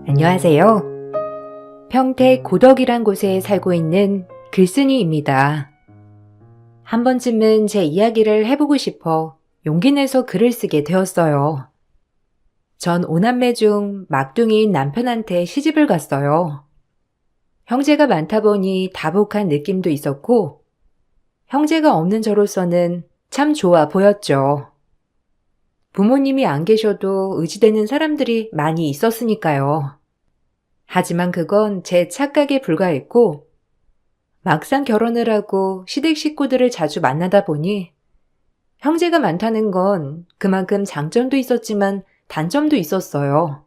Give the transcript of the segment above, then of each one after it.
안녕하세요. 평택 고덕이란 곳에 살고 있는 글쓴이입니다. 한 번쯤은 제 이야기를 해보고 싶어 용기 내서 글을 쓰게 되었어요. 전 5남매 중 막둥이인 남편한테 시집을 갔어요. 형제가 많다 보니 다복한 느낌도 있었고, 형제가 없는 저로서는 참 좋아 보였죠. 부모님이 안 계셔도 의지되는 사람들이 많이 있었으니까요. 하지만 그건 제 착각에 불과했고, 막상 결혼을 하고 시댁 식구들을 자주 만나다 보니 형제가 많다는 건 그만큼 장점도 있었지만 단점도 있었어요.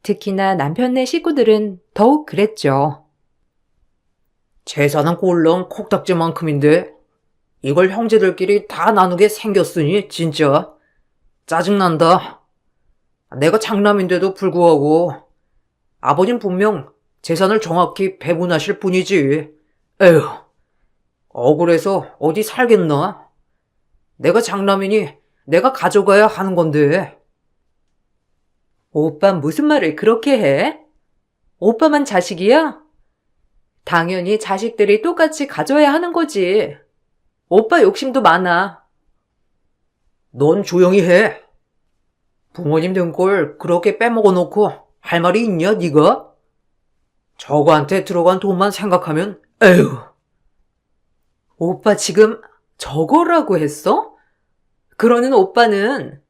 특히나 남편네 식구들은 더욱 그랬죠. 재산은 꼴렁 콕딱지만큼인데 이걸 형제들끼리 다 나누게 생겼으니 진짜 짜증난다. 내가 장남인데도 불구하고 아버진 분명 재산을 정확히 배분하실 분이지. 에휴, 억울해서 어디 살겠나? 내가 장남이니 내가 가져가야 하는 건데. 오빠 무슨 말을 그렇게 해? 오빠만 자식이야? 당연히 자식들이 똑같이 가져야 하는 거지. 오빠 욕심도 많아. 넌 조용히 해. 부모님 등골 그렇게 빼먹어 놓고 할 말이 있냐 네가? 저거한테 들어간 돈만 생각하면 에휴. 오빠 지금 저거라고 했어? 그러는 오빠는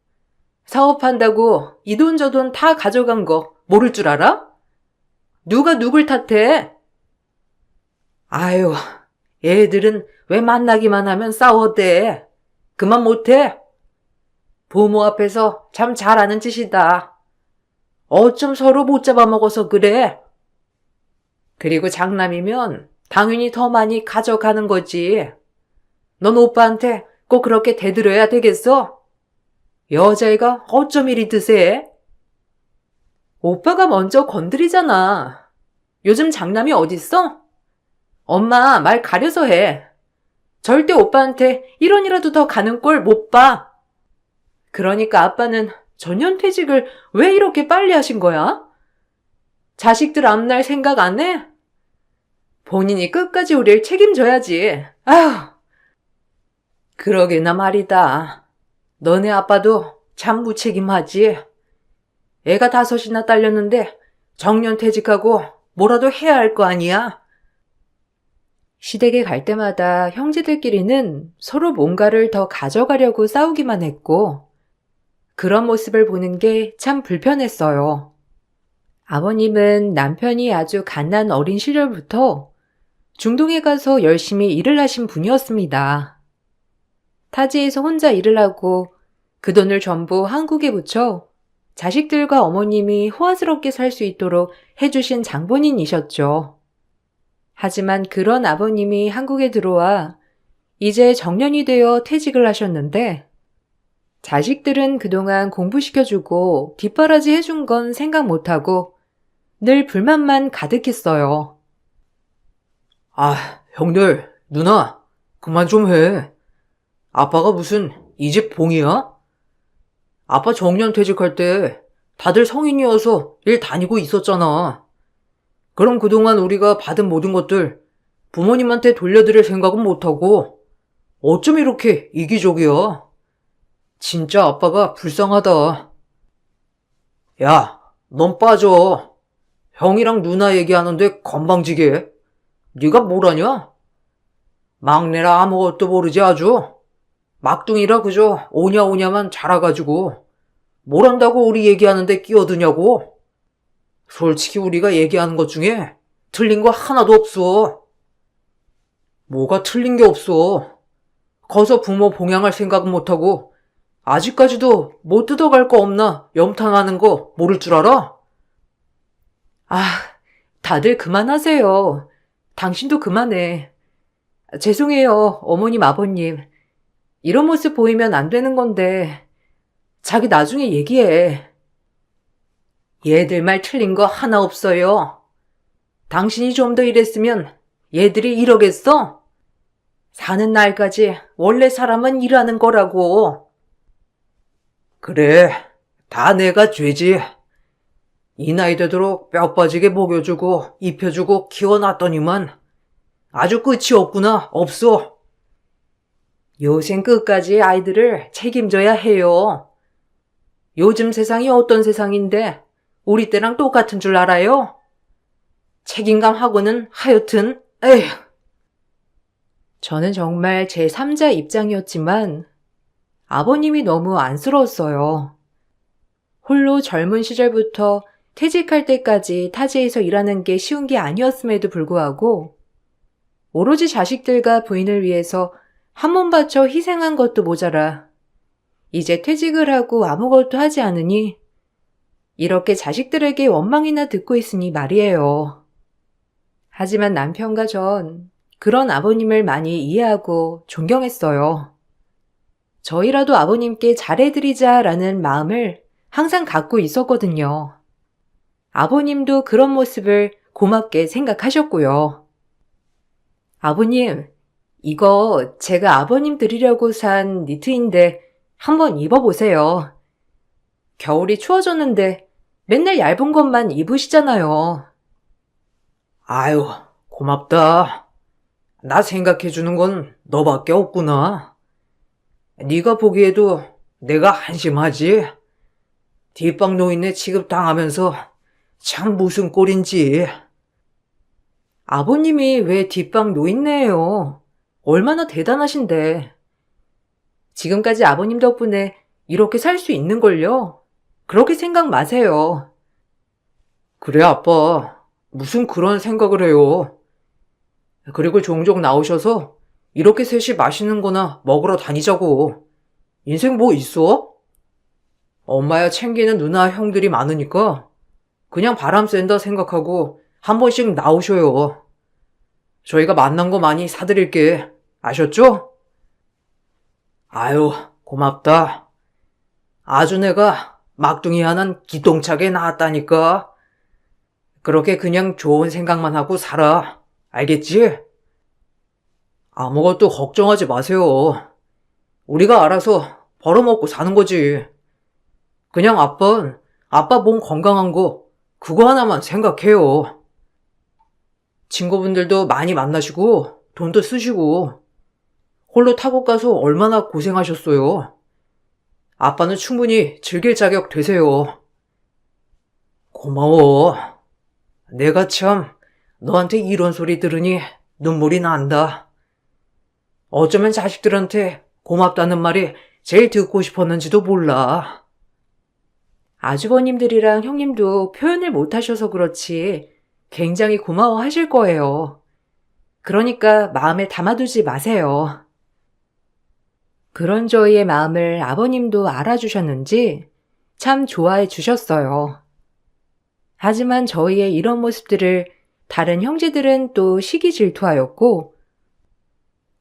사업한다고 이 돈 저 돈 다 가져간 거 모를 줄 알아? 누가 누굴 탓해? 아유, 애들은 왜 만나기만 하면 싸웠대. 그만 못해? 부모 앞에서 참 잘하는 짓이다. 어쩜 서로 못 잡아먹어서 그래? 그리고 장남이면 당연히 더 많이 가져가는 거지. 넌 오빠한테 꼭 그렇게 대들어야 되겠어? 여자애가 어쩜 이리 드세? 오빠가 먼저 건드리잖아. 요즘 장남이 어딨어? 엄마 말 가려서 해. 절대 오빠한테 1원이라도 더 가는 꼴 못 봐. 그러니까 아빠는 전년퇴직을 왜 이렇게 빨리 하신 거야? 자식들 앞날 생각 안 해? 본인이 끝까지 우릴 책임져야지. 아휴. 그러게나 말이다. 너네 아빠도 참 무책임하지. 애가 5이나 딸렸는데 정년퇴직하고 뭐라도 해야 할 거 아니야? 시댁에 갈 때마다 형제들끼리는 서로 뭔가를 더 가져가려고 싸우기만 했고, 그런 모습을 보는 게 참 불편했어요. 아버님은 남편이 아주 갓난 어린 시절부터 중동에 가서 열심히 일을 하신 분이었습니다. 타지에서 혼자 일을 하고 그 돈을 전부 한국에 붙여 자식들과 어머님이 호화스럽게 살 수 있도록 해주신 장본인이셨죠. 하지만 그런 아버님이 한국에 들어와 이제 정년이 되어 퇴직을 하셨는데, 자식들은 그동안 공부시켜주고 뒷바라지 해준 건 생각 못하고 늘 불만만 가득했어요. 아, 형들, 누나, 그만 좀 해. 아빠가 무슨 이 집 봉이야? 아빠 정년퇴직할 때 다들 성인이어서 일 다니고 있었잖아. 그럼 그동안 우리가 받은 모든 것들 부모님한테 돌려드릴 생각은 못하고 어쩜 이렇게 이기적이야? 진짜 아빠가 불쌍하다. 야, 넌 빠져. 형이랑 누나 얘기하는데 건방지게. 네가 뭘 아냐? 막내라 아무것도 모르지 아주. 막둥이라 그저 오냐오냐만 자라가지고 뭘 안다고 우리 얘기하는데 끼어드냐고. 솔직히 우리가 얘기하는 것 중에 틀린 거 하나도 없어. 뭐가 틀린 게 없어. 커서 부모 봉양할 생각은 못하고 아직까지도 못 뜯어갈 거 없나 염탐하는 거 모를 줄 알아? 아, 다들 그만하세요. 당신도 그만해. 죄송해요, 어머님, 아버님. 이런 모습 보이면 안 되는 건데 자기 나중에 얘기해. 얘들 말 틀린 거 하나 없어요. 당신이 좀 더 이랬으면 얘들이 이러겠어? 사는 날까지 원래 사람은 일하는 거라고. 그래, 다 내가 죄지. 이 나이 되도록 뼈 빠지게 먹여주고 입혀주고 키워놨더니만 아주 끝이 없구나, 없어. 요생 끝까지 아이들을 책임져야 해요. 요즘 세상이 어떤 세상인데 우리 때랑 똑같은 줄 알아요? 책임감하고는 하여튼, 에휴. 저는 정말 제 3자 입장이었지만 아버님이 너무 안쓰러웠어요. 홀로 젊은 시절부터 퇴직할 때까지 타지에서 일하는 게 쉬운 게 아니었음에도 불구하고 오로지 자식들과 부인을 위해서 한 몸 바쳐 희생한 것도 모자라 이제 퇴직을 하고 아무것도 하지 않으니 이렇게 자식들에게 원망이나 듣고 있으니 말이에요. 하지만 남편과 전 그런 아버님을 많이 이해하고 존경했어요. 저희라도 아버님께 잘해드리자라는 마음을 항상 갖고 있었거든요. 아버님도 그런 모습을 고맙게 생각하셨고요. 아버님, 이거 제가 아버님 드리려고 산 니트인데 한번 입어보세요. 겨울이 추워졌는데 맨날 얇은 것만 입으시잖아요. 아유, 고맙다. 나 생각해주는 건 너밖에 없구나. 네가 보기에도 내가 한심하지? 뒷방 노인네 취급당하면서 참 무슨 꼴인지. 아버님이 왜 뒷방 노인네예요? 얼마나 대단하신데. 지금까지 아버님 덕분에 이렇게 살 수 있는걸요? 그렇게 생각 마세요. 그래, 아빠. 무슨 그런 생각을 해요. 그리고 종종 나오셔서 이렇게 셋이 맛있는 거나 먹으러 다니자고. 인생 뭐 있어? 엄마야 챙기는 누나 형들이 많으니까 그냥 바람 쐰다 생각하고 한 번씩 나오셔요. 저희가 만난 거 많이 사드릴게. 아셨죠? 아유, 고맙다. 아주 내가 막둥이 하나는 기똥차게 낳았다니까. 그렇게 그냥 좋은 생각만 하고 살아. 알겠지? 아무것도 걱정하지 마세요. 우리가 알아서 벌어먹고 사는 거지. 그냥 아빠 몸 건강한 거 그거 하나만 생각해요. 친구분들도 많이 만나시고 돈도 쓰시고 홀로 타국 가서 얼마나 고생하셨어요. 아빠는 충분히 즐길 자격 되세요. 고마워. 내가 참 너한테 이런 소리 들으니 눈물이 난다. 어쩌면 자식들한테 고맙다는 말이 제일 듣고 싶었는지도 몰라. 아주버님들이랑 형님도 표현을 못하셔서 그렇지 굉장히 고마워하실 거예요. 그러니까 마음에 담아두지 마세요. 그런 저희의 마음을 아버님도 알아주셨는지 참 좋아해 주셨어요. 하지만 저희의 이런 모습들을 다른 형제들은 또 시기 질투하였고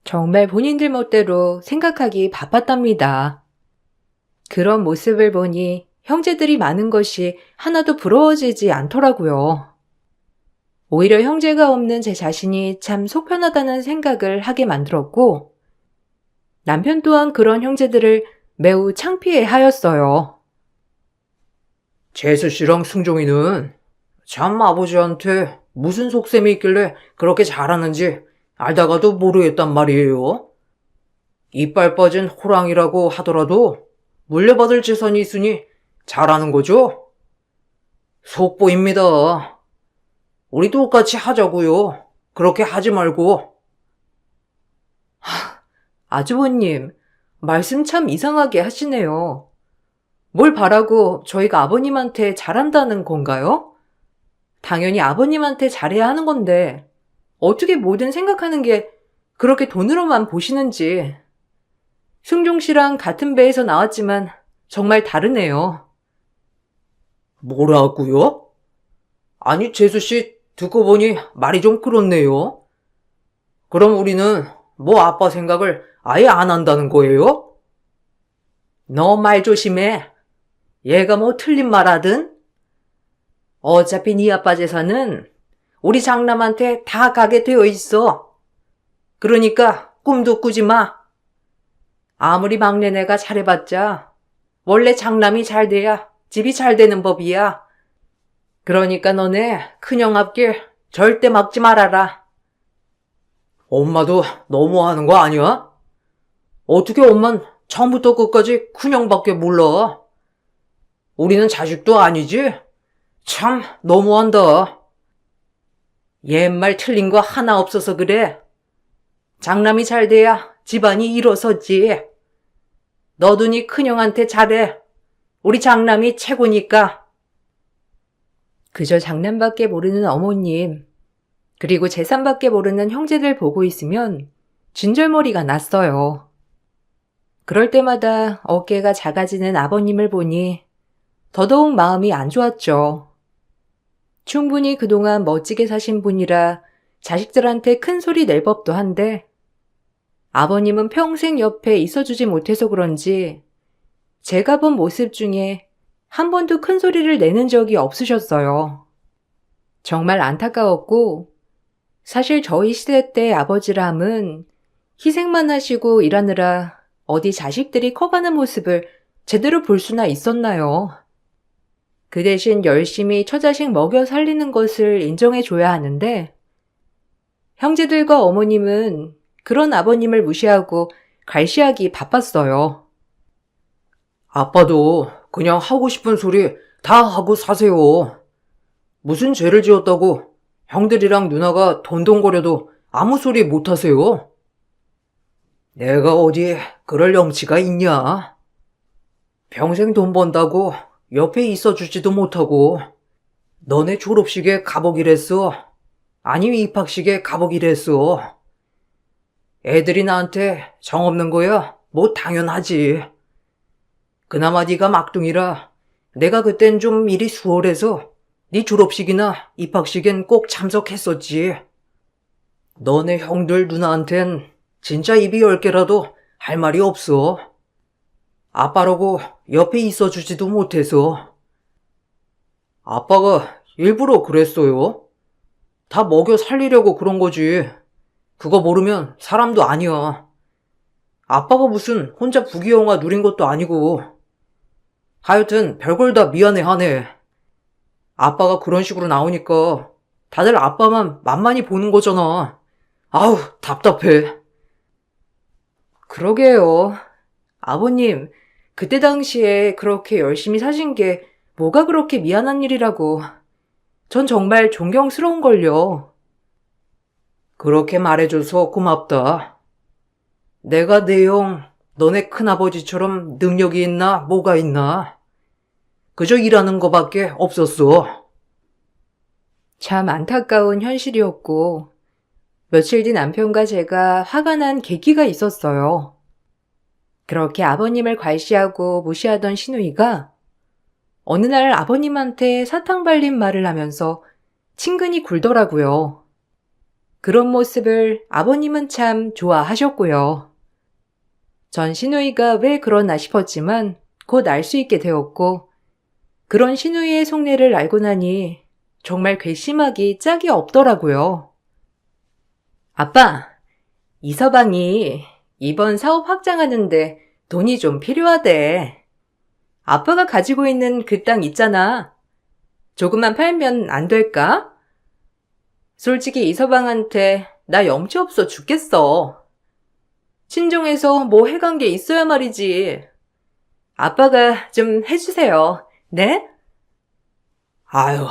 정말 본인들 멋대로 생각하기 바빴답니다. 그런 모습을 보니 형제들이 많은 것이 하나도 부러워지지 않더라고요. 오히려 형제가 없는 제 자신이 참 속편하다는 생각을 하게 만들었고 남편 또한 그런 형제들을 매우 창피해 하였어요. 재수 씨랑 승종이는 참 아버지한테 무슨 속셈이 있길래 그렇게 잘하는지 알다가도 모르겠단 말이에요. 이빨 빠진 호랑이라고 하더라도 물려받을 재산이 있으니 잘하는 거죠? 속보입니다. 우리 똑같이 하자고요. 그렇게 하지 말고. 아주버님, 말씀 참 이상하게 하시네요. 뭘 바라고 저희가 아버님한테 잘한다는 건가요? 당연히 아버님한테 잘해야 하는 건데 어떻게 뭐든 생각하는 게 그렇게 돈으로만 보시는지. 승종 씨랑 같은 배에서 나왔지만 정말 다르네요. 뭐라고요? 아니, 재수 씨 듣고 보니 말이 좀 그렇네요. 그럼 우리는 뭐 아빠 생각을 아예 안 한다는 거예요? 너 말 조심해. 얘가 뭐 틀린 말 하든? 어차피 네 아빠 재산은 우리 장남한테 다 가게 되어 있어. 그러니까 꿈도 꾸지 마. 아무리 막내네가 잘해봤자 원래 장남이 잘 돼야 집이 잘 되는 법이야. 그러니까 너네 큰형 앞길 절대 막지 말아라. 엄마도 너무하는 거 아니야? 어떻게 엄만 처음부터 끝까지 큰형밖에 몰라? 우리는 자식도 아니지? 참 너무한다. 옛말 틀린 거 하나 없어서 그래. 장남이 잘 돼야 집안이 일어섰지. 너도 네 큰형한테 잘해. 우리 장남이 최고니까. 그저 장남밖에 모르는 어머님, 그리고 재산밖에 모르는 형제들 보고 있으면 진절머리가 났어요. 그럴 때마다 어깨가 작아지는 아버님을 보니 더더욱 마음이 안 좋았죠. 충분히 그동안 멋지게 사신 분이라 자식들한테 큰 소리 낼 법도 한데 아버님은 평생 옆에 있어주지 못해서 그런지 제가 본 모습 중에 한 번도 큰 소리를 내는 적이 없으셨어요. 정말 안타까웠고 사실 저희 시대 때 아버지람은 희생만 하시고 일하느라 어디 자식들이 커가는 모습을 제대로 볼 수나 있었나요? 그 대신 열심히 처자식 먹여 살리는 것을 인정해줘야 하는데 형제들과 어머님은 그런 아버님을 무시하고 갈시하기 바빴어요. 아빠도 그냥 하고 싶은 소리 다 하고 사세요. 무슨 죄를 지었다고 형들이랑 누나가 돈돈거려도 아무 소리 못 하세요? 내가 어디 그럴 염치가 있냐? 평생 돈 번다고 옆에 있어주지도 못하고 너네 졸업식에 가보기랬어. 아니면 입학식에 가보기랬어. 애들이 나한테 정 없는 거야? 뭐 당연하지. 그나마 네가 막둥이라 내가 그땐 좀 일이 수월해서 네 졸업식이나 입학식엔 꼭 참석했었지. 너네 형들 누나한텐 진짜 입이 10개라도 할 말이 없어. 아빠라고 옆에 있어주지도 못해서. 아빠가 일부러 그랬어요. 다 먹여 살리려고 그런 거지. 그거 모르면 사람도 아니야. 아빠가 무슨 혼자 부귀영화 누린 것도 아니고. 하여튼 별걸 다 미안해하네. 아빠가 그런 식으로 나오니까 다들 아빠만 만만히 보는 거잖아. 아우, 답답해. 그러게요. 아버님, 그때 당시에 그렇게 열심히 사신 게 뭐가 그렇게 미안한 일이라고. 전 정말 존경스러운걸요. 그렇게 말해줘서 고맙다. 내가 내 형, 너네 큰아버지처럼 능력이 있나 뭐가 있나. 그저 일하는 거밖에 없었어. 참 안타까운 현실이었고, 며칠 뒤 남편과 제가 화가 난 계기가 있었어요. 그렇게 아버님을 괄시하고 무시하던 시누이가 어느 날 아버님한테 사탕 발린 말을 하면서 친근히 굴더라고요. 그런 모습을 아버님은 참 좋아하셨고요. 전 시누이가 왜 그러나 싶었지만 곧 알 수 있게 되었고, 그런 시누이의 속내를 알고 나니 정말 괘씸하기 짝이 없더라고요. 아빠, 이 서방이 이번 사업 확장하는데 돈이 좀 필요하대. 아빠가 가지고 있는 그 땅 있잖아. 조금만 팔면 안 될까? 솔직히 이 서방한테 나 염치 없어 죽겠어. 친정에서 뭐 해간 게 있어야 말이지. 아빠가 좀 해주세요. 네? 아유,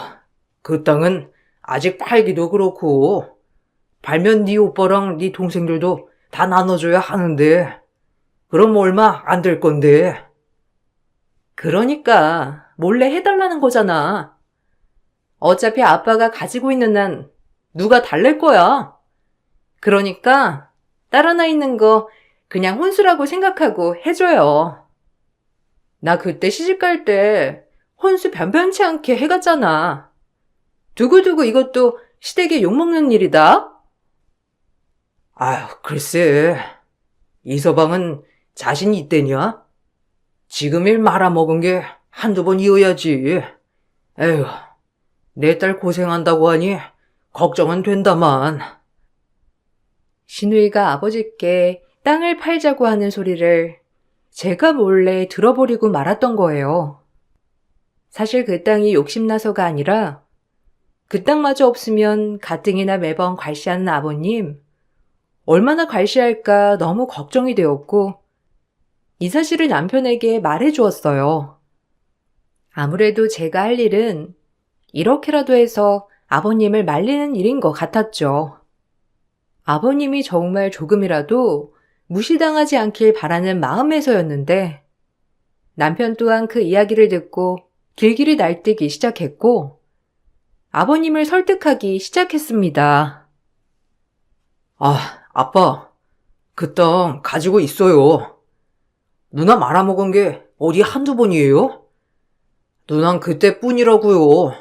그 땅은 아직 팔기도 그렇고 팔면 네 오빠랑 네 동생들도 다 나눠줘야 하는데 그럼 얼마 안 될 건데. 그러니까 몰래 해달라는 거잖아. 어차피 아빠가 가지고 있는 한 누가 달랠 거야. 그러니까 딸 하나 있는 거 그냥 혼수라고 생각하고 해줘요. 나 그때 시집갈 때 혼수 변변치 않게 해갔잖아. 두고두고 이것도 시댁에 욕먹는 일이다. 아유, 글쎄. 이서방은 자신 있대냐? 지금 일 말아먹은 게 한두 번 이어야지. 에휴, 내 딸 고생한다고 하니 걱정은 된다만. 시누이가 아버지께 땅을 팔자고 하는 소리를 제가 몰래 들어버리고 말았던 거예요. 사실 그 땅이 욕심나서가 아니라 그 땅마저 없으면 가뜩이나 매번 괄시하는 아버님, 얼마나 괄시할까 너무 걱정이 되었고 이 사실을 남편에게 말해 주었어요. 아무래도 제가 할 일은 이렇게라도 해서 아버님을 말리는 일인 것 같았죠. 아버님이 정말 조금이라도 무시당하지 않길 바라는 마음에서였는데 남편 또한 그 이야기를 듣고 길길이 날뛰기 시작했고 아버님을 설득하기 시작했습니다. 아, 아빠, 그 땅 가지고 있어요. 누나 말아먹은 게 어디 한두 번이에요? 누난 그때뿐이라고요.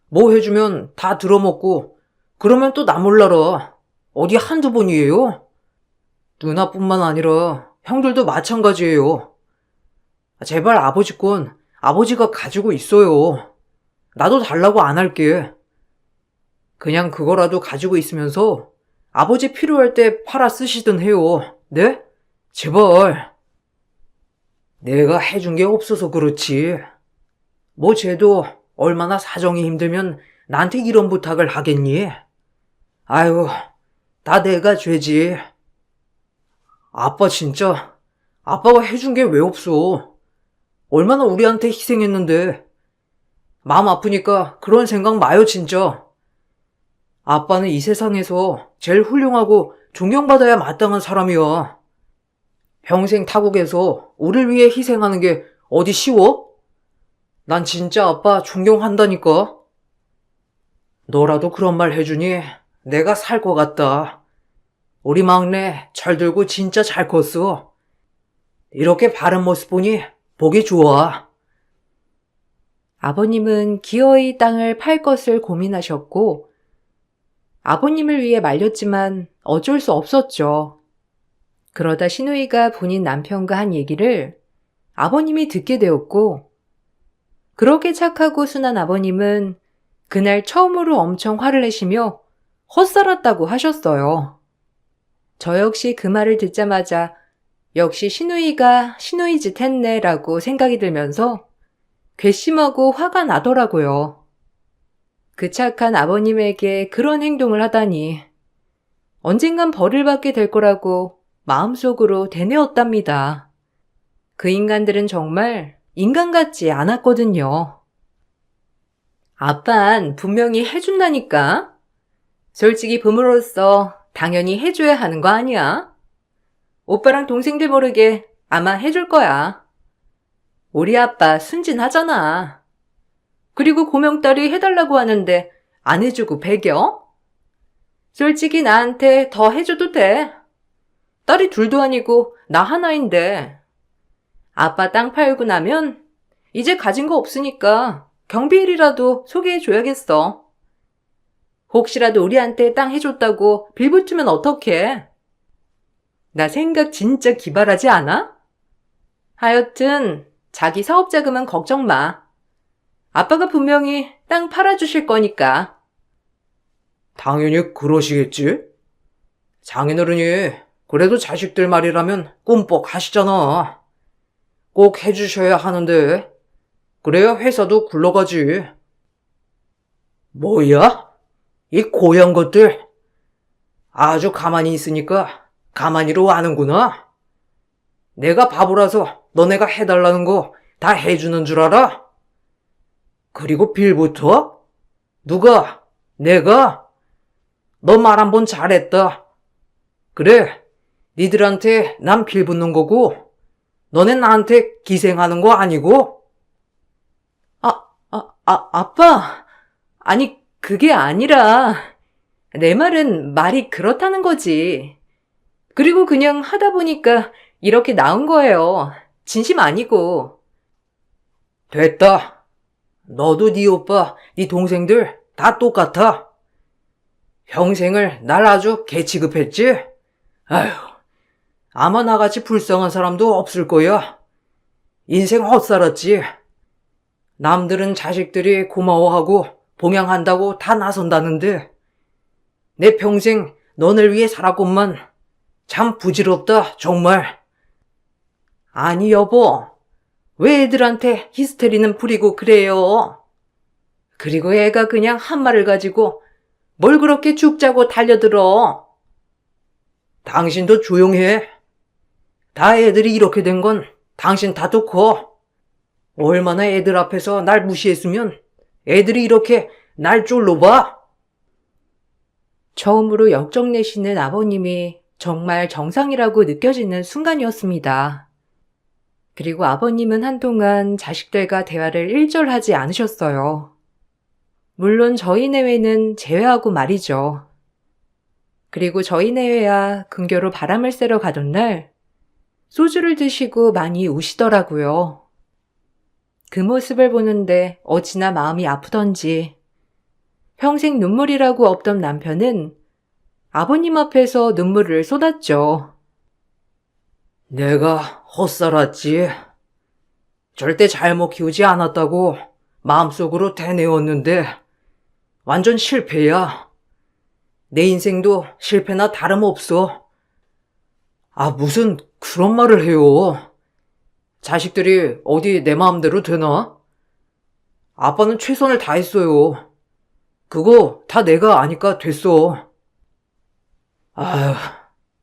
뭐 해주면 다 들어먹고 그러면 또 나 몰라라. 어디 한두 번이에요? 누나뿐만 아니라 형들도 마찬가지예요. 제발 아버지 건 아버지가 가지고 있어요. 나도 달라고 안 할게. 그냥 그거라도 가지고 있으면서 아버지 필요할 때 팔아 쓰시든 해요. 네? 제발. 내가 해준 게 없어서 그렇지. 뭐 쟤도 얼마나 사정이 힘들면 나한테 이런 부탁을 하겠니? 아유, 다 내가 죄지. 아빠 진짜 아빠가 해준 게 왜 없어? 얼마나 우리한테 희생했는데. 마음 아프니까 그런 생각 마요 진짜. 아빠는 이 세상에서 제일 훌륭하고 존경받아야 마땅한 사람이야. 평생 타국에서 우릴 위해 희생하는 게 어디 쉬워? 난 진짜 아빠 존경한다니까. 너라도 그런 말 해주니 내가 살 것 같다. 우리 막내 잘 들고 진짜 잘 컸어. 이렇게 바른 모습 보니 보기 좋아. 아버님은 기어이 땅을 팔 것을 고민하셨고 아버님을 위해 말렸지만 어쩔 수 없었죠. 그러다 시누이가 본인 남편과 한 얘기를 아버님이 듣게 되었고 그렇게 착하고 순한 아버님은 그날 처음으로 엄청 화를 내시며 헛살았다고 하셨어요. 저 역시 그 말을 듣자마자 역시 시누이가 시누이 짓 했네 라고 생각이 들면서 괘씸하고 화가 나더라고요. 그 착한 아버님에게 그런 행동을 하다니 언젠간 벌을 받게 될 거라고 마음속으로 되뇌었답니다. 그 인간들은 정말 인간 같지 않았거든요. 아빤 분명히 해준다니까. 솔직히 부모로서 당연히 해줘야 하는 거 아니야? 오빠랑 동생들 모르게 아마 해줄 거야. 우리 아빠 순진하잖아. 그리고 고명딸이 해달라고 하는데 안 해주고 배겨? 솔직히 나한테 더 해줘도 돼. 딸이 둘도 아니고 나 하나인데. 아빠 땅 팔고 나면 이제 가진 거 없으니까 경비일이라도 소개해줘야겠어. 혹시라도 우리한테 땅 해줬다고 빌붙으면 어떡해? 나 생각 진짜 기발하지 않아? 하여튼 자기 사업 자금은 걱정 마. 아빠가 분명히 땅 팔아주실 거니까. 당연히 그러시겠지? 장인어른이 그래도 자식들 말이라면 꿈뻑 하시잖아. 꼭 해주셔야 하는데 그래야 회사도 굴러가지. 뭐야? 이 고얀 것들. 아주 가만히 있으니까 가만히로 아는구나. 내가 바보라서 너네가 해달라는 거 다 해주는 줄 알아? 그리고 빌부터? 누가? 내가? 너 말 한 번 잘했다. 그래, 니들한테 난 빌붙는 거고 너넨 나한테 기생하는 거 아니고? 아빠. 아니, 그게 아니라 내 말은 말이 그렇다는 거지. 그리고 그냥 하다 보니까 이렇게 나온 거예요. 진심 아니고. 됐다. 너도 네 오빠, 네 동생들 다 똑같아. 평생을 날 아주 개 취급했지? 아휴, 아마 나같이 불쌍한 사람도 없을 거야. 인생 헛살았지. 남들은 자식들이 고마워하고 봉양한다고 다 나선다는데 내 평생 너를 위해 살았건만 참 부질없다 정말. 아니 여보, 왜 애들한테 히스테리는 부리고 그래요? 그리고 애가 그냥 한 말을 가지고 뭘 그렇게 죽자고 달려들어? 당신도 조용해. 다 애들이 이렇게 된 건 당신 탓도 커. 얼마나 애들 앞에서 날 무시했으면 애들이 이렇게 날 쫄로 봐? 처음으로 역정내시는 아버님이 정말 정상이라고 느껴지는 순간이었습니다. 그리고 아버님은 한동안 자식들과 대화를 일절하지 않으셨어요. 물론 저희 내외는 제외하고 말이죠. 그리고 저희 내외야 근교로 바람을 쐬러 가던 날 소주를 드시고 많이 우시더라고요. 그 모습을 보는데 어찌나 마음이 아프던지 평생 눈물이라고 없던 남편은 아버님 앞에서 눈물을 쏟았죠. 내가 헛살았지. 절대 잘못 키우지 않았다고 마음속으로 되뇌었는데 완전 실패야. 내 인생도 실패나 다름없어. 아, 무슨 그런 말을 해요. 자식들이 어디 내 마음대로 되나? 아빠는 최선을 다했어요. 그거 다 내가 아니까 됐어. 아휴,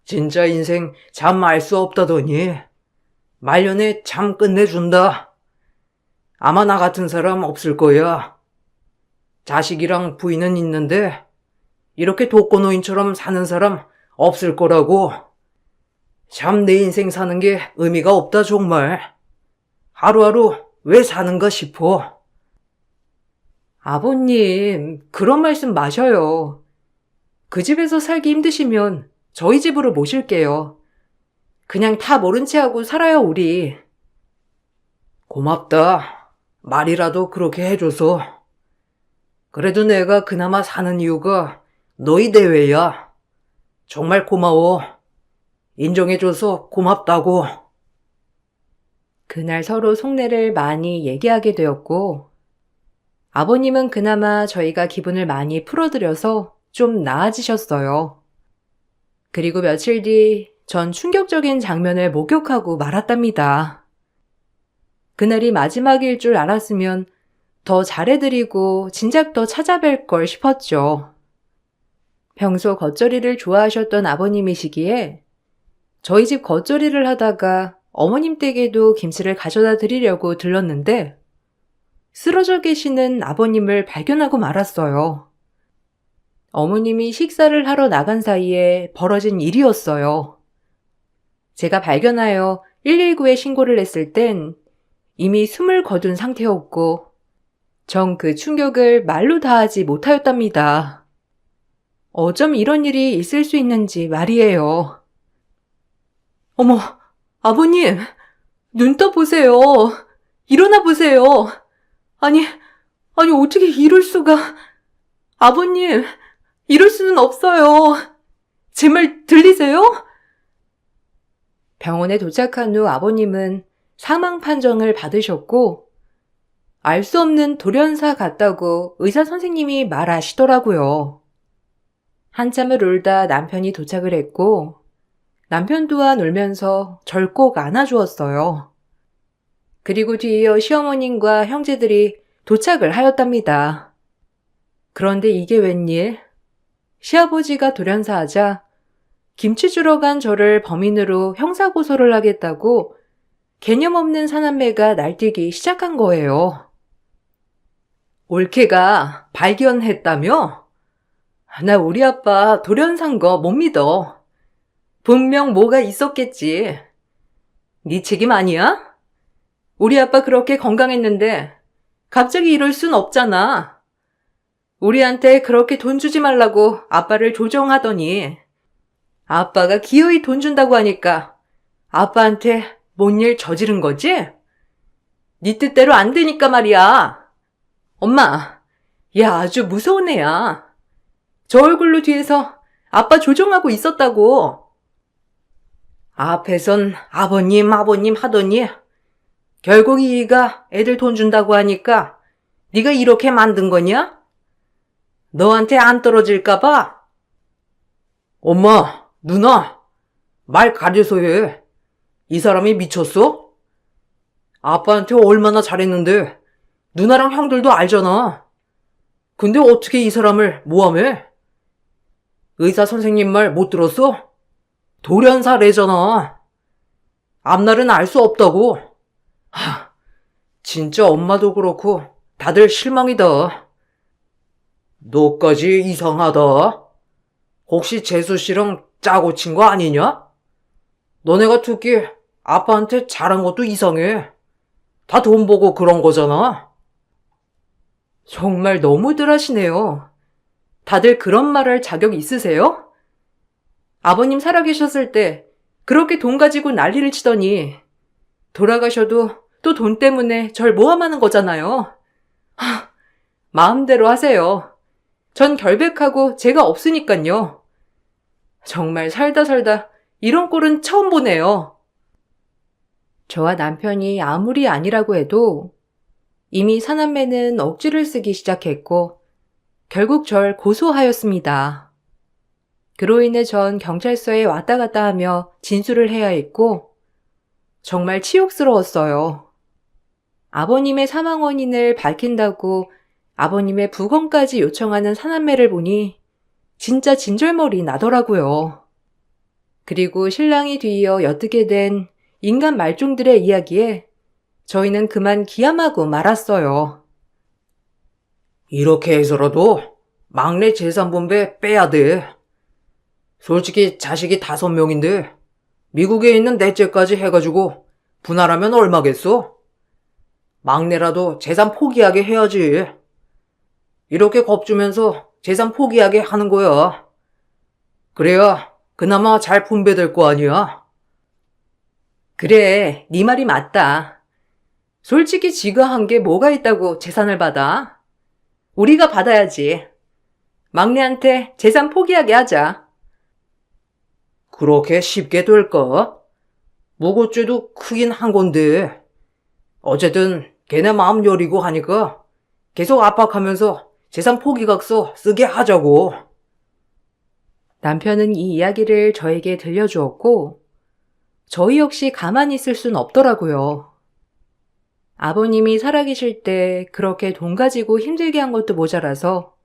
진짜 인생 참 알 수 없다더니 말년에 참 끝내준다. 아마 나 같은 사람 없을 거야. 자식이랑 부인은 있는데 이렇게 독거노인처럼 사는 사람 없을 거라고. 참 내 인생 사는 게 의미가 없다 정말. 하루하루 왜 사는가 싶어. 아버님, 그런 말씀 마셔요. 그 집에서 살기 힘드시면 저희 집으로 모실게요. 그냥 다 모른 채 하고 살아요, 우리. 고맙다. 말이라도 그렇게 해줘서. 그래도 내가 그나마 사는 이유가 너희 대회야. 정말 고마워. 인정해줘서 고맙다고. 그날 서로 속내를 많이 얘기하게 되었고, 아버님은 그나마 저희가 기분을 많이 풀어드려서 좀 나아지셨어요. 그리고 며칠 뒤 전 충격적인 장면을 목격하고 말았답니다. 그날이 마지막일 줄 알았으면 더 잘해드리고 진작 더 찾아뵐 걸 싶었죠. 평소 겉절이를 좋아하셨던 아버님이시기에 저희 집 겉절이를 하다가 어머님 댁에도 김치를 가져다 드리려고 들렀는데 쓰러져 계시는 아버님을 발견하고 말았어요. 어머님이 식사를 하러 나간 사이에 벌어진 일이었어요. 제가 발견하여 119에 신고를 했을 땐 이미 숨을 거둔 상태였고 전 그 충격을 말로 다하지 못하였답니다. 어쩜 이런 일이 있을 수 있는지 말이에요. 어머, 아버님, 눈 떠보세요. 일어나 보세요. 아니, 어떻게 이럴 수가. 아버님, 이럴 수는 없어요. 제 말 들리세요? 병원에 도착한 후 아버님은 사망 판정을 받으셨고 알 수 없는 돌연사 같다고 의사 선생님이 말하시더라고요. 한참을 울다 남편이 도착을 했고 남편 또한 울면서 절 꼭 안아주었어요. 그리고 뒤이어 시어머님과 형제들이 도착을 하였답니다. 그런데 이게 웬일? 시아버지가 돌연사하자 김치 주러 간 저를 범인으로 형사고소를 하겠다고 개념 없는 사남매가 날뛰기 시작한 거예요. 올케가 발견했다며? 나 우리 아빠 돌연사인 거 못 믿어. 분명 뭐가 있었겠지. 네 책임 아니야? 우리 아빠 그렇게 건강했는데 갑자기 이럴 순 없잖아. 우리한테 그렇게 돈 주지 말라고 아빠를 조정하더니 아빠가 기어이 돈 준다고 하니까 아빠한테 뭔 일 저지른 거지? 네 뜻대로 안 되니까 말이야. 엄마, 얘 아주 무서운 애야. 저 얼굴로 뒤에서 아빠 조정하고 있었다고. 앞에선 아버님 하더니 결국 이가 애들 돈 준다고 하니까 네가 이렇게 만든 거냐? 너한테 안 떨어질까 봐? 엄마, 누나, 말 가려서 해. 이 사람이 미쳤어? 아빠한테 얼마나 잘했는데 누나랑 형들도 알잖아. 근데 어떻게 이 사람을 모함해? 의사 선생님 말 못 들었어? 돌연사래잖아. 앞날은 알 수 없다고. 하, 진짜 엄마도 그렇고 다들 실망이다. 너까지 이상하다. 혹시 재수 씨랑 짜고 친 거 아니냐? 너네가 특히 아빠한테 잘한 것도 이상해. 다 돈 보고 그런 거잖아. 정말 너무들 하시네요. 다들 그런 말 할 자격 있으세요? 아버님 살아계셨을 때 그렇게 돈 가지고 난리를 치더니 돌아가셔도 또 돈 때문에 절 모함하는 거잖아요. 하, 마음대로 하세요. 전 결백하고 죄가 없으니깐요. 정말 살다 살다 이런 꼴은 처음 보네요. 저와 남편이 아무리 아니라고 해도 이미 사남매는 억지를 쓰기 시작했고 결국 절 고소하였습니다. 그로 인해 전 경찰서에 왔다 갔다 하며 진술을 해야 했고 정말 치욕스러웠어요. 아버님의 사망 원인을 밝힌다고 아버님의 부검까지 요청하는 사남매를 보니 진짜 진절머리 나더라고요. 그리고 신랑이 뒤이어 엿듣게 된 인간 말종들의 이야기에 저희는 그만 기함하고 말았어요. 이렇게 해서라도 막내 재산분배 빼야 돼. 솔직히 자식이 5명인데 미국에 있는 넷째까지 해가지고 분할하면 얼마겠어? 막내라도 재산 포기하게 해야지. 이렇게 겁주면서 재산 포기하게 하는 거야. 그래야 그나마 잘 분배될 거 아니야. 그래, 네 말이 맞다. 솔직히 지가 한 게 뭐가 있다고 재산을 받아? 우리가 받아야지. 막내한테 재산 포기하게 하자. 그렇게 쉽게 될까? 무고죄도 크긴 한 건데. 어쨌든 걔네 마음 여리고 하니까 계속 압박하면서 재산 포기각서 쓰게 하자고. 남편은 이 이야기를 저에게 들려주었고 저희 역시 가만히 있을 순 없더라고요. 아버님이 살아계실 때 그렇게 돈 가지고 힘들게 한 것도 모자라서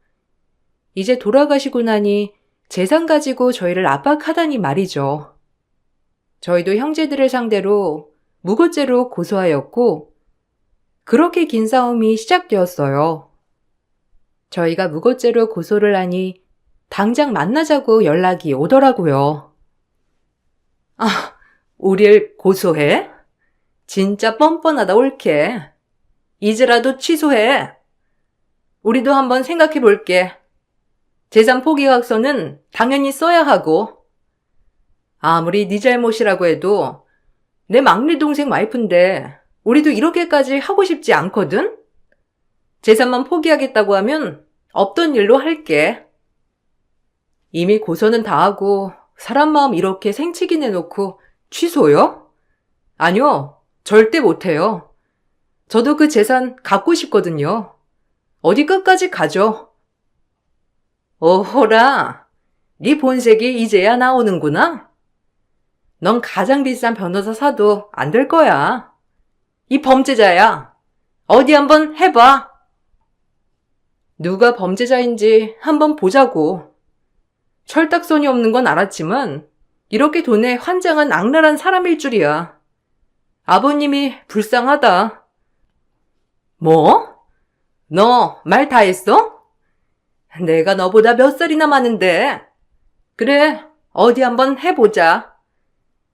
이제 돌아가시고 나니 재산 가지고 저희를 압박하다니 말이죠. 저희도 형제들을 상대로 무고죄로 고소하였고 그렇게 긴 싸움이 시작되었어요. 저희가 무고죄로 고소를 하니 당장 만나자고 연락이 오더라고요. 아, 우릴 고소해? 진짜 뻔뻔하다 옳게. 이제라도 취소해. 우리도 한번 생각해 볼게. 재산 포기각서는 당연히 써야 하고 아무리 네 잘못이라고 해도 내 막내 동생 와이프인데 우리도 이렇게까지 하고 싶지 않거든? 재산만 포기하겠다고 하면 없던 일로 할게. 이미 고소는 다 하고 사람 마음 이렇게 생치기 내놓고 취소요? 아니요. 절대 못해요. 저도 그 재산 갖고 싶거든요. 어디 끝까지 가죠. 어허라. 네 본색이 이제야 나오는구나. 넌 가장 비싼 변호사 사도 안 될 거야. 이 범죄자야. 어디 한번 해봐. 누가 범죄자인지 한번 보자고. 철딱선이 없는 건 알았지만 이렇게 돈에 환장한 악랄한 사람일 줄이야. 아버님이 불쌍하다. 뭐? 너 말 다 했어? 내가 너보다 몇 살이나 많은데. 그래, 어디 한번 해보자.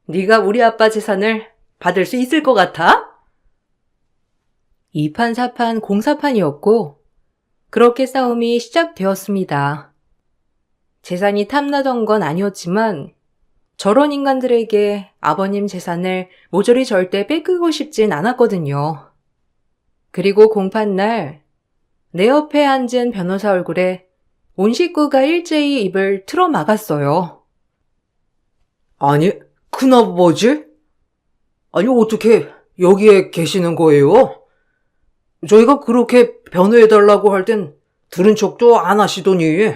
네가 우리 아빠 재산을 받을 수 있을 것 같아? 이판사판 공사판이었고 그렇게 싸움이 시작되었습니다. 재산이 탐나던 건 아니었지만 저런 인간들에게 아버님 재산을 모조리 절대 뺏기고 싶진 않았거든요. 그리고 공판날 내 옆에 앉은 변호사 얼굴에 온 식구가 일제히 입을 틀어 막았어요. 아니, 큰아버지? 아니, 어떻게 여기에 계시는 거예요? 저희가 그렇게 변호해달라고 할 땐 들은 척도 안 하시더니.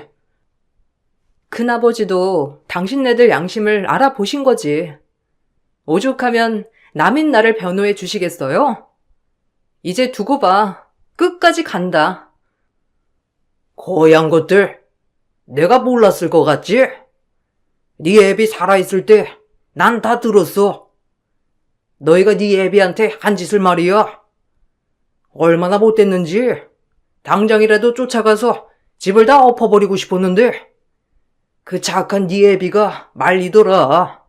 큰아버지도 당신네들 양심을 알아보신 거지. 오죽하면 남인 나를 변호해 주시겠어요? 이제 두고 봐. 끝까지 간다. 거양 것들, 내가 몰랐을 것 같지? 네 애비 살아있을 때 난 다 들었어. 너희가 네 애비한테 한 짓을 말이야. 얼마나 못됐는지 당장이라도 쫓아가서 집을 다 엎어버리고 싶었는데 그 착한 네 애비가 말리더라.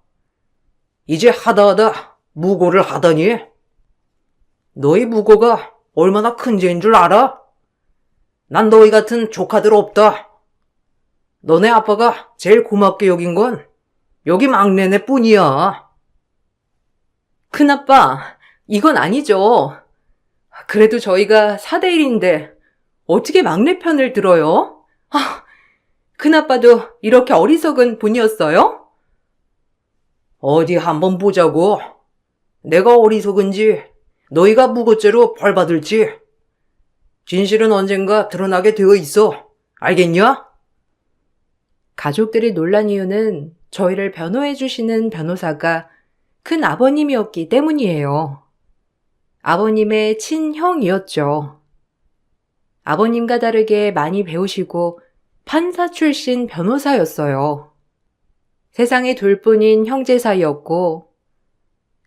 이제 하다하다 무고를 하다니. 너희 무고가 얼마나 큰 죄인 줄 알아? 난 너희 같은 조카들 없다. 너네 아빠가 제일 고맙게 여긴 건 여기 막내네 뿐이야. 큰아빠, 이건 아니죠. 그래도 저희가 4대1인데 어떻게 막내 편을 들어요? 큰아빠도 이렇게 어리석은 분이었어요? 어디 한번 보자고. 내가 어리석은지 너희가 무고죄로 벌 받을지. 진실은 언젠가 드러나게 되어 있어. 알겠냐? 가족들이 놀란 이유는 저희를 변호해 주시는 변호사가 큰 아버님이었기 때문이에요. 아버님의 친형이었죠. 아버님과 다르게 많이 배우시고 판사 출신 변호사였어요. 세상에 둘뿐인 형제 사이였고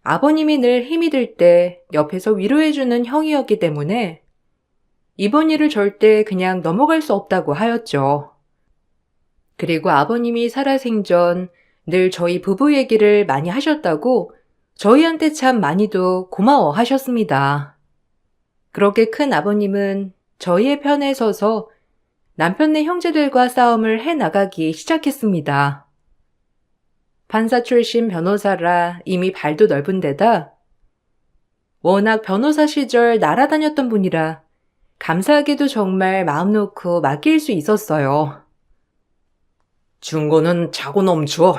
아버님이 늘 힘이 들 때 옆에서 위로해주는 형이었기 때문에 이번 일을 절대 그냥 넘어갈 수 없다고 하였죠. 그리고 아버님이 살아생전 늘 저희 부부 얘기를 많이 하셨다고 저희한테 참 많이도 고마워하셨습니다. 그렇게 큰 아버님은 저희의 편에 서서 남편네 형제들과 싸움을 해나가기 시작했습니다. 판사 출신 변호사라 이미 발도 넓은 데다 워낙 변호사 시절 날아다녔던 분이라 감사하게도 정말 마음 놓고 맡길 수 있었어요. 증거는 차고 넘쳐.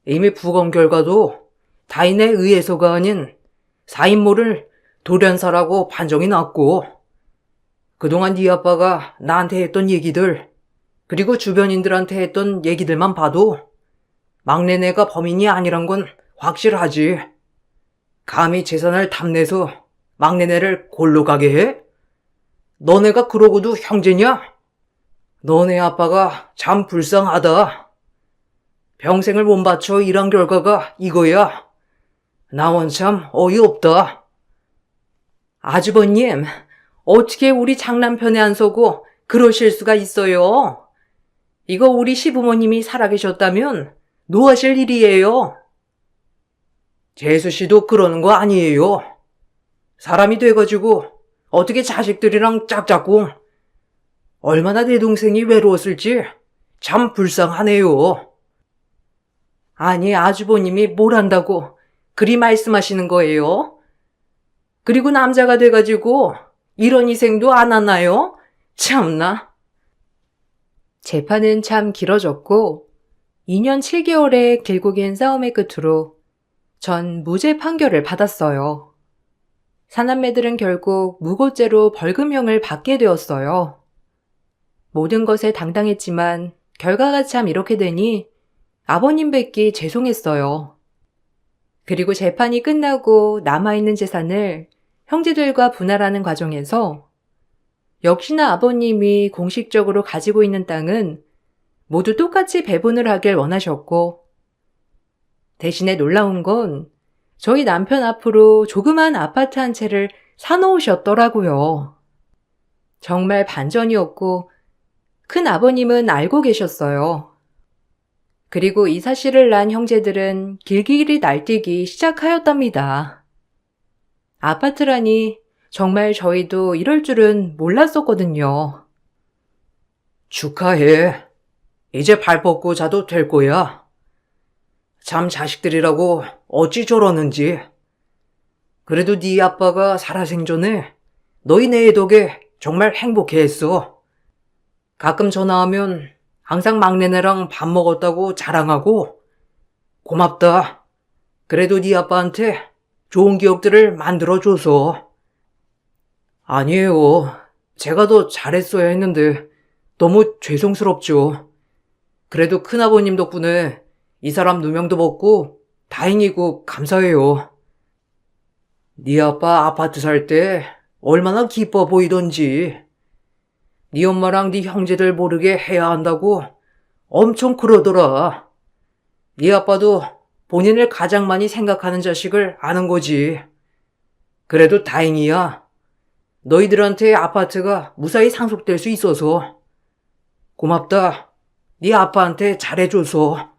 이미 부검 결과도 타인에 의해서가 아닌 사인모를 돌연사라고 판정이 났고 그동안 네 아빠가 나한테 했던 얘기들 그리고 주변인들한테 했던 얘기들만 봐도 막내네가 범인이 아니란 건 확실하지. 감히 재산을 탐내서 막내네를 골로 가게 해? 너네가 그러고도 형제냐? 너네 아빠가 참 불쌍하다. 평생을 못 바쳐 일한 결과가 이거야. 나 원참 어이없다. 아주버님, 어떻게 우리 장남편에 안 서고 그러실 수가 있어요? 이거 우리 시부모님이 살아계셨다면 노하실 일이에요. 재수씨도 그러는 거 아니에요. 사람이 돼가지고 어떻게 자식들이랑 짝짝꿍. 얼마나 내 동생이 외로웠을지 참 불쌍하네요. 아니, 아주버님이 뭘 안다고 그리 말씀하시는 거예요? 그리고 남자가 돼가지고 이런 희생도 안 하나요? 참나. 재판은 참 길어졌고 2년 7개월의 길고 긴 싸움의 끝으로 전 무죄 판결을 받았어요. 사남매들은 결국 무고죄로 벌금형을 받게 되었어요. 모든 것에 당당했지만 결과가 참 이렇게 되니 아버님 뵙기 죄송했어요. 그리고 재판이 끝나고 남아있는 재산을 형제들과 분할하는 과정에서 역시나 아버님이 공식적으로 가지고 있는 땅은 모두 똑같이 배분을 하길 원하셨고 대신에 놀라운 건 저희 남편 앞으로 조그만 아파트 한 채를 사놓으셨더라고요. 정말 반전이었고 큰 아버님은 알고 계셨어요. 그리고 이 사실을 난 형제들은 길길이 날뛰기 시작하였답니다. 아파트라니 정말 저희도 이럴 줄은 몰랐었거든요. 축하해. 이제 발 뻗고 자도 될 거야. 참 자식들이라고 어찌 저러는지. 그래도 네 아빠가 살아생전에 너희 네 덕에 정말 행복해했어. 가끔 전화하면 항상 막내네랑 밥 먹었다고 자랑하고 고맙다. 그래도 네 아빠한테 좋은 기억들을 만들어줘서. 아니에요. 제가 더 잘했어야 했는데 너무 죄송스럽죠. 그래도 큰아버님 덕분에 이 사람 누명도 벗고 다행이고 감사해요. 네 아빠 아파트 살 때 얼마나 기뻐 보이던지. 네 엄마랑 네 형제들 모르게 해야 한다고 엄청 그러더라. 네 아빠도 본인을 가장 많이 생각하는 자식을 아는 거지. 그래도 다행이야. 너희들한테 아파트가 무사히 상속될 수 있어서. 고맙다. 네 아빠한테 잘해줘서.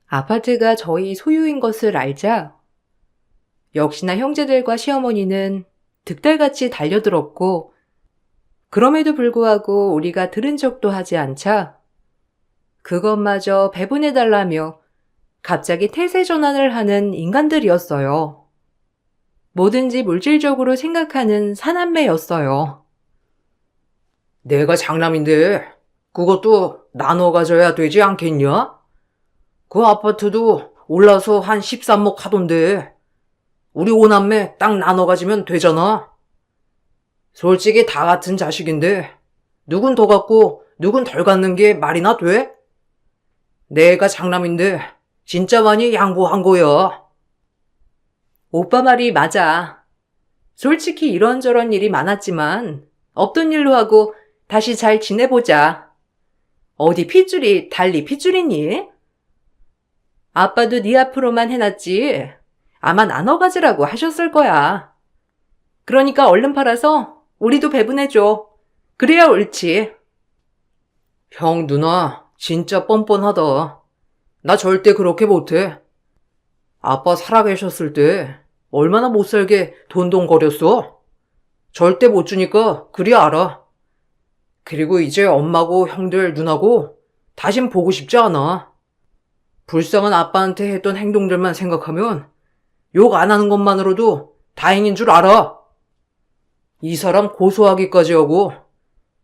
아파트가 저희 소유인 것을 알자 역시나 형제들과 시어머니는 득달같이 달려들었고 그럼에도 불구하고 우리가 들은 척도 하지 않자 그것마저 배분해달라며 갑자기 태세 전환을 하는 인간들이었어요. 뭐든지 물질적으로 생각하는 사남매였어요. 내가 장남인데 그것도 나눠 가져야 되지 않겠냐? 그 아파트도 올라서 한 13억 하던데 우리 오남매 딱 나눠 가지면 되잖아. 솔직히 다 같은 자식인데 누군 더 갖고 누군 덜 갖는 게 말이나 돼? 내가 장남인데 진짜 많이 양보한 거야. 오빠 말이 맞아. 솔직히 이런저런 일이 많았지만 없던 일로 하고 다시 잘 지내보자. 어디 핏줄이 달리 핏줄이니? 아빠도 네 앞으로만 해놨지. 아마 나눠 가지라고 하셨을 거야. 그러니까 얼른 팔아서 우리도 배분해줘. 그래야 옳지. 형 누나 진짜 뻔뻔하다. 나 절대 그렇게 못해. 아빠 살아계셨을 때 얼마나 못살게 돈돈거렸어? 절대 못 주니까 그리 알아. 그리고 이제 엄마고 형들 누나고 다신 보고 싶지 않아. 불쌍한 아빠한테 했던 행동들만 생각하면 욕 안 하는 것만으로도 다행인 줄 알아. 이 사람 고소하기까지 하고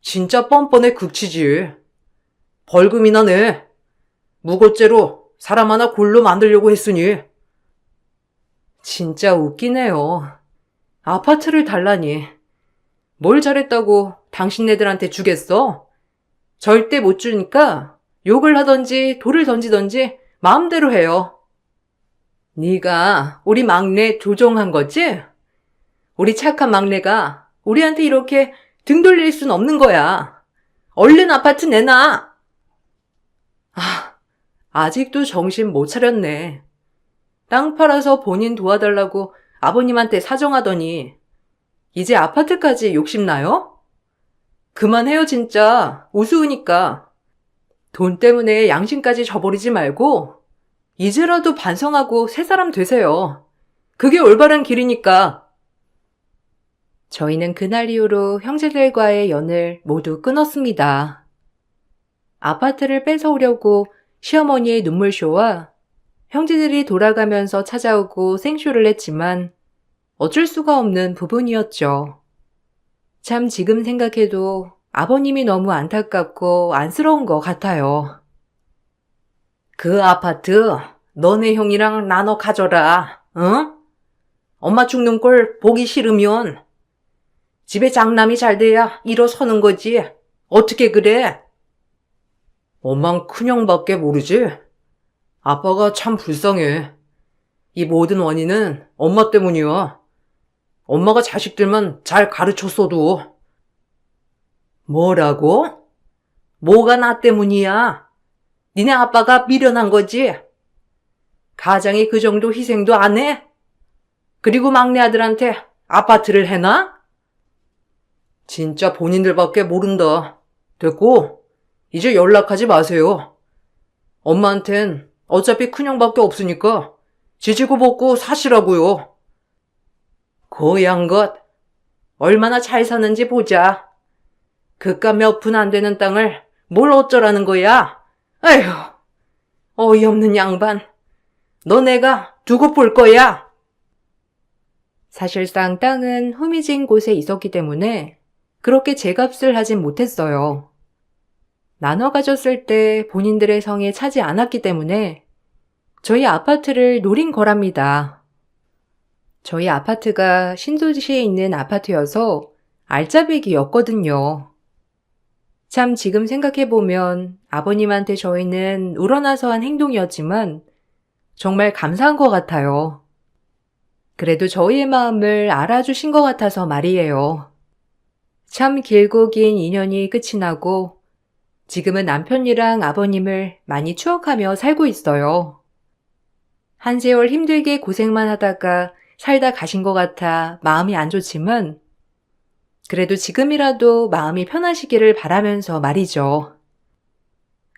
진짜 뻔뻔해 극치지. 벌금이나 내. 무고죄로 사람 하나 골로 만들려고 했으니. 진짜 웃기네요. 아파트를 달라니. 뭘 잘했다고 당신네들한테 주겠어? 절대 못 주니까 욕을 하던지 돌을 던지던지 마음대로 해요. 네가 우리 막내 조종한 거지? 우리 착한 막내가 우리한테 이렇게 등 돌릴 순 없는 거야. 얼른 아파트 내놔. 아직도 정신 못 차렸네. 땅 팔아서 본인 도와달라고 아버님한테 사정하더니 이제 아파트까지 욕심나요? 그만해요 진짜. 우스우니까. 돈 때문에 양심까지 저버리지 말고 이제라도 반성하고 새 사람 되세요. 그게 올바른 길이니까. 저희는 그날 이후로 형제들과의 연을 모두 끊었습니다. 아파트를 뺏어오려고 시어머니의 눈물쇼와 형제들이 돌아가면서 찾아오고 생쇼를 했지만 어쩔 수가 없는 부분이었죠. 참 지금 생각해도 아버님이 너무 안타깝고 안쓰러운 것 같아요. 그 아파트 너네 형이랑 나눠 가져라, 응? 엄마 죽는 꼴 보기 싫으면 집에 장남이 잘 돼야 일어서는 거지. 어떻게 그래? 엄만 큰형밖에 모르지? 아빠가 참 불쌍해. 이 모든 원인은 엄마 때문이야. 엄마가 자식들만 잘 가르쳤어도. 뭐라고? 뭐가 나 때문이야? 니네 아빠가 미련한 거지? 가장이 그 정도 희생도 안 해? 그리고 막내 아들한테 아파트를 해놔? 진짜 본인들밖에 모른다. 됐고, 이제 연락하지 마세요. 엄마한텐 어차피 큰형밖에 없으니까 지지고 볶고 사시라고요. 고얀 것, 얼마나 잘 사는지 보자. 그깟 몇 푼 안 되는 땅을 뭘 어쩌라는 거야? 아휴, 어이없는 양반. 너 내가 두고 볼 거야. 사실상 땅은 후미진 곳에 있었기 때문에 그렇게 제값을 하진 못했어요. 나눠 가졌을 때 본인들의 성에 차지 않았기 때문에 저희 아파트를 노린 거랍니다. 저희 아파트가 신도시에 있는 아파트여서 알짜배기였거든요. 참 지금 생각해보면 아버님한테 저희는 우러나서 한 행동이었지만 정말 감사한 것 같아요. 그래도 저희의 마음을 알아주신 것 같아서 말이에요. 참 길고 긴 인연이 끝이 나고 지금은 남편이랑 아버님을 많이 추억하며 살고 있어요. 한 세월 힘들게 고생만 하다가 살다 가신 것 같아 마음이 안 좋지만 그래도 지금이라도 마음이 편하시기를 바라면서 말이죠.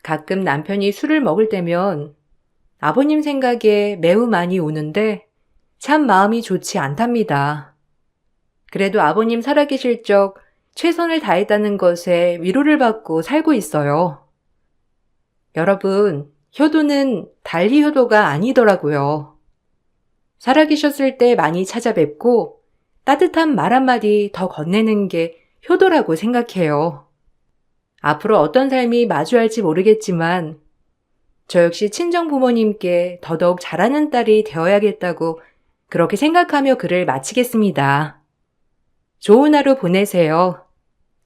가끔 남편이 술을 먹을 때면 아버님 생각에 매우 많이 우는데 참 마음이 좋지 않답니다. 그래도 아버님 살아계실 적 최선을 다했다는 것에 위로를 받고 살고 있어요. 여러분, 효도는 달리 효도가 아니더라고요. 살아계셨을 때 많이 찾아뵙고 따뜻한 말 한마디 더 건네는 게 효도라고 생각해요. 앞으로 어떤 삶이 마주할지 모르겠지만 저 역시 친정 부모님께 더더욱 잘하는 딸이 되어야겠다고 그렇게 생각하며 글을 마치겠습니다. 좋은 하루 보내세요.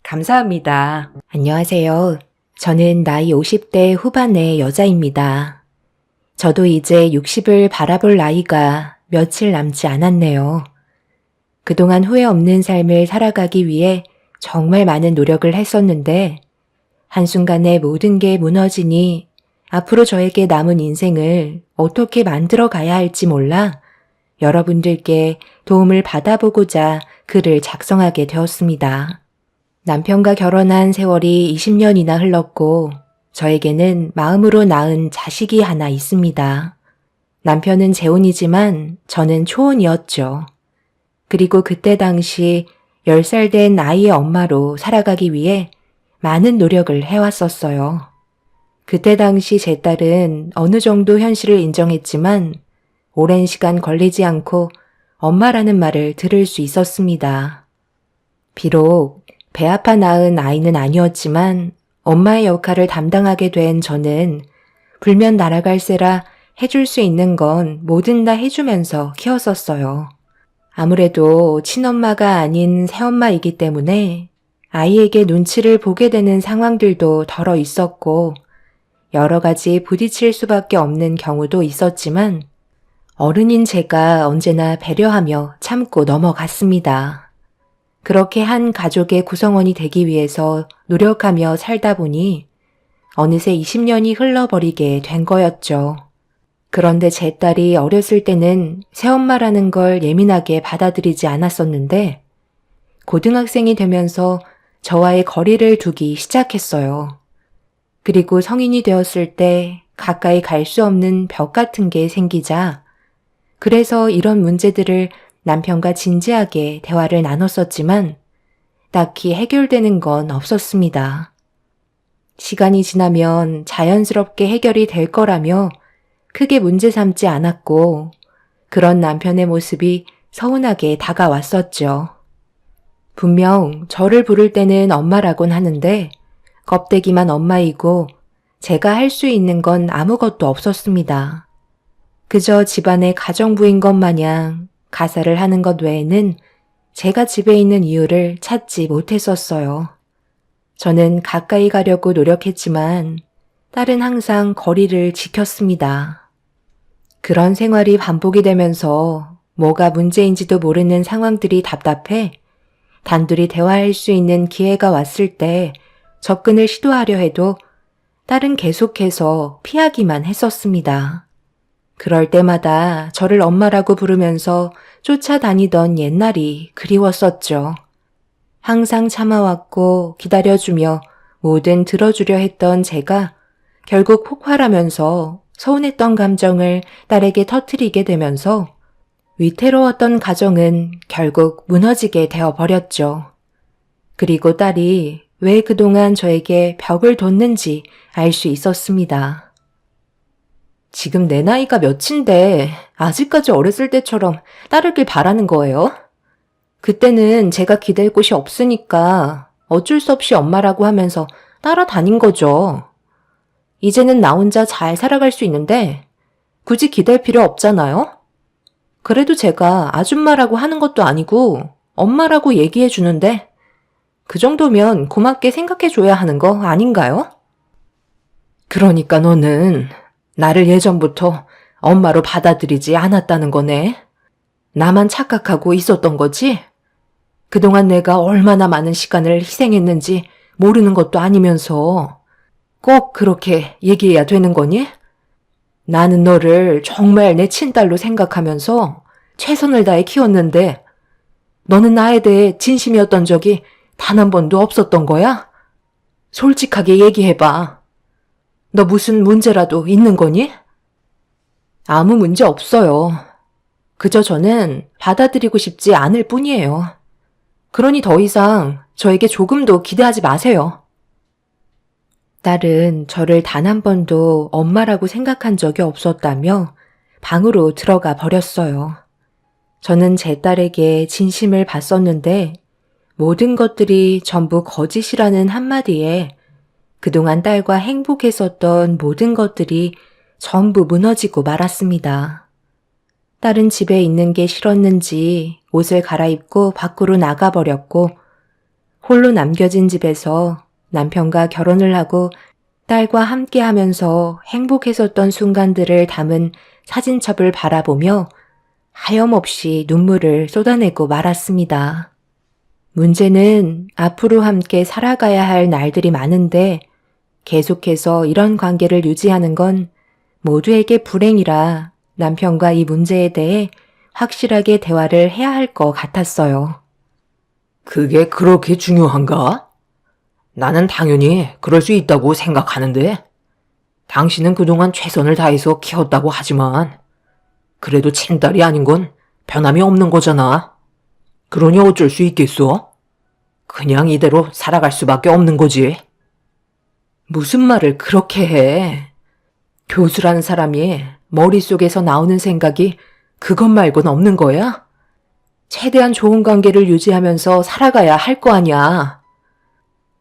감사합니다. 안녕하세요. 저는 나이 50대 후반의 여자입니다. 저도 이제 60을 바라볼 나이가 며칠 남지 않았네요. 그동안 후회 없는 삶을 살아가기 위해 정말 많은 노력을 했었는데 한순간에 모든 게 무너지니 앞으로 저에게 남은 인생을 어떻게 만들어 가야 할지 몰라 여러분들께 도움을 받아보고자 글을 작성하게 되었습니다. 남편과 결혼한 세월이 20년이나 흘렀고 저에게는 마음으로 낳은 자식이 하나 있습니다. 남편은 재혼이지만 저는 초혼이었죠. 그리고 그때 당시 10살 된 아이의 엄마로 살아가기 위해 많은 노력을 해왔었어요. 그때 당시 제 딸은 어느 정도 현실을 인정했지만 오랜 시간 걸리지 않고 엄마라는 말을 들을 수 있었습니다. 비록 배 아파 낳은 아이는 아니었지만 엄마의 역할을 담당하게 된 저는 불면 날아갈세라 해줄 수 있는 건 뭐든 다 해주면서 키웠었어요. 아무래도 친엄마가 아닌 새엄마이기 때문에 아이에게 눈치를 보게 되는 상황들도 덜어 있었고 여러 가지 부딪힐 수밖에 없는 경우도 있었지만 어른인 제가 언제나 배려하며 참고 넘어갔습니다. 그렇게 한 가족의 구성원이 되기 위해서 노력하며 살다 보니 어느새 20년이 흘러버리게 된 거였죠. 그런데 제 딸이 어렸을 때는 새엄마라는 걸 예민하게 받아들이지 않았었는데 고등학생이 되면서 저와의 거리를 두기 시작했어요. 그리고 성인이 되었을 때 가까이 갈 수 없는 벽 같은 게 생기자 그래서 이런 문제들을 남편과 진지하게 대화를 나눴었지만 딱히 해결되는 건 없었습니다. 시간이 지나면 자연스럽게 해결이 될 거라며 크게 문제 삼지 않았고 그런 남편의 모습이 서운하게 다가왔었죠. 분명 저를 부를 때는 엄마라곤 하는데 껍데기만 엄마이고 제가 할 수 있는 건 아무것도 없었습니다. 그저 집안의 가정부인 것 마냥 가사를 하는 것 외에는 제가 집에 있는 이유를 찾지 못했었어요. 저는 가까이 가려고 노력했지만 딸은 항상 거리를 지켰습니다. 그런 생활이 반복이 되면서 뭐가 문제인지도 모르는 상황들이 답답해 단둘이 대화할 수 있는 기회가 왔을 때 접근을 시도하려 해도 딸은 계속해서 피하기만 했었습니다. 그럴 때마다 저를 엄마라고 부르면서 쫓아다니던 옛날이 그리웠었죠. 항상 참아왔고 기다려주며 뭐든 들어주려 했던 제가 결국 폭발하면서 서운했던 감정을 딸에게 터뜨리게 되면서 위태로웠던 가정은 결국 무너지게 되어버렸죠. 그리고 딸이 왜 그동안 저에게 벽을 뒀는지 알 수 있었습니다. 지금 내 나이가 몇인데 아직까지 어렸을 때처럼 따르길 바라는 거예요? 그때는 제가 기댈 곳이 없으니까 어쩔 수 없이 엄마라고 하면서 따라다닌 거죠. 이제는 나 혼자 잘 살아갈 수 있는데 굳이 기댈 필요 없잖아요? 그래도 제가 아줌마라고 하는 것도 아니고 엄마라고 얘기해 주는데 그 정도면 고맙게 생각해 줘야 하는 거 아닌가요? 그러니까 너는 나를 예전부터 엄마로 받아들이지 않았다는 거네. 나만 착각하고 있었던 거지? 그동안 내가 얼마나 많은 시간을 희생했는지 모르는 것도 아니면서 꼭 그렇게 얘기해야 되는 거니? 나는 너를 정말 내 친딸로 생각하면서 최선을 다해 키웠는데 너는 나에 대해 진심이었던 적이 단 한 번도 없었던 거야? 솔직하게 얘기해봐. 너 무슨 문제라도 있는 거니? 아무 문제 없어요. 그저 저는 받아들이고 싶지 않을 뿐이에요. 그러니 더 이상 저에게 조금도 기대하지 마세요. 딸은 저를 단 한 번도 엄마라고 생각한 적이 없었다며 방으로 들어가 버렸어요. 저는 제 딸에게 진심을 봤었는데 모든 것들이 전부 거짓이라는 한마디에 그동안 딸과 행복했었던 모든 것들이 전부 무너지고 말았습니다. 딸은 집에 있는 게 싫었는지 옷을 갈아입고 밖으로 나가버렸고 홀로 남겨진 집에서 남편과 결혼을 하고 딸과 함께 하면서 행복했었던 순간들을 담은 사진첩을 바라보며 하염없이 눈물을 쏟아내고 말았습니다. 문제는 앞으로 함께 살아가야 할 날들이 많은데 계속해서 이런 관계를 유지하는 건 모두에게 불행이라 남편과 이 문제에 대해 확실하게 대화를 해야 할 것 같았어요. 그게 그렇게 중요한가? 나는 당연히 그럴 수 있다고 생각하는데, 당신은 그동안 최선을 다해서 키웠다고 하지만, 그래도 친딸이 아닌 건 변함이 없는 거잖아. 그러니 어쩔 수 있겠어? 그냥 이대로 살아갈 수밖에 없는 거지. 무슨 말을 그렇게 해? 교수라는 사람이 머릿속에서 나오는 생각이 그것 말고는 없는 거야? 최대한 좋은 관계를 유지하면서 살아가야 할 거 아니야.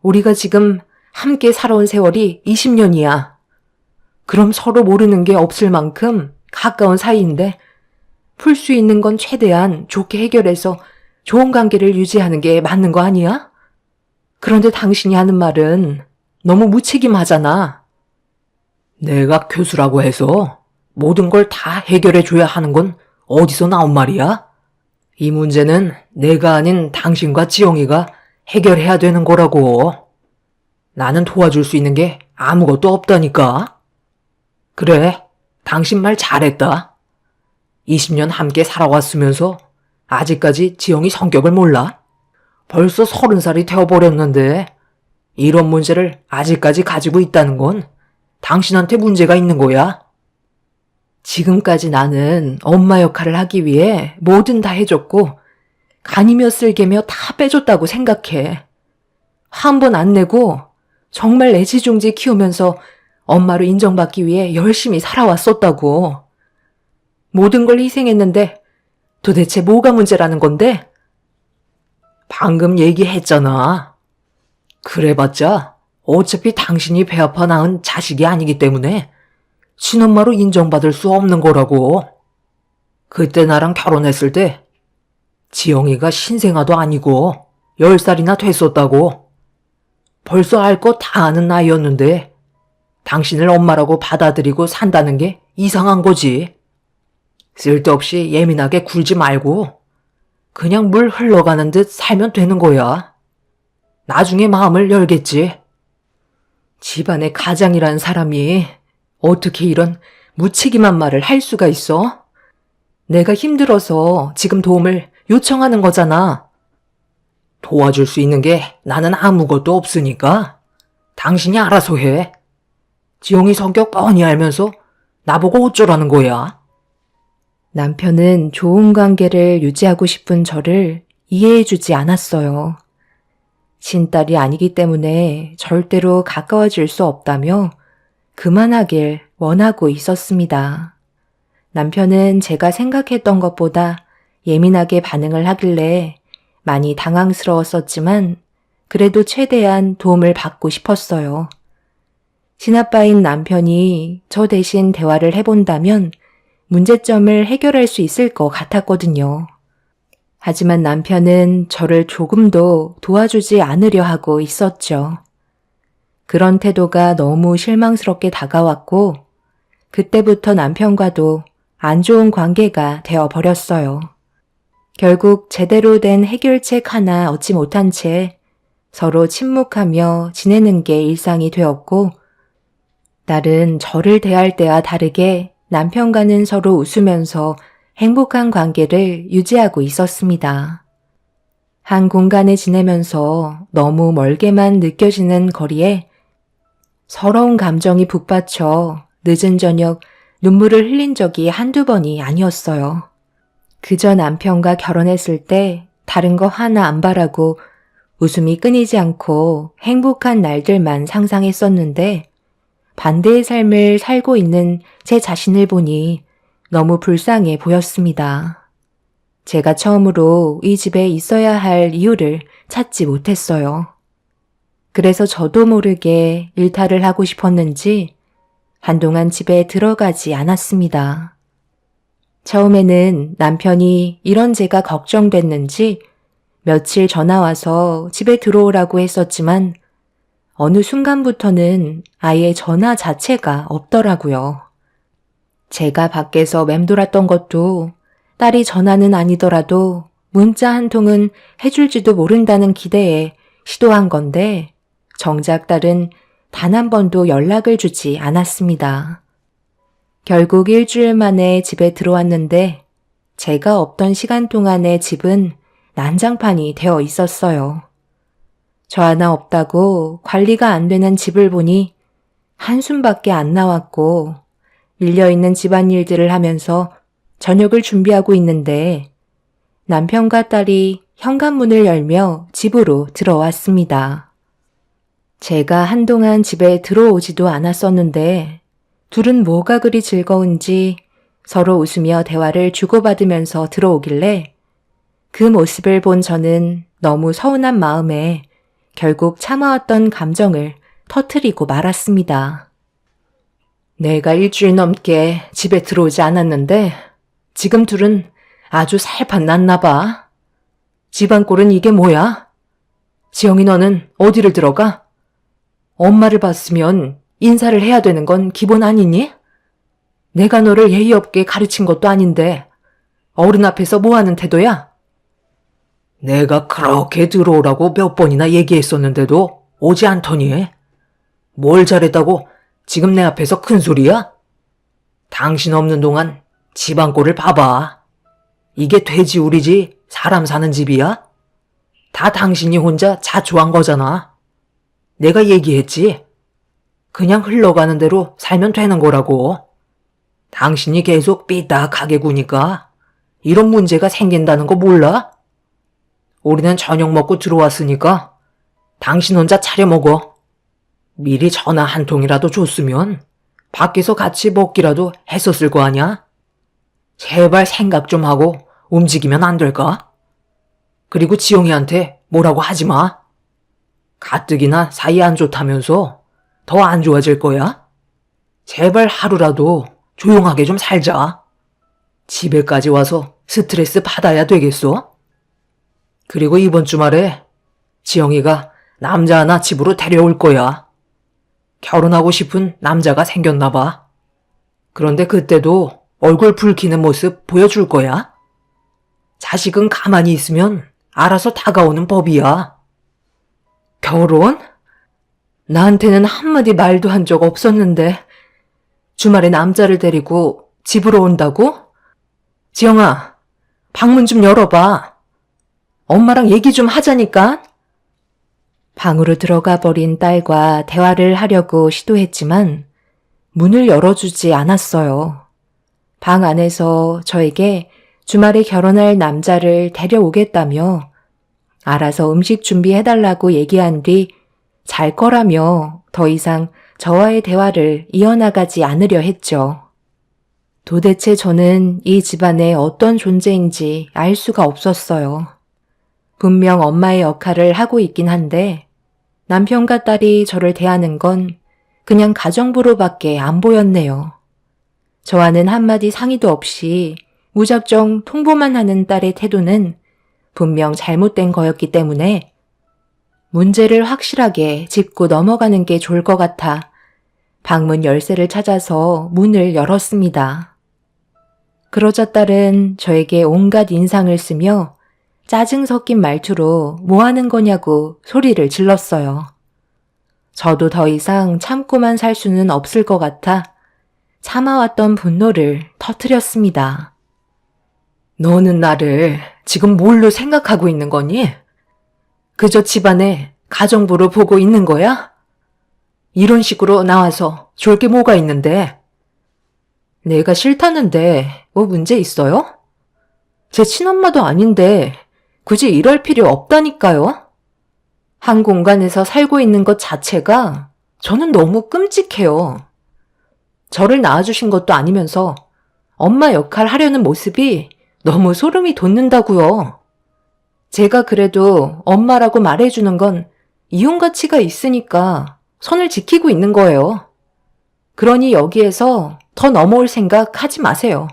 우리가 지금 함께 살아온 세월이 20년이야. 그럼 서로 모르는 게 없을 만큼 가까운 사이인데 풀 수 있는 건 최대한 좋게 해결해서 좋은 관계를 유지하는 게 맞는 거 아니야? 그런데 당신이 하는 말은 너무 무책임하잖아. 내가 교수라고 해서 모든 걸 다 해결해줘야 하는 건 어디서 나온 말이야? 이 문제는 내가 아닌 당신과 지영이가 해결해야 되는 거라고. 나는 도와줄 수 있는 게 아무것도 없다니까. 그래, 당신 말 잘했다. 20년 함께 살아왔으면서 아직까지 지영이 성격을 몰라? 벌써 30살이 되어버렸는데 이런 문제를 아직까지 가지고 있다는 건 당신한테 문제가 있는 거야. 지금까지 나는 엄마 역할을 하기 위해 뭐든 다 해줬고 간이며 쓸개며 다 빼줬다고 생각해. 화 한 번 안 내고 정말 애지중지 키우면서 엄마로 인정받기 위해 열심히 살아왔었다고. 모든 걸 희생했는데 도대체 뭐가 문제라는 건데? 방금 얘기했잖아. 그래봤자 어차피 당신이 배 아파 낳은 자식이 아니기 때문에 친엄마로 인정받을 수 없는 거라고. 그때 나랑 결혼했을 때 지영이가 신생아도 아니고 10살이나 됐었다고. 벌써 알 거 다 아는 나이였는데 당신을 엄마라고 받아들이고 산다는 게 이상한 거지. 쓸데없이 예민하게 굴지 말고 그냥 물 흘러가는 듯 살면 되는 거야. 나중에 마음을 열겠지. 집안의 가장이란 사람이 어떻게 이런 무책임한 말을 할 수가 있어? 내가 힘들어서 지금 도움을 요청하는 거잖아. 도와줄 수 있는 게 나는 아무것도 없으니까 당신이 알아서 해. 지영이 성격 뻔히 알면서 나보고 어쩌라는 거야. 남편은 좋은 관계를 유지하고 싶은 저를 이해해주지 않았어요. 친딸이 아니기 때문에 절대로 가까워질 수 없다며 그만하길 원하고 있었습니다. 남편은 제가 생각했던 것보다 예민하게 반응을 하길래 많이 당황스러웠었지만 그래도 최대한 도움을 받고 싶었어요. 친아빠인 남편이 저 대신 대화를 해본다면 문제점을 해결할 수 있을 것 같았거든요. 하지만 남편은 저를 조금도 도와주지 않으려 하고 있었죠. 그런 태도가 너무 실망스럽게 다가왔고 그때부터 남편과도 안 좋은 관계가 되어버렸어요. 결국 제대로 된 해결책 하나 얻지 못한 채 서로 침묵하며 지내는 게 일상이 되었고, 딸은 저를 대할 때와 다르게 남편과는 서로 웃으면서 행복한 관계를 유지하고 있었습니다. 한 공간에 지내면서 너무 멀게만 느껴지는 거리에 서러운 감정이 북받쳐 늦은 저녁 눈물을 흘린 적이 한두 번이 아니었어요. 그저 남편과 결혼했을 때 다른 거 하나 안 바라고 웃음이 끊이지 않고 행복한 날들만 상상했었는데, 반대의 삶을 살고 있는 제 자신을 보니 너무 불쌍해 보였습니다. 제가 처음으로 이 집에 있어야 할 이유를 찾지 못했어요. 그래서 저도 모르게 일탈을 하고 싶었는지 한동안 집에 들어가지 않았습니다. 처음에는 남편이 이런 제가 걱정됐는지 며칠 전화 와서 집에 들어오라고 했었지만 어느 순간부터는 아예 전화 자체가 없더라고요. 제가 밖에서 맴돌았던 것도 딸이 전화는 아니더라도 문자 한 통은 해줄지도 모른다는 기대에 시도한 건데, 정작 딸은 단 한 번도 연락을 주지 않았습니다. 결국 일주일 만에 집에 들어왔는데 제가 없던 시간 동안의 집은 난장판이 되어 있었어요. 저 하나 없다고 관리가 안 되는 집을 보니 한숨밖에 안 나왔고, 밀려있는 집안일들을 하면서 저녁을 준비하고 있는데 남편과 딸이 현관문을 열며 집으로 들어왔습니다. 제가 한동안 집에 들어오지도 않았었는데 둘은 뭐가 그리 즐거운지 서로 웃으며 대화를 주고받으면서 들어오길래 그 모습을 본 저는 너무 서운한 마음에 결국 참아왔던 감정을 터뜨리고 말았습니다. 내가 일주일 넘게 집에 들어오지 않았는데 지금 둘은 아주 살판 났나 봐. 집안 꼴은 이게 뭐야? 지영이 너는 어디를 들어가? 엄마를 봤으면 인사를 해야 되는 건 기본 아니니? 내가 너를 예의 없게 가르친 것도 아닌데 어른 앞에서 뭐 하는 태도야? 내가 그렇게 들어오라고 몇 번이나 얘기했었는데도 오지 않더니 뭘 잘했다고 지금 내 앞에서 큰 소리야? 당신 없는 동안 집안 꼴을 봐봐. 이게 돼지우리지 사람 사는 집이야? 다 당신이 혼자 자초한 거잖아. 내가 얘기했지. 그냥 흘러가는 대로 살면 되는 거라고. 당신이 계속 삐딱하게 구니까 이런 문제가 생긴다는 거 몰라? 우리는 저녁 먹고 들어왔으니까 당신 혼자 차려 먹어. 미리 전화 한 통이라도 줬으면 밖에서 같이 먹기라도 했었을 거 아냐? 제발 생각 좀 하고 움직이면 안 될까? 그리고 지영이한테 뭐라고 하지 마. 가뜩이나 사이 안 좋다면서 더 안 좋아질 거야? 제발 하루라도 조용하게 좀 살자. 집에까지 와서 스트레스 받아야 되겠어? 그리고 이번 주말에 지영이가 남자 하나 집으로 데려올 거야. 결혼하고 싶은 남자가 생겼나 봐. 그런데 그때도 얼굴 붉히는 모습 보여줄 거야. 자식은 가만히 있으면 알아서 다가오는 법이야. 결혼? 나한테는 한마디 말도 한 적 없었는데 주말에 남자를 데리고 집으로 온다고? 지영아, 방문 좀 열어봐. 엄마랑 얘기 좀 하자니까. 방으로 들어가 버린 딸과 대화를 하려고 시도했지만 문을 열어주지 않았어요. 방 안에서 저에게 주말에 결혼할 남자를 데려오겠다며 알아서 음식 준비해달라고 얘기한 뒤 잘 거라며 더 이상 저와의 대화를 이어나가지 않으려 했죠. 도대체 저는 이 집안의 어떤 존재인지 알 수가 없었어요. 분명 엄마의 역할을 하고 있긴 한데 남편과 딸이 저를 대하는 건 그냥 가정부로밖에 안 보였네요. 저와는 한마디 상의도 없이 무작정 통보만 하는 딸의 태도는 분명 잘못된 거였기 때문에 문제를 확실하게 짚고 넘어가는 게 좋을 것 같아 방문 열쇠를 찾아서 문을 열었습니다. 그러자 딸은 저에게 온갖 인상을 쓰며 짜증 섞인 말투로 뭐 하는 거냐고 소리를 질렀어요. 저도 더 이상 참고만 살 수는 없을 것 같아 참아왔던 분노를 터뜨렸습니다. 너는 나를 지금 뭘로 생각하고 있는 거니? 그저 집안에 가정부로 보고 있는 거야? 이런 식으로 나와서 좋을 게 뭐가 있는데? 내가 싫다는데 뭐 문제 있어요? 제 친엄마도 아닌데 굳이 이럴 필요 없다니까요. 한 공간에서 살고 있는 것 자체가 저는 너무 끔찍해요. 저를 낳아주신 것도 아니면서 엄마 역할 하려는 모습이 너무 소름이 돋는다고요. 제가 그래도 엄마라고 말해주는 건 이용 가치가 있으니까 선을 지키고 있는 거예요. 그러니 여기에서 더 넘어올 생각 하지 마세요.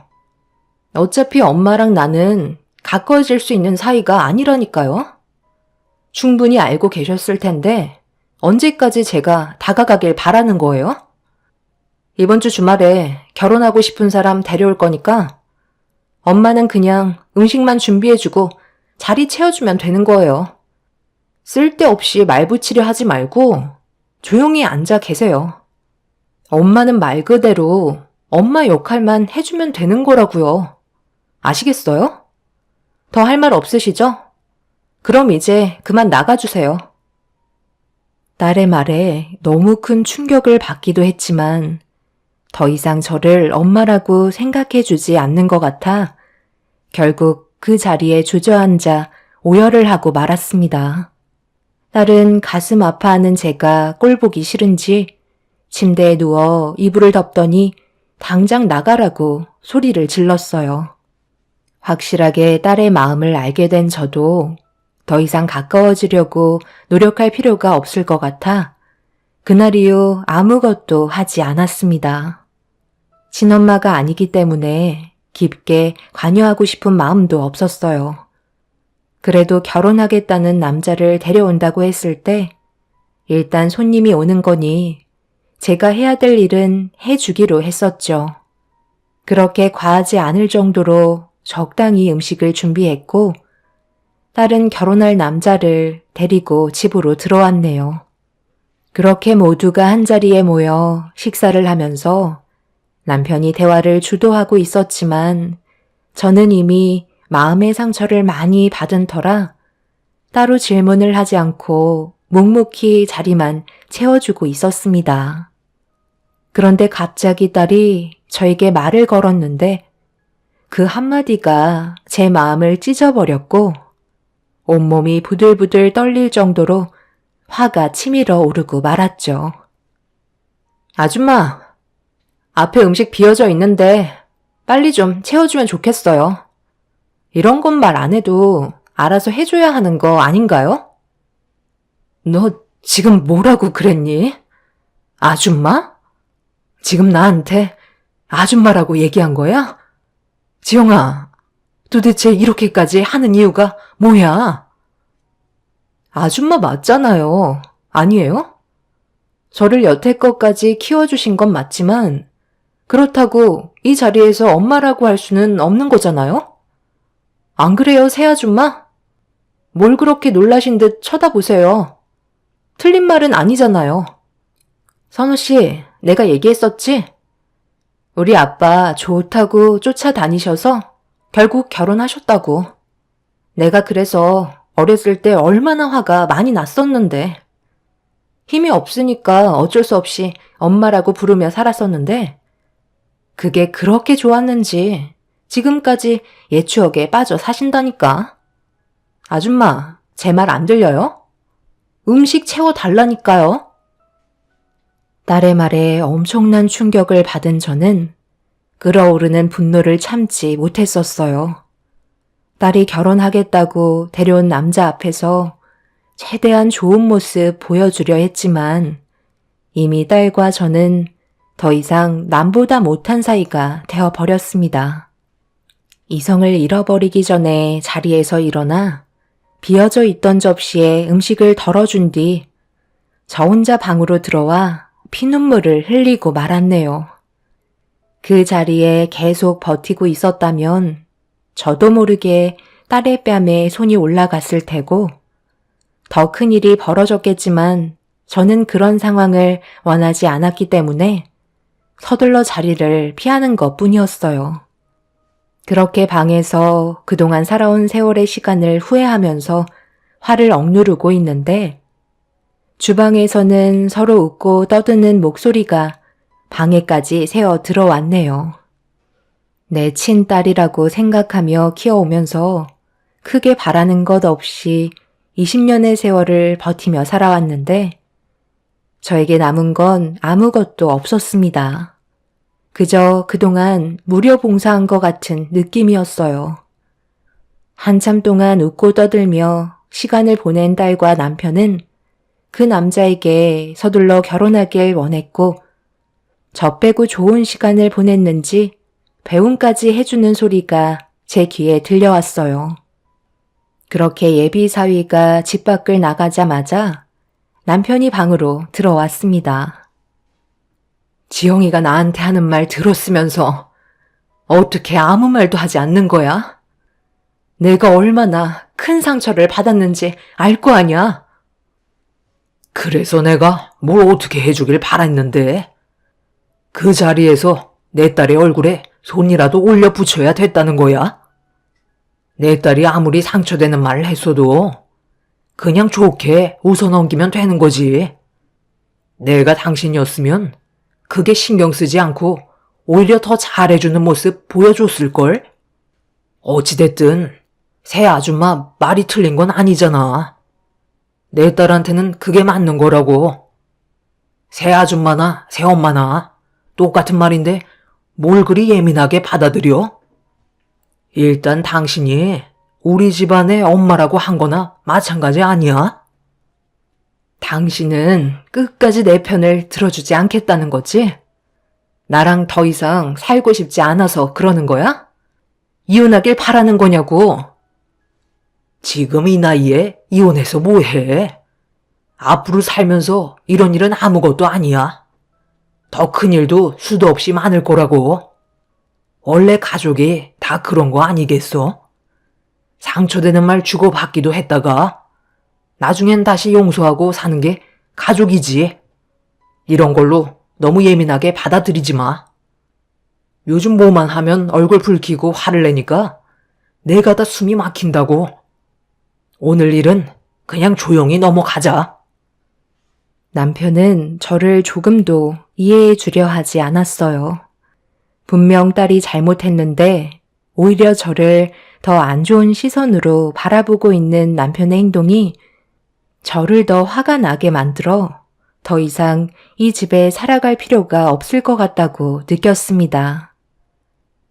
어차피 엄마랑 나는 가까워질 수 있는 사이가 아니라니까요. 충분히 알고 계셨을 텐데 언제까지 제가 다가가길 바라는 거예요? 이번 주 주말에 결혼하고 싶은 사람 데려올 거니까 엄마는 그냥 음식만 준비해주고 자리 채워주면 되는 거예요. 쓸데없이 말 붙이려 하지 말고 조용히 앉아 계세요. 엄마는 말 그대로 엄마 역할만 해주면 되는 거라고요. 아시겠어요? 더 할 말 없으시죠? 그럼 이제 그만 나가주세요. 딸의 말에 너무 큰 충격을 받기도 했지만 더 이상 저를 엄마라고 생각해주지 않는 것 같아 결국 그 자리에 주저앉아 오열을 하고 말았습니다. 딸은 가슴 아파하는 제가 꼴보기 싫은지 침대에 누워 이불을 덮더니 당장 나가라고 소리를 질렀어요. 확실하게 딸의 마음을 알게 된 저도 더 이상 가까워지려고 노력할 필요가 없을 것 같아 그날 이후 아무것도 하지 않았습니다. 친엄마가 아니기 때문에 깊게 관여하고 싶은 마음도 없었어요. 그래도 결혼하겠다는 남자를 데려온다고 했을 때 일단 손님이 오는 거니 제가 해야 될 일은 해주기로 했었죠. 그렇게 과하지 않을 정도로 적당히 음식을 준비했고 딸은 결혼할 남자를 데리고 집으로 들어왔네요. 그렇게 모두가 한자리에 모여 식사를 하면서 남편이 대화를 주도하고 있었지만 저는 이미 마음의 상처를 많이 받은 터라 따로 질문을 하지 않고 묵묵히 자리만 채워주고 있었습니다. 그런데 갑자기 딸이 저에게 말을 걸었는데 그 한마디가 제 마음을 찢어버렸고 온몸이 부들부들 떨릴 정도로 화가 치밀어 오르고 말았죠. 아줌마, 앞에 음식 비어져 있는데 빨리 좀 채워주면 좋겠어요. 이런 건 말 안 해도 알아서 해줘야 하는 거 아닌가요? 너 지금 뭐라고 그랬니? 아줌마? 지금 나한테 아줌마라고 얘기한 거야? 지영아, 도대체 이렇게까지 하는 이유가 뭐야? 아줌마 맞잖아요. 아니에요? 저를 여태껏까지 키워주신 건 맞지만 그렇다고 이 자리에서 엄마라고 할 수는 없는 거잖아요? 안 그래요, 새아줌마? 뭘 그렇게 놀라신 듯 쳐다보세요. 틀린 말은 아니잖아요. 선우 씨, 내가 얘기했었지? 우리 아빠 좋다고 쫓아다니셔서 결국 결혼하셨다고. 내가 그래서 어렸을 때 얼마나 화가 많이 났었는데. 힘이 없으니까 어쩔 수 없이 엄마라고 부르며 살았었는데 그게 그렇게 좋았는지 지금까지 옛 추억에 빠져 사신다니까. 아줌마, 제 말 안 들려요? 음식 채워달라니까요. 딸의 말에 엄청난 충격을 받은 저는 끓어오르는 분노를 참지 못했었어요. 딸이 결혼하겠다고 데려온 남자 앞에서 최대한 좋은 모습 보여주려 했지만 이미 딸과 저는 더 이상 남보다 못한 사이가 되어버렸습니다. 이성을 잃어버리기 전에 자리에서 일어나 비어져 있던 접시에 음식을 덜어준 뒤 저 혼자 방으로 들어와 피눈물을 흘리고 말았네요. 그 자리에 계속 버티고 있었다면 저도 모르게 딸의 뺨에 손이 올라갔을 테고 더 큰 일이 벌어졌겠지만 저는 그런 상황을 원하지 않았기 때문에 서둘러 자리를 피하는 것 뿐이었어요. 그렇게 방에서 그동안 살아온 세월의 시간을 후회하면서 화를 억누르고 있는데 주방에서는 서로 웃고 떠드는 목소리가 방에까지 새어 들어왔네요. 내 친딸이라고 생각하며 키워오면서 크게 바라는 것 없이 20년의 세월을 버티며 살아왔는데 저에게 남은 건 아무것도 없었습니다. 그저 그동안 무료 봉사한 것 같은 느낌이었어요. 한참 동안 웃고 떠들며 시간을 보낸 딸과 남편은 그 남자에게 서둘러 결혼하길 원했고 저 빼고 좋은 시간을 보냈는지 배웅까지 해주는 소리가 제 귀에 들려왔어요. 그렇게 예비 사위가 집 밖을 나가자마자 남편이 방으로 들어왔습니다. 지영이가 나한테 하는 말 들었으면서 어떻게 아무 말도 하지 않는 거야? 내가 얼마나 큰 상처를 받았는지 알 거 아냐? 그래서 내가 뭘 어떻게 해주길 바랐는데 그 자리에서 내 딸의 얼굴에 손이라도 올려 붙여야 됐다는 거야? 내 딸이 아무리 상처되는 말을 했어도 그냥 좋게 웃어 넘기면 되는 거지. 내가 당신이었으면 그게 신경 쓰지 않고 오히려 더 잘해주는 모습 보여줬을걸? 어찌됐든 새 아줌마 말이 틀린 건 아니잖아. 내 딸한테는 그게 맞는 거라고. 새 아줌마나 새 엄마나 똑같은 말인데 뭘 그리 예민하게 받아들여? 일단 당신이 우리 집안의 엄마라고 한 거나 마찬가지 아니야? 당신은 끝까지 내 편을 들어주지 않겠다는 거지? 나랑 더 이상 살고 싶지 않아서 그러는 거야? 이혼하길 바라는 거냐고? 지금 이 나이에 이혼해서 뭐해? 앞으로 살면서 이런 일은 아무것도 아니야. 더 큰 일도 수도 없이 많을 거라고. 원래 가족이 다 그런 거 아니겠어? 상처되는 말 주고받기도 했다가 나중엔 다시 용서하고 사는 게 가족이지. 이런 걸로 너무 예민하게 받아들이지 마. 요즘 뭐만 하면 얼굴 붉히고 화를 내니까 내가 다 숨이 막힌다고. 오늘 일은 그냥 조용히 넘어가자. 남편은 저를 조금도 이해해 주려 하지 않았어요. 분명 딸이 잘못했는데 오히려 저를 더 안 좋은 시선으로 바라보고 있는 남편의 행동이 저를 더 화가 나게 만들어 더 이상 이 집에 살아갈 필요가 없을 것 같다고 느꼈습니다.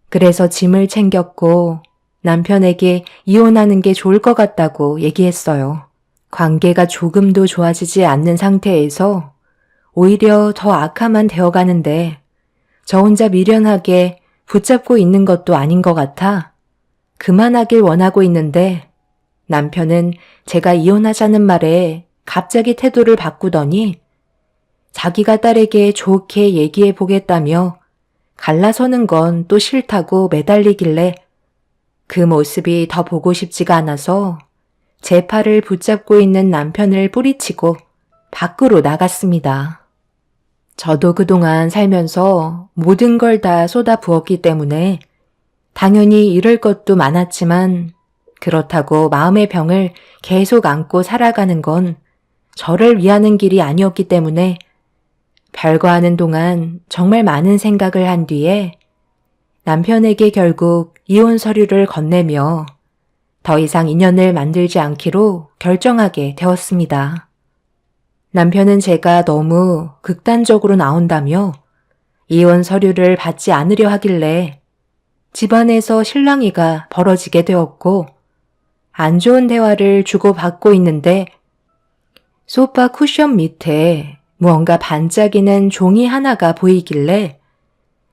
그래서 짐을 챙겼고 남편에게 이혼하는 게 좋을 것 같다고 얘기했어요. 관계가 조금도 좋아지지 않는 상태에서 오히려 더 악화만 되어가는데 저 혼자 미련하게 붙잡고 있는 것도 아닌 것 같아 그만하길 원하고 있는데 남편은 제가 이혼하자는 말에 갑자기 태도를 바꾸더니 자기가 딸에게 좋게 얘기해 보겠다며 갈라서는 건 또 싫다고 매달리길래 그 모습이 더 보고 싶지가 않아서 제 팔을 붙잡고 있는 남편을 뿌리치고 밖으로 나갔습니다. 저도 그동안 살면서 모든 걸 다 쏟아부었기 때문에 당연히 잃을 것도 많았지만 그렇다고 마음의 병을 계속 안고 살아가는 건 저를 위하는 길이 아니었기 때문에 별거하는 동안 정말 많은 생각을 한 뒤에 남편에게 결국 이혼 서류를 건네며 더 이상 인연을 만들지 않기로 결정하게 되었습니다. 남편은 제가 너무 극단적으로 나온다며 이혼 서류를 받지 않으려 하길래 집안에서 실랑이가 벌어지게 되었고 안 좋은 대화를 주고받고 있는데 소파 쿠션 밑에 무언가 반짝이는 종이 하나가 보이길래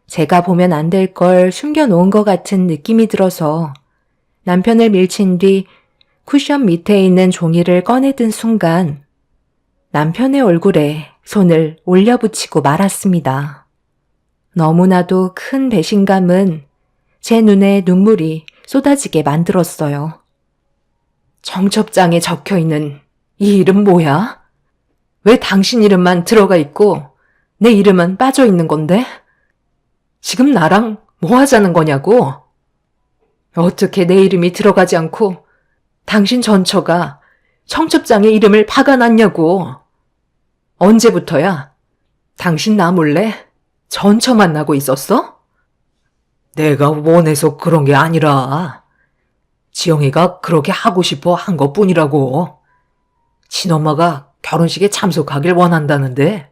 제가 보면 안 될 걸 숨겨놓은 것 같은 느낌이 들어서 남편을 밀친 뒤 쿠션 밑에 있는 종이를 꺼내든 순간 남편의 얼굴에 손을 올려붙이고 말았습니다. 너무나도 큰 배신감은 제 눈에 눈물이 쏟아지게 만들었어요. 청첩장에 적혀있는 이 이름 뭐야? 왜 당신 이름만 들어가 있고 내 이름은 빠져 있는 건데? 지금 나랑 뭐 하자는 거냐고? 어떻게 내 이름이 들어가지 않고 당신 전처가 청첩장에 이름을 박아놨냐고? 언제부터야? 당신 나 몰래 전처 만나고 있었어? 내가 원해서 그런 게 아니라 지영이가 그렇게 하고 싶어 한 것뿐이라고. 친엄마가 결혼식에 참석하길 원한다는데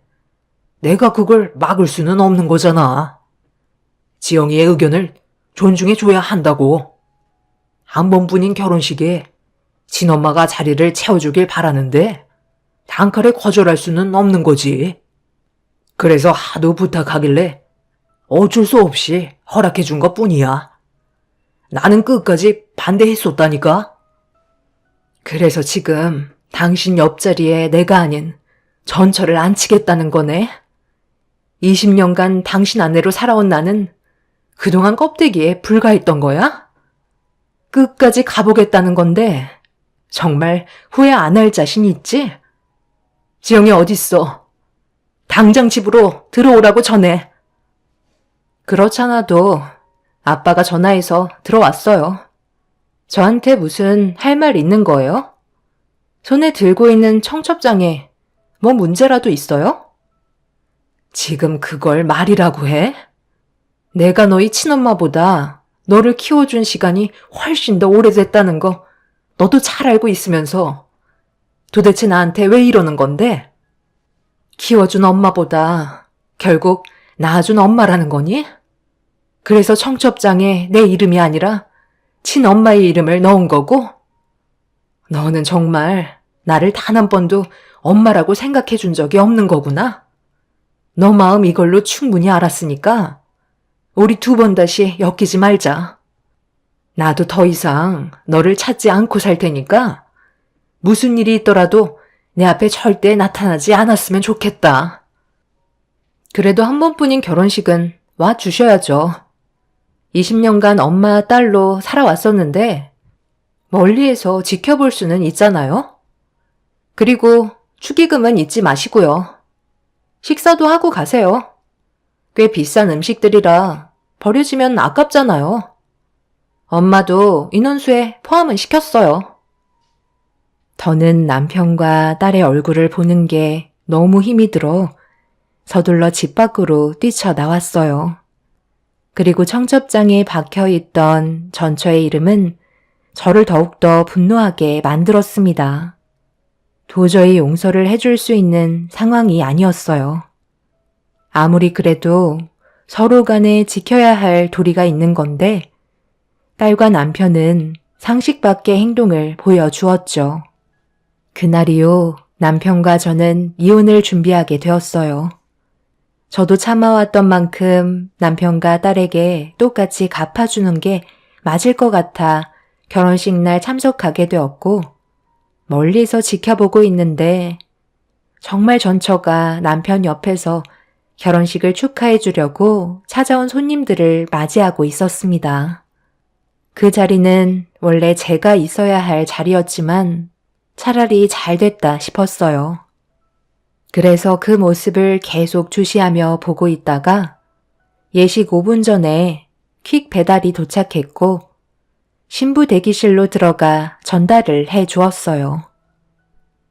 내가 그걸 막을 수는 없는 거잖아. 지영이의 의견을 존중해줘야 한다고. 한 번뿐인 결혼식에 친엄마가 자리를 채워주길 바라는데 단칼에 거절할 수는 없는 거지. 그래서 하도 부탁하길래 어쩔 수 없이 허락해준 것뿐이야. 나는 끝까지 반대했었다니까. 그래서 지금 당신 옆자리에 내가 아닌 전처를 앉히겠다는 거네. 20년간 당신 아내로 살아온 나는 그동안 껍데기에 불과했던 거야? 끝까지 가보겠다는 건데 정말 후회 안 할 자신 있지? 지영이 어딨어? 당장 집으로 들어오라고 전해. 그렇잖아도 아빠가 전화해서 들어왔어요. 저한테 무슨 할 말 있는 거예요? 손에 들고 있는 청첩장에 뭐 문제라도 있어요? 지금 그걸 말이라고 해? 내가 너희 친엄마보다 너를 키워준 시간이 훨씬 더 오래됐다는 거 너도 잘 알고 있으면서 도대체 나한테 왜 이러는 건데? 키워준 엄마보다 결국 낳아준 엄마라는 거니? 그래서 청첩장에 내 이름이 아니라 친엄마의 이름을 넣은 거고? 너는 정말 나를 단 한 번도 엄마라고 생각해 준 적이 없는 거구나? 너 마음 이걸로 충분히 알았으니까 우리 두 번 다시 엮이지 말자. 나도 더 이상 너를 찾지 않고 살 테니까 무슨 일이 있더라도 내 앞에 절대 나타나지 않았으면 좋겠다. 그래도 한 번뿐인 결혼식은 와 주셔야죠. 20년간 엄마 딸로 살아왔었는데 멀리에서 지켜볼 수는 있잖아요. 그리고 축의금은 잊지 마시고요. 식사도 하고 가세요. 꽤 비싼 음식들이라 버려지면 아깝잖아요. 엄마도 인원수에 포함은 시켰어요. 더는 남편과 딸의 얼굴을 보는 게 너무 힘이 들어 서둘러 집 밖으로 뛰쳐나왔어요. 그리고 청첩장에 박혀있던 전처의 이름은 저를 더욱더 분노하게 만들었습니다. 도저히 용서를 해줄 수 있는 상황이 아니었어요. 아무리 그래도 서로 간에 지켜야 할 도리가 있는 건데 딸과 남편은 상식 밖의 행동을 보여주었죠. 그날이요, 남편과 저는 이혼을 준비하게 되었어요. 저도 참아왔던 만큼 남편과 딸에게 똑같이 갚아주는 게 맞을 것 같아 결혼식 날 참석하게 되었고 멀리서 지켜보고 있는데 정말 전처가 남편 옆에서 결혼식을 축하해 주려고 찾아온 손님들을 맞이하고 있었습니다. 그 자리는 원래 제가 있어야 할 자리였지만 차라리 잘 됐다 싶었어요. 그래서 그 모습을 계속 주시하며 보고 있다가 예식 5분 전에 퀵 배달이 도착했고 신부 대기실로 들어가 전달을 해 주었어요.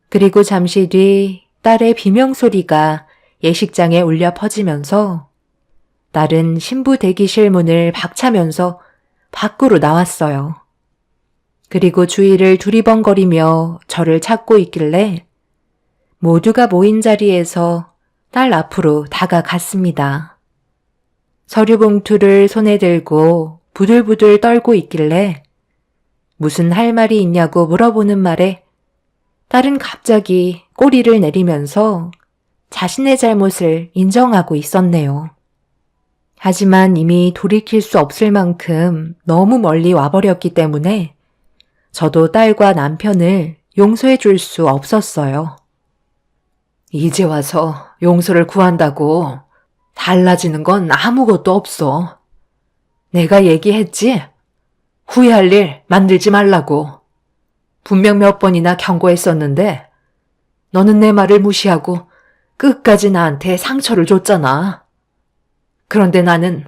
그리고 잠시 뒤 딸의 비명소리가 예식장에 울려 퍼지면서 딸은 신부 대기실 문을 박차면서 밖으로 나왔어요. 그리고 주위를 두리번거리며 저를 찾고 있길래 모두가 모인 자리에서 딸 앞으로 다가갔습니다. 서류 봉투를 손에 들고 부들부들 떨고 있길래 무슨 할 말이 있냐고 물어보는 말에 딸은 갑자기 꼬리를 내리면서 자신의 잘못을 인정하고 있었네요. 하지만 이미 돌이킬 수 없을 만큼 너무 멀리 와버렸기 때문에 저도 딸과 남편을 용서해 줄 수 없었어요. 이제 와서 용서를 구한다고 달라지는 건 아무것도 없어. 내가 얘기했지? 후회할 일 만들지 말라고. 분명 몇 번이나 경고했었는데 너는 내 말을 무시하고 끝까지 나한테 상처를 줬잖아. 그런데 나는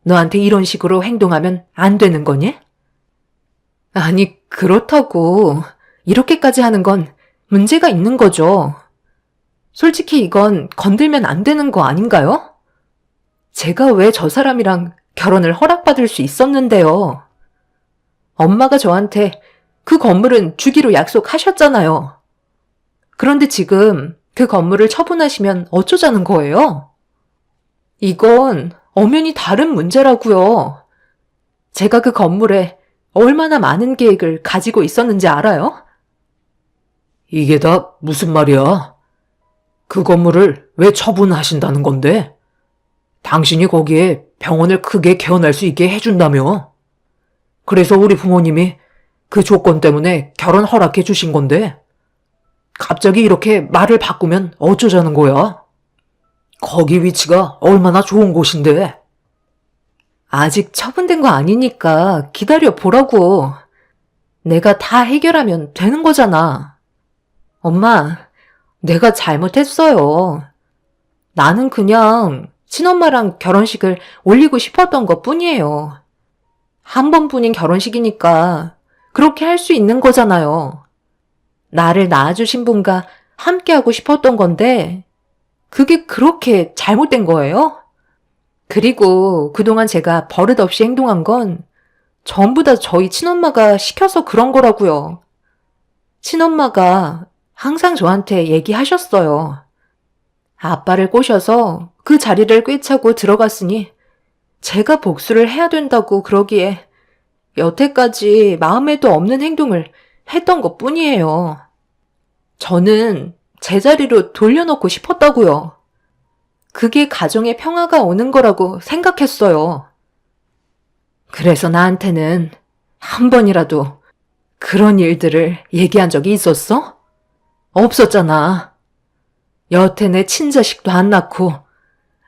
너한테 이런 식으로 행동하면 안 되는 거니? 아니, 그렇다고 이렇게까지 하는 건 문제가 있는 거죠. 솔직히 이건 건들면 안 되는 거 아닌가요? 제가 왜 저 사람이랑 결혼을 허락받을 수 있었는데요. 엄마가 저한테 그 건물은 주기로 약속하셨잖아요. 그런데 지금 그 건물을 처분하시면 어쩌자는 거예요? 이건 엄연히 다른 문제라고요. 제가 그 건물에 얼마나 많은 계획을 가지고 있었는지 알아요? 이게 다 무슨 말이야? 그 건물을 왜 처분하신다는 건데? 당신이 거기에 병원을 크게 개원할 수 있게 해준다며? 그래서 우리 부모님이 그 조건 때문에 결혼 허락해 주신 건데, 갑자기 이렇게 말을 바꾸면 어쩌자는 거야? 거기 위치가 얼마나 좋은 곳인데. 아직 처분된 거 아니니까 기다려 보라고. 내가 다 해결하면 되는 거잖아. 엄마, 내가 잘못했어요. 나는 그냥 친엄마랑 결혼식을 올리고 싶었던 것 뿐이에요. 한 번뿐인 결혼식이니까 그렇게 할 수 있는 거잖아요. 나를 낳아주신 분과 함께 하고 싶었던 건데 그게 그렇게 잘못된 거예요? 그리고 그동안 제가 버릇없이 행동한 건 전부 다 저희 친엄마가 시켜서 그런 거라고요. 친엄마가 항상 저한테 얘기하셨어요. 아빠를 꼬셔서 그 자리를 꿰차고 들어갔으니 제가 복수를 해야 된다고 그러기에 여태까지 마음에도 없는 행동을 했던 것 뿐이에요. 저는 제자리로 돌려놓고 싶었다고요. 그게 가정의 평화가 오는 거라고 생각했어요. 그래서 나한테는 한 번이라도 그런 일들을 얘기한 적이 있었어? 없었잖아. 여태 내 친자식도 안 낳고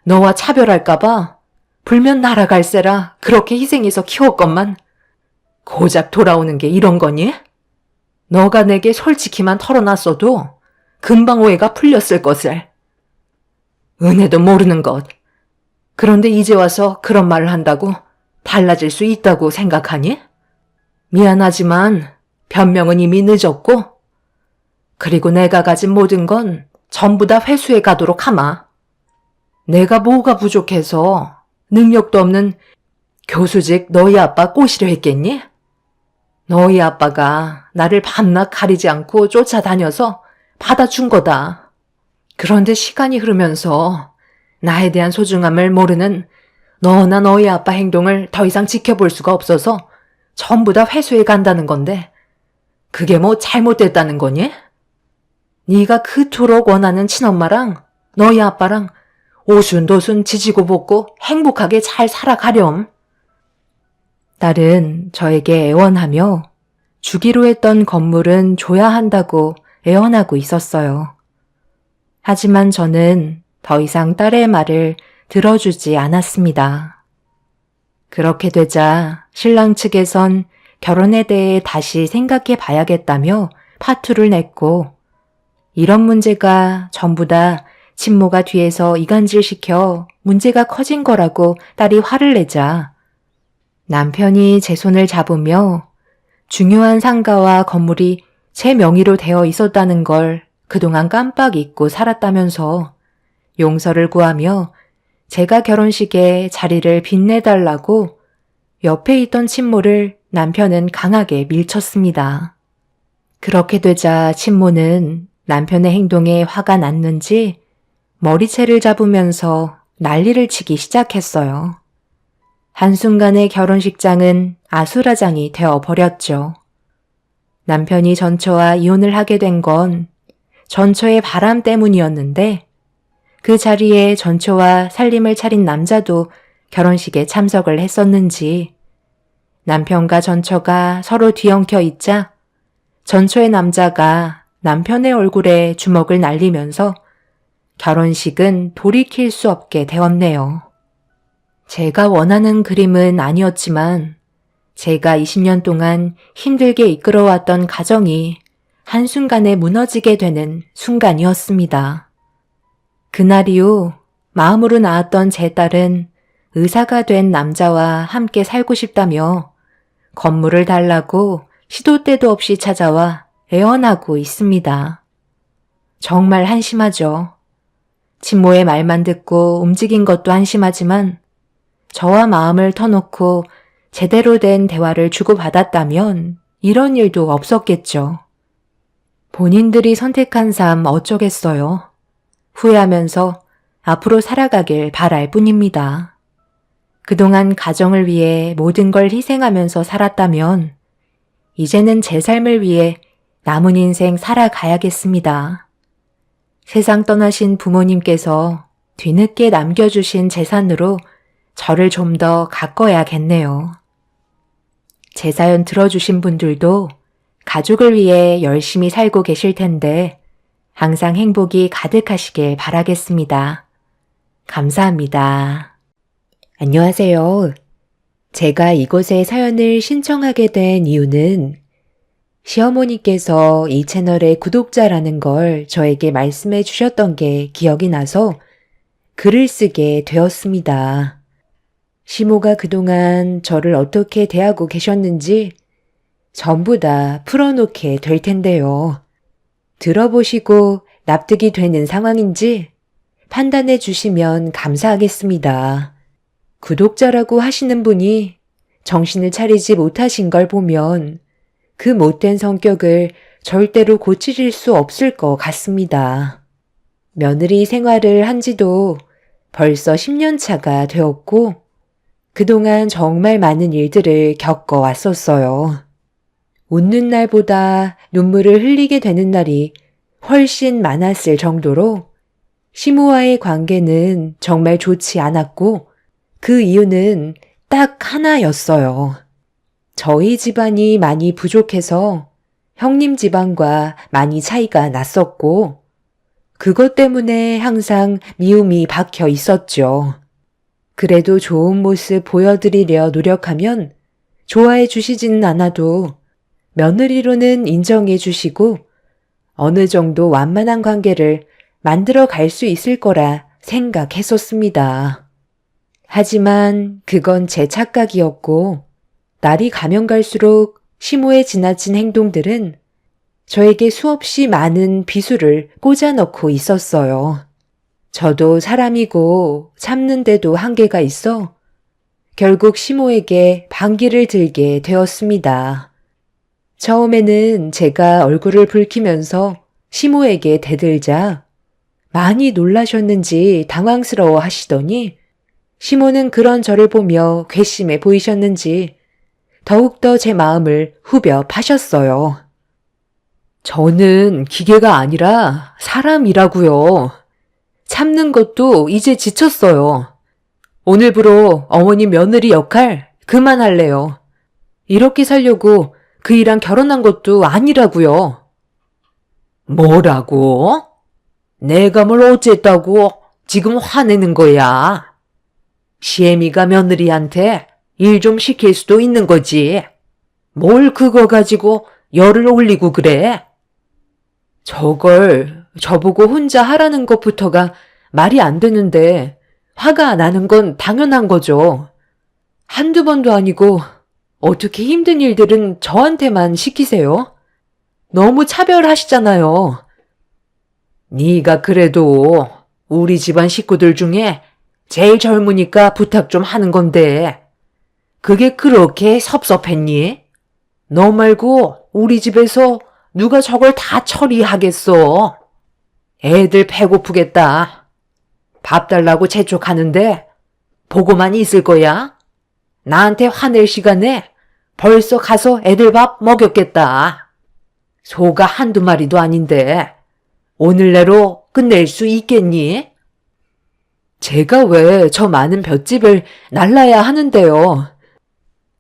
너와 차별할까봐 불면 날아갈세라 그렇게 희생해서 키웠건만 고작 돌아오는 게 이런 거니? 너가 내게 솔직히만 털어놨어도 금방 오해가 풀렸을 것을. 은혜도 모르는 것. 그런데 이제 와서 그런 말을 한다고 달라질 수 있다고 생각하니? 미안하지만 변명은 이미 늦었고, 그리고 내가 가진 모든 건 전부 다 회수해 가도록 하마. 내가 뭐가 부족해서 능력도 없는 교수직 너희 아빠 꼬시려 했겠니? 너희 아빠가 나를 밤낮 가리지 않고 쫓아다녀서 받아준 거다. 그런데 시간이 흐르면서 나에 대한 소중함을 모르는 너나 너희 아빠 행동을 더 이상 지켜볼 수가 없어서 전부 다 회수해 간다는 건데 그게 뭐 잘못됐다는 거니? 네가 그토록 원하는 친엄마랑 너희 아빠랑 오순도순 지지고 볶고 행복하게 잘 살아가렴. 딸은 저에게 애원하며 주기로 했던 건물은 줘야 한다고 애원하고 있었어요. 하지만 저는 더 이상 딸의 말을 들어주지 않았습니다. 그렇게 되자 신랑 측에선 결혼에 대해 다시 생각해 봐야겠다며 파투를 냈고 이런 문제가 전부 다 친모가 뒤에서 이간질시켜 문제가 커진 거라고 딸이 화를 내자 남편이 제 손을 잡으며 중요한 상가와 건물이 제 명의로 되어 있었다는 걸 그동안 깜빡 잊고 살았다면서 용서를 구하며 제가 결혼식에 자리를 빛내달라고 옆에 있던 친모를 남편은 강하게 밀쳤습니다. 그렇게 되자 친모는 남편의 행동에 화가 났는지 머리채를 잡으면서 난리를 치기 시작했어요. 한순간에 결혼식장은 아수라장이 되어버렸죠. 남편이 전처와 이혼을 하게 된 건 전처의 바람 때문이었는데 그 자리에 전처와 살림을 차린 남자도 결혼식에 참석을 했었는지 남편과 전처가 서로 뒤엉켜 있자 전처의 남자가 남편의 얼굴에 주먹을 날리면서 결혼식은 돌이킬 수 없게 되었네요. 제가 원하는 그림은 아니었지만 제가 20년 동안 힘들게 이끌어왔던 가정이 한순간에 무너지게 되는 순간이었습니다. 그날 이후 마음으로 낳았던 제 딸은 의사가 된 남자와 함께 살고 싶다며 건물을 달라고 시도 때도 없이 찾아와 애원하고 있습니다. 정말 한심하죠. 친모의 말만 듣고 움직인 것도 한심하지만 저와 마음을 터놓고 제대로 된 대화를 주고받았다면 이런 일도 없었겠죠. 본인들이 선택한 삶 어쩌겠어요. 후회하면서 앞으로 살아가길 바랄 뿐입니다. 그동안 가정을 위해 모든 걸 희생하면서 살았다면 이제는 제 삶을 위해 남은 인생 살아가야겠습니다. 세상 떠나신 부모님께서 뒤늦게 남겨주신 재산으로 저를 좀 더 가꿔야겠네요. 제 사연 들어주신 분들도 가족을 위해 열심히 살고 계실 텐데 항상 행복이 가득하시길 바라겠습니다. 감사합니다. 안녕하세요. 제가 이곳에 사연을 신청하게 된 이유는 시어머니께서 이 채널의 구독자라는 걸 저에게 말씀해 주셨던 게 기억이 나서 글을 쓰게 되었습니다. 시모가 그동안 저를 어떻게 대하고 계셨는지 전부 다 풀어놓게 될 텐데요. 들어보시고 납득이 되는 상황인지 판단해 주시면 감사하겠습니다. 구독자라고 하시는 분이 정신을 차리지 못하신 걸 보면 그 못된 성격을 절대로 고치실 수 없을 것 같습니다. 며느리 생활을 한 지도 벌써 10년 차가 되었고 그동안 정말 많은 일들을 겪어왔었어요. 웃는 날보다 눈물을 흘리게 되는 날이 훨씬 많았을 정도로 시모와의 관계는 정말 좋지 않았고 그 이유는 딱 하나였어요. 저희 집안이 많이 부족해서 형님 집안과 많이 차이가 났었고 그것 때문에 항상 미움이 박혀 있었죠. 그래도 좋은 모습 보여드리려 노력하면 좋아해 주시지는 않아도 며느리로는 인정해 주시고 어느 정도 완만한 관계를 만들어 갈 수 있을 거라 생각했었습니다. 하지만 그건 제 착각이었고 날이 가면 갈수록 시모의 지나친 행동들은 저에게 수없이 많은 비수를 꽂아 넣고 있었어요. 저도 사람이고 참는데도 한계가 있어 결국 시모에게 반기를 들게 되었습니다. 처음에는 제가 얼굴을 붉히면서 시모에게 대들자 많이 놀라셨는지 당황스러워 하시더니 시모는 그런 저를 보며 괘씸해 보이셨는지 더욱더 제 마음을 후벼 파셨어요. 저는 기계가 아니라 사람이라고요. 참는 것도 이제 지쳤어요. 오늘부로 어머니 며느리 역할 그만할래요. 이렇게 살려고 그이랑 결혼한 것도 아니라고요. 뭐라고? 내가 뭘 어쨌다고 지금 화내는 거야? 시애미가 며느리한테 일 좀 시킬 수도 있는 거지. 뭘 그거 가지고 열을 올리고 그래? 저걸 저보고 혼자 하라는 것부터가 말이 안 되는데 화가 나는 건 당연한 거죠. 한두 번도 아니고 어떻게 힘든 일들은 저한테만 시키세요? 너무 차별하시잖아요. 네가 그래도 우리 집안 식구들 중에 제일 젊으니까 부탁 좀 하는 건데 그게 그렇게 섭섭했니? 너 말고 우리 집에서 누가 저걸 다 처리하겠어? 애들 배고프겠다. 밥 달라고 재촉하는데 보고만 있을 거야? 나한테 화낼 시간에 벌써 가서 애들 밥 먹였겠다. 소가 한두 마리도 아닌데 오늘 내로 끝낼 수 있겠니? 제가 왜 저 많은 볏집을 날라야 하는데요.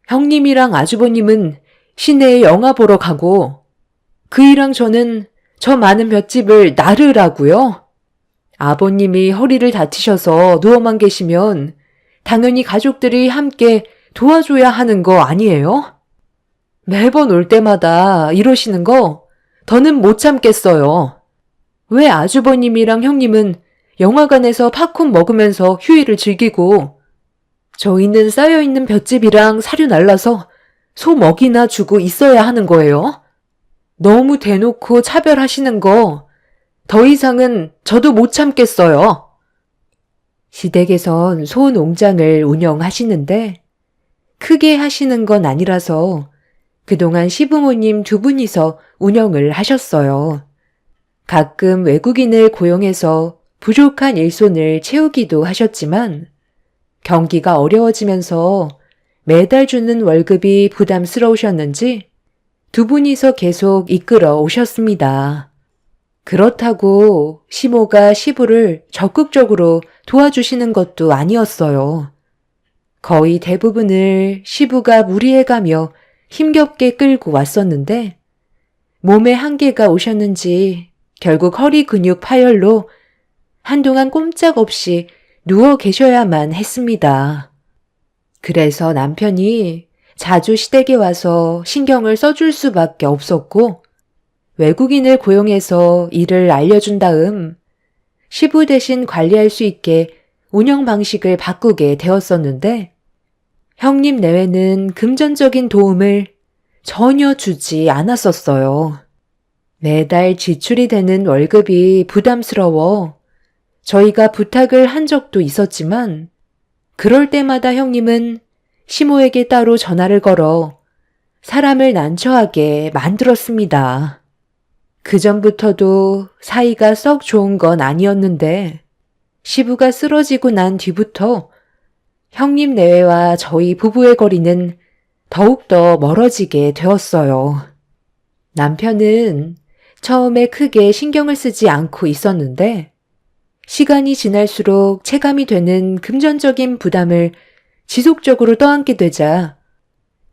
형님이랑 아주버님은 시내에 영화 보러 가고 그이랑 저는 저 많은 볏집을 나르라고요? 아버님이 허리를 다치셔서 누워만 계시면 당연히 가족들이 함께 도와줘야 하는 거 아니에요? 매번 올 때마다 이러시는 거 더는 못 참겠어요. 왜 아주버님이랑 형님은 영화관에서 팝콘 먹으면서 휴일을 즐기고 저희는 쌓여있는 볏짚이랑 사료 날라서 소 먹이나 주고 있어야 하는 거예요? 너무 대놓고 차별하시는 거 더 이상은 저도 못 참겠어요. 시댁에선 소 농장을 운영하시는데 크게 하시는 건 아니라서 그동안 시부모님 두 분이서 운영을 하셨어요. 가끔 외국인을 고용해서 부족한 일손을 채우기도 하셨지만 경기가 어려워지면서 매달 주는 월급이 부담스러우셨는지 두 분이서 계속 이끌어 오셨습니다. 그렇다고 시모가 시부를 적극적으로 도와주시는 것도 아니었어요. 거의 대부분을 시부가 무리해가며 힘겹게 끌고 왔었는데 몸에 한계가 오셨는지 결국 허리 근육 파열로 한동안 꼼짝없이 누워 계셔야만 했습니다. 그래서 남편이 자주 시댁에 와서 신경을 써줄 수밖에 없었고 외국인을 고용해서 일을 알려준 다음 시부 대신 관리할 수 있게 운영 방식을 바꾸게 되었었는데 형님 내외는 금전적인 도움을 전혀 주지 않았었어요. 매달 지출이 되는 월급이 부담스러워 저희가 부탁을 한 적도 있었지만 그럴 때마다 형님은 시모에게 따로 전화를 걸어 사람을 난처하게 만들었습니다. 그전부터도 사이가 썩 좋은 건 아니었는데 시부가 쓰러지고 난 뒤부터 형님 내외와 저희 부부의 거리는 더욱더 멀어지게 되었어요. 남편은 처음에 크게 신경을 쓰지 않고 있었는데 시간이 지날수록 체감이 되는 금전적인 부담을 지속적으로 떠안게 되자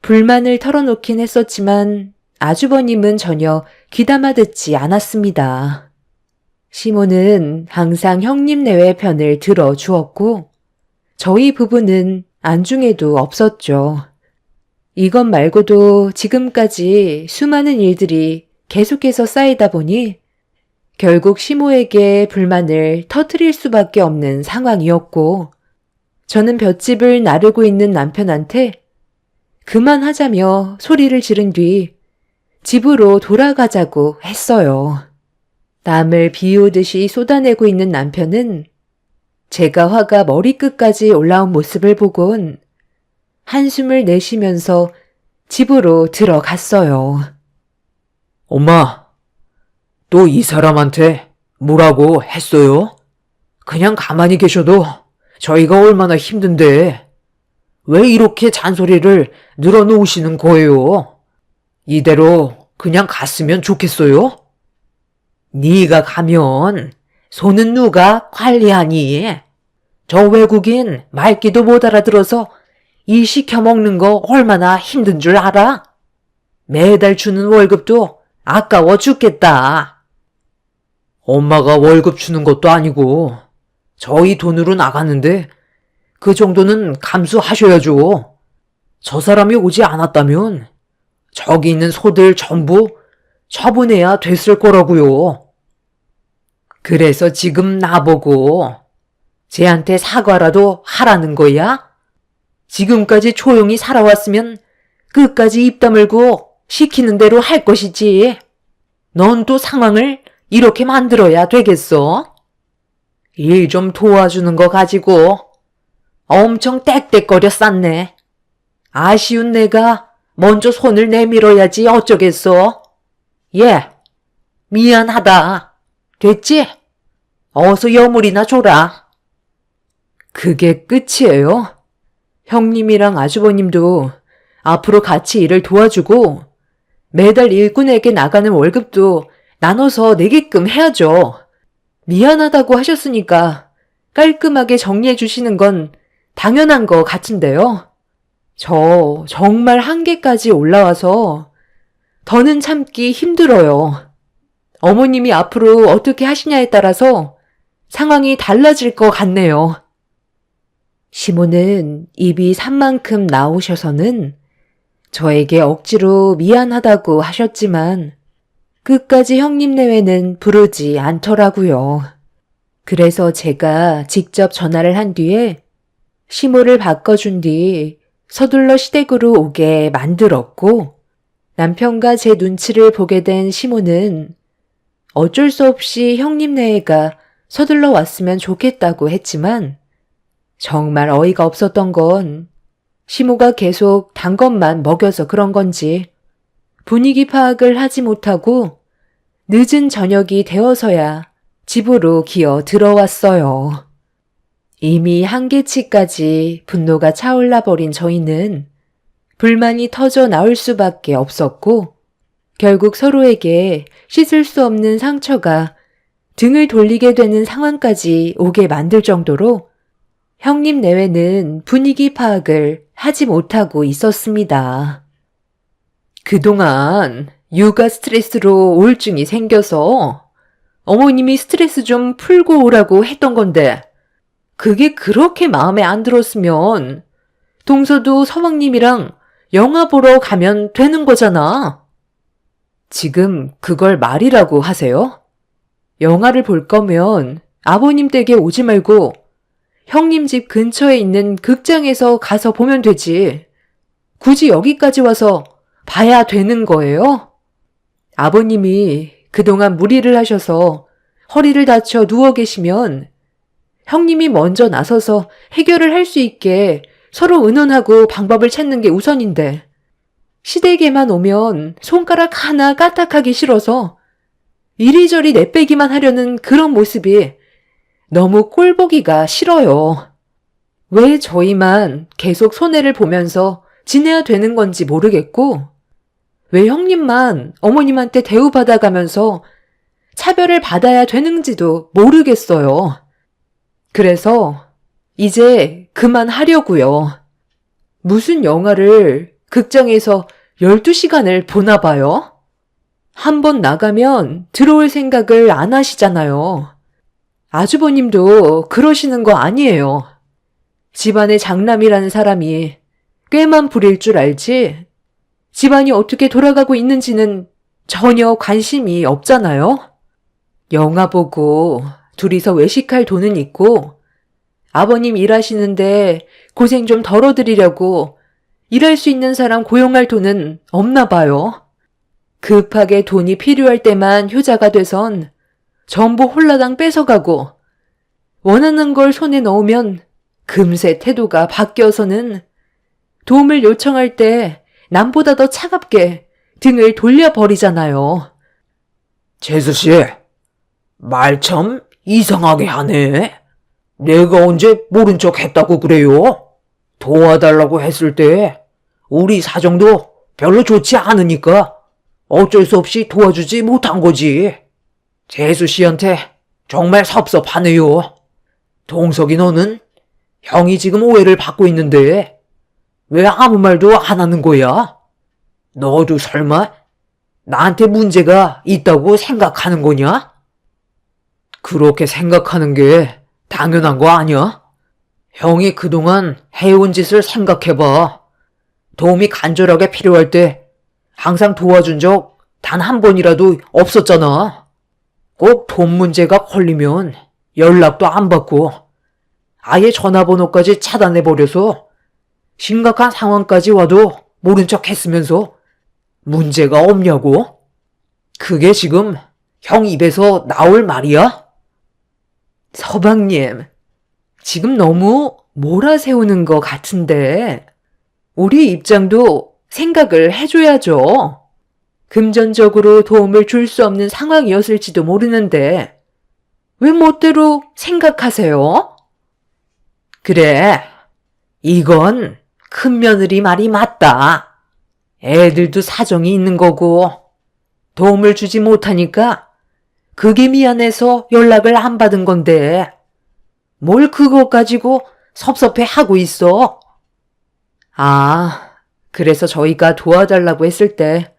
불만을 털어놓긴 했었지만 아주버님은 전혀 귀담아 듣지 않았습니다. 시모는 항상 형님 내외 편을 들어주었고 저희 부부는 안중에도 없었죠. 이것 말고도 지금까지 수많은 일들이 계속해서 쌓이다 보니 결국 시모에게 불만을 터뜨릴 수밖에 없는 상황이었고 저는 볏짚을 나르고 있는 남편한테 그만하자며 소리를 지른 뒤 집으로 돌아가자고 했어요. 땀을 비오듯이 쏟아내고 있는 남편은 제가 화가 머리끝까지 올라온 모습을 보곤 한숨을 내쉬면서 집으로 들어갔어요. 엄마, 또 이 사람한테 뭐라고 했어요? 그냥 가만히 계셔도 저희가 얼마나 힘든데 왜 이렇게 잔소리를 늘어놓으시는 거예요? 이대로 그냥 갔으면 좋겠어요? 네가 가면 소는 누가 관리하니? 저 외국인 말귀도 못 알아들어서 일 시켜먹는 거 얼마나 힘든 줄 알아? 매달 주는 월급도 아까워 죽겠다. 엄마가 월급 주는 것도 아니고 저희 돈으로 나가는데 그 정도는 감수하셔야죠. 저 사람이 오지 않았다면 저기 있는 소들 전부 처분해야 됐을 거라고요. 그래서 지금 나보고 쟤한테 사과라도 하라는 거야? 지금까지 조용히 살아왔으면 끝까지 입 다물고 시키는 대로 할 것이지. 넌 또 상황을 이렇게 만들어야 되겠어? 일 좀 도와주는 거 가지고 엄청 떽떽거려 쌌네. 아쉬운 내가 먼저 손을 내밀어야지 어쩌겠어? 예, 미안하다. 됐지? 어서 여물이나 줘라. 그게 끝이에요? 형님이랑 아주버님도 앞으로 같이 일을 도와주고 매달 일꾼에게 나가는 월급도 나눠서 내게끔 해야죠. 미안하다고 하셨으니까 깔끔하게 정리해 주시는 건 당연한 거 같은데요. 저 정말 한계까지 올라와서 더는 참기 힘들어요. 어머님이 앞으로 어떻게 하시냐에 따라서 상황이 달라질 것 같네요. 시모는 입이 산 만큼 나오셔서는 저에게 억지로 미안하다고 하셨지만 끝까지 형님 내외는 부르지 않더라고요. 그래서 제가 직접 전화를 한 뒤에 시모를 바꿔준 뒤 서둘러 시댁으로 오게 만들었고 남편과 제 눈치를 보게 된 시모는 어쩔 수 없이 형님 내외가 서둘러 왔으면 좋겠다고 했지만 정말 어이가 없었던 건 시모가 계속 단 것만 먹여서 그런 건지 분위기 파악을 하지 못하고 늦은 저녁이 되어서야 집으로 기어 들어왔어요. 이미 한계치까지 분노가 차올라 버린 저희는 불만이 터져 나올 수밖에 없었고 결국 서로에게 씻을 수 없는 상처가 등을 돌리게 되는 상황까지 오게 만들 정도로 형님 내외는 분위기 파악을 하지 못하고 있었습니다. 그동안 육아 스트레스로 우울증이 생겨서 어머님이 스트레스 좀 풀고 오라고 했던 건데 그게 그렇게 마음에 안 들었으면 동서도 서방님이랑 영화 보러 가면 되는 거잖아. 지금 그걸 말이라고 하세요? 영화를 볼 거면 아버님 댁에 오지 말고 형님 집 근처에 있는 극장에서 가서 보면 되지. 굳이 여기까지 와서 봐야 되는 거예요? 아버님이 그동안 무리를 하셔서 허리를 다쳐 누워 계시면 형님이 먼저 나서서 해결을 할 수 있게 서로 의논하고 방법을 찾는 게 우선인데 시댁에만 오면 손가락 하나 까딱하기 싫어서 이리저리 내빼기만 하려는 그런 모습이 너무 꼴보기가 싫어요. 왜 저희만 계속 손해를 보면서 지내야 되는 건지 모르겠고 왜 형님만 어머님한테 대우받아가면서 차별을 받아야 되는지도 모르겠어요. 그래서 이제 그만하려고요. 무슨 영화를 극장에서 12시간을 보나 봐요? 한 번 나가면 들어올 생각을 안 하시잖아요. 아주버님도 그러시는 거 아니에요. 집안의 장남이라는 사람이 꾀만 부릴 줄 알지 집안이 어떻게 돌아가고 있는지는 전혀 관심이 없잖아요. 영화 보고 둘이서 외식할 돈은 있고 아버님 일하시는데 고생 좀 덜어드리려고 일할 수 있는 사람 고용할 돈은 없나 봐요. 급하게 돈이 필요할 때만 효자가 돼선 전부 홀라당 뺏어가고 원하는 걸 손에 넣으면 금세 태도가 바뀌어서는 도움을 요청할 때 남보다 더 차갑게 등을 돌려버리잖아요. 재수씨, 말 참 이상하게 하네. 내가 언제 모른 척 했다고 그래요? 도와달라고 했을 때 우리 사정도 별로 좋지 않으니까 어쩔 수 없이 도와주지 못한 거지. 재수씨한테 정말 섭섭하네요. 동석이 너는 형이 지금 오해를 받고 있는데 왜 아무 말도 안 하는 거야? 너도 설마 나한테 문제가 있다고 생각하는 거냐? 그렇게 생각하는 게 당연한 거 아니야? 형이 그동안 해온 짓을 생각해봐. 도움이 간절하게 필요할 때 항상 도와준 적 단 한 번이라도 없었잖아. 꼭 돈 문제가 걸리면 연락도 안 받고 아예 전화번호까지 차단해버려서 심각한 상황까지 와도 모른 척 했으면서 문제가 없냐고? 그게 지금 형 입에서 나올 말이야? 서방님, 지금 너무 몰아세우는 것 같은데 우리 입장도 생각을 해줘야죠. 금전적으로 도움을 줄 수 없는 상황이었을지도 모르는데 왜 멋대로 생각하세요? 그래, 이건 큰 며느리 말이 맞다. 애들도 사정이 있는 거고 도움을 주지 못하니까 그게 미안해서 연락을 안 받은 건데 뭘 그거 가지고 섭섭해 하고 있어. 아, 그래서 저희가 도와달라고 했을 때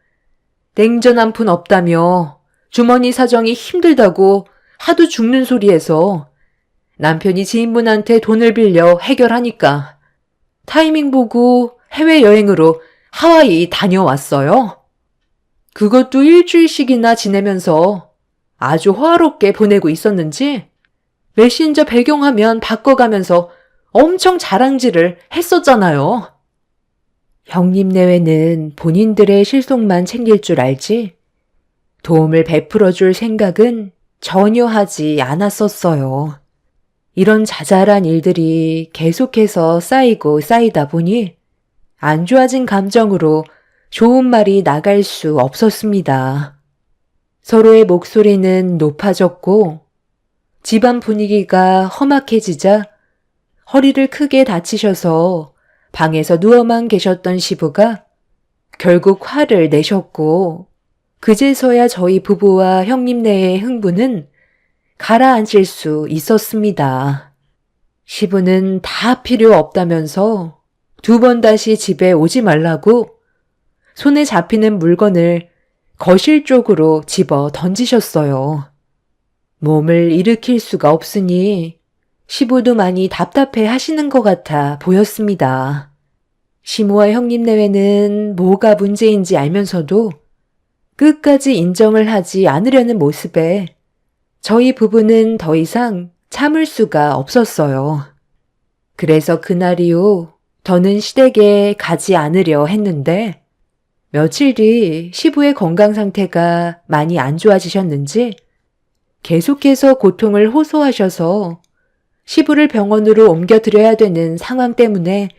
냉전 한 푼 없다며 주머니 사정이 힘들다고 하도 죽는 소리해서 남편이 지인분한테 돈을 빌려 해결하니까 타이밍 보고 해외여행으로 하와이 다녀왔어요. 그것도 일주일씩이나 지내면서 아주 호화롭게 보내고 있었는지 메신저 배경화면 바꿔가면서 엄청 자랑질을 했었잖아요. 형님 내외는 본인들의 실속만 챙길 줄 알지 도움을 베풀어 줄 생각은 전혀 하지 않았었어요. 이런 자잘한 일들이 계속해서 쌓이고 쌓이다 보니 안 좋아진 감정으로 좋은 말이 나갈 수 없었습니다. 서로의 목소리는 높아졌고 집안 분위기가 험악해지자 허리를 크게 다치셔서 방에서 누워만 계셨던 시부가 결국 화를 내셨고 그제서야 저희 부부와 형님네의 흥분은 가라앉을 수 있었습니다. 시부는 다 필요 없다면서 2번 다시 집에 오지 말라고 손에 잡히는 물건을 거실 쪽으로 집어 던지셨어요. 몸을 일으킬 수가 없으니 시부도 많이 답답해 하시는 것 같아 보였습니다. 시모와 형님 내외는 뭐가 문제인지 알면서도 끝까지 인정을 하지 않으려는 모습에 저희 부부는 더 이상 참을 수가 없었어요. 그래서 그날 이후 더는 시댁에 가지 않으려 했는데 며칠 뒤 시부의 건강 상태가 많이 안 좋아지셨는지 계속해서 고통을 호소하셔서 시부를 병원으로 옮겨드려야 되는 상황 때문에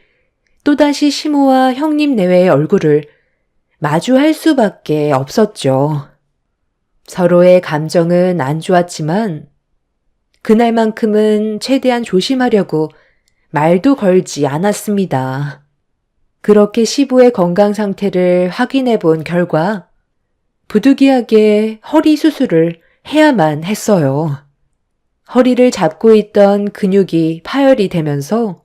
또다시 시모와 형님 내외의 얼굴을 마주할 수밖에 없었죠. 서로의 감정은 안 좋았지만 그날만큼은 최대한 조심하려고 말도 걸지 않았습니다. 그렇게 시부의 건강 상태를 확인해 본 결과 부득이하게 허리 수술을 해야만 했어요. 허리를 잡고 있던 근육이 파열이 되면서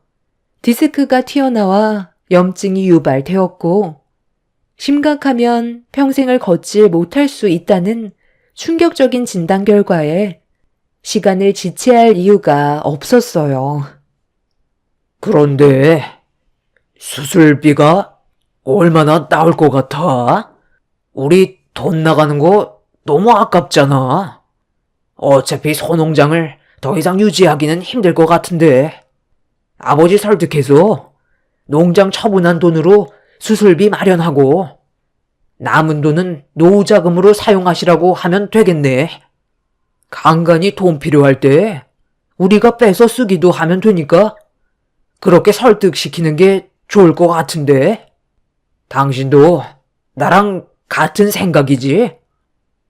디스크가 튀어나와 염증이 유발되었고 심각하면 평생을 걷질 못할 수 있다는 충격적인 진단 결과에 시간을 지체할 이유가 없었어요. 그런데 수술비가 얼마나 나올 것 같아? 우리 돈 나가는 거 너무 아깝잖아. 어차피 소농장을 더 이상 유지하기는 힘들 것 같은데. 아버지 설득해서 농장 처분한 돈으로 수술비 마련하고 남은 돈은 노후자금으로 사용하시라고 하면 되겠네. 간간히 돈 필요할 때 우리가 빼서 쓰기도 하면 되니까 그렇게 설득시키는 게 좋을 것 같은데. 당신도 나랑 같은 생각이지?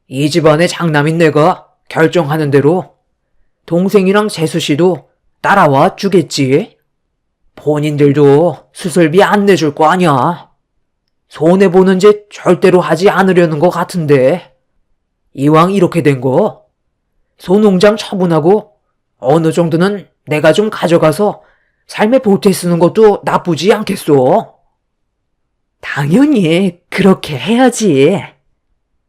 이 집안의 장남인 내가 결정하는 대로 동생이랑 재수 씨도 따라와 주겠지. 본인들도 수술비 안 내줄 거 아니야. 손해보는 짓 절대로 하지 않으려는 것 같은데. 이왕 이렇게 된 거 소농장 처분하고 어느 정도는 내가 좀 가져가서 삶에 보태 쓰는 것도 나쁘지 않겠소. 당연히 그렇게 해야지.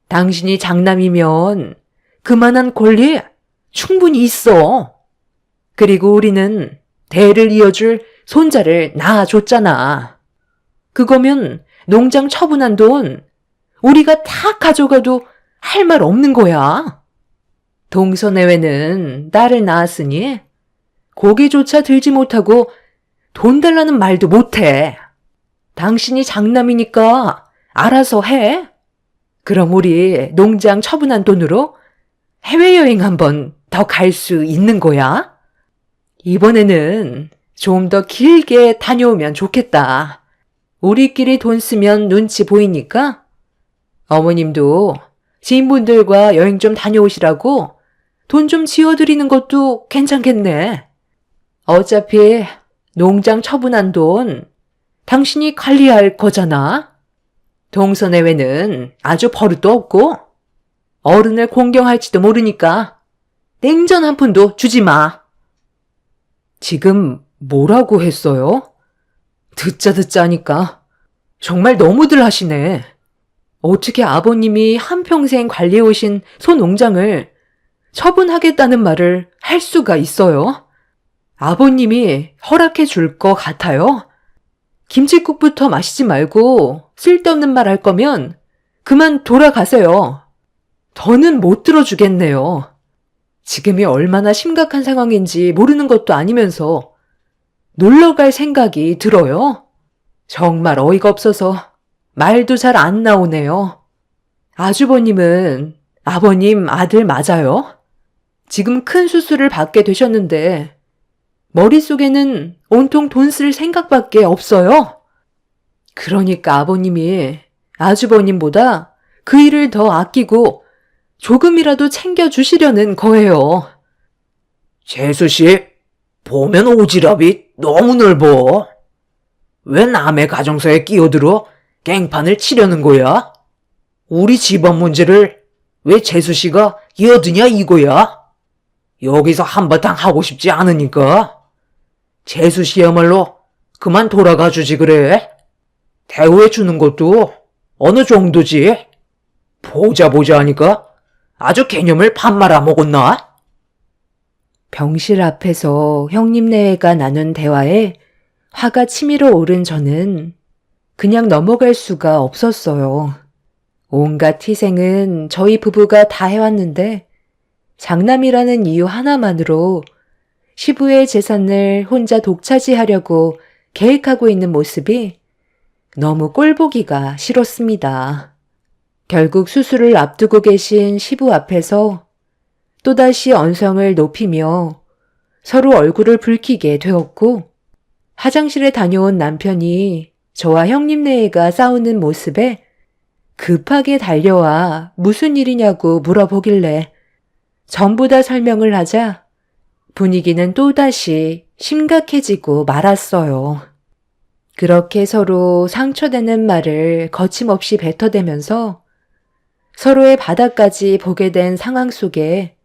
당신이 장남이면 그만한 권리 충분히 있어. 그리고 우리는 대를 이어줄 손자를 낳아줬잖아. 그거면 농장 처분한 돈 우리가 다 가져가도 할 말 없는 거야. 동서내외는 딸을 낳았으니 고개조차 들지 못하고 돈 달라는 말도 못해. 당신이 장남이니까 알아서 해. 그럼 우리 농장 처분한 돈으로 해외여행 한번 더 갈 수 있는 거야. 이번에는 좀 더 길게 다녀오면 좋겠다. 우리끼리 돈 쓰면 눈치 보이니까 어머님도 지인분들과 여행 좀 다녀오시라고 돈 좀 지어드리는 것도 괜찮겠네. 어차피 농장 처분한 돈 당신이 관리할 거잖아. 동서내외는 아주 버릇도 없고 어른을 공경할지도 모르니까 냉전 한 푼도 주지 마. 지금 뭐라고 했어요? 듣자 하니까 정말 너무들 하시네. 어떻게 아버님이 한평생 관리해오신 소농장을 처분하겠다는 말을 할 수가 있어요? 아버님이 허락해 줄 것 같아요? 김칫국부터 마시지 말고 쓸데없는 말 할 거면 그만 돌아가세요. 더는 못 들어주겠네요. 지금이 얼마나 심각한 상황인지 모르는 것도 아니면서 놀러 갈 생각이 들어요? 정말 어이가 없어서 말도 잘 안 나오네요. 아주버님은 아버님 아들 맞아요? 지금 큰 수술을 받게 되셨는데 머릿속에는 온통 돈 쓸 생각밖에 없어요. 그러니까 아버님이 아주버님보다 그 일을 더 아끼고 조금이라도 챙겨주시려는 거예요. 재수 씨, 보면 오지랖이 너무 넓어. 왜 남의 가정사에 끼어들어 깽판을 치려는 거야? 우리 집안 문제를 왜 재수 씨가 끼어드냐 이거야? 여기서 한바탕 하고 싶지 않으니까. 재수 씨야말로 그만 돌아가 주지 그래. 대우해 주는 것도 어느 정도지? 보자 하니까 아주 개념을 밥 말아 먹었나? 병실 앞에서 형님네가 나눈 대화에 화가 치밀어 오른 저는 그냥 넘어갈 수가 없었어요. 온갖 희생은 저희 부부가 다 해왔는데 장남이라는 이유 하나만으로 시부의 재산을 혼자 독차지하려고 계획하고 있는 모습이 너무 꼴보기가 싫었습니다. 결국 수술을 앞두고 계신 시부 앞에서 또다시 언성을 높이며 서로 얼굴을 붉히게 되었고 화장실에 다녀온 남편이 저와 형님네가 싸우는 모습에 급하게 달려와 무슨 일이냐고 물어보길래 전부 다 설명을 하자 분위기는 또다시 심각해지고 말았어요. 그렇게 서로 상처되는 말을 거침없이 뱉어대면서 서로의 바닥까지 보게 된 상황 속에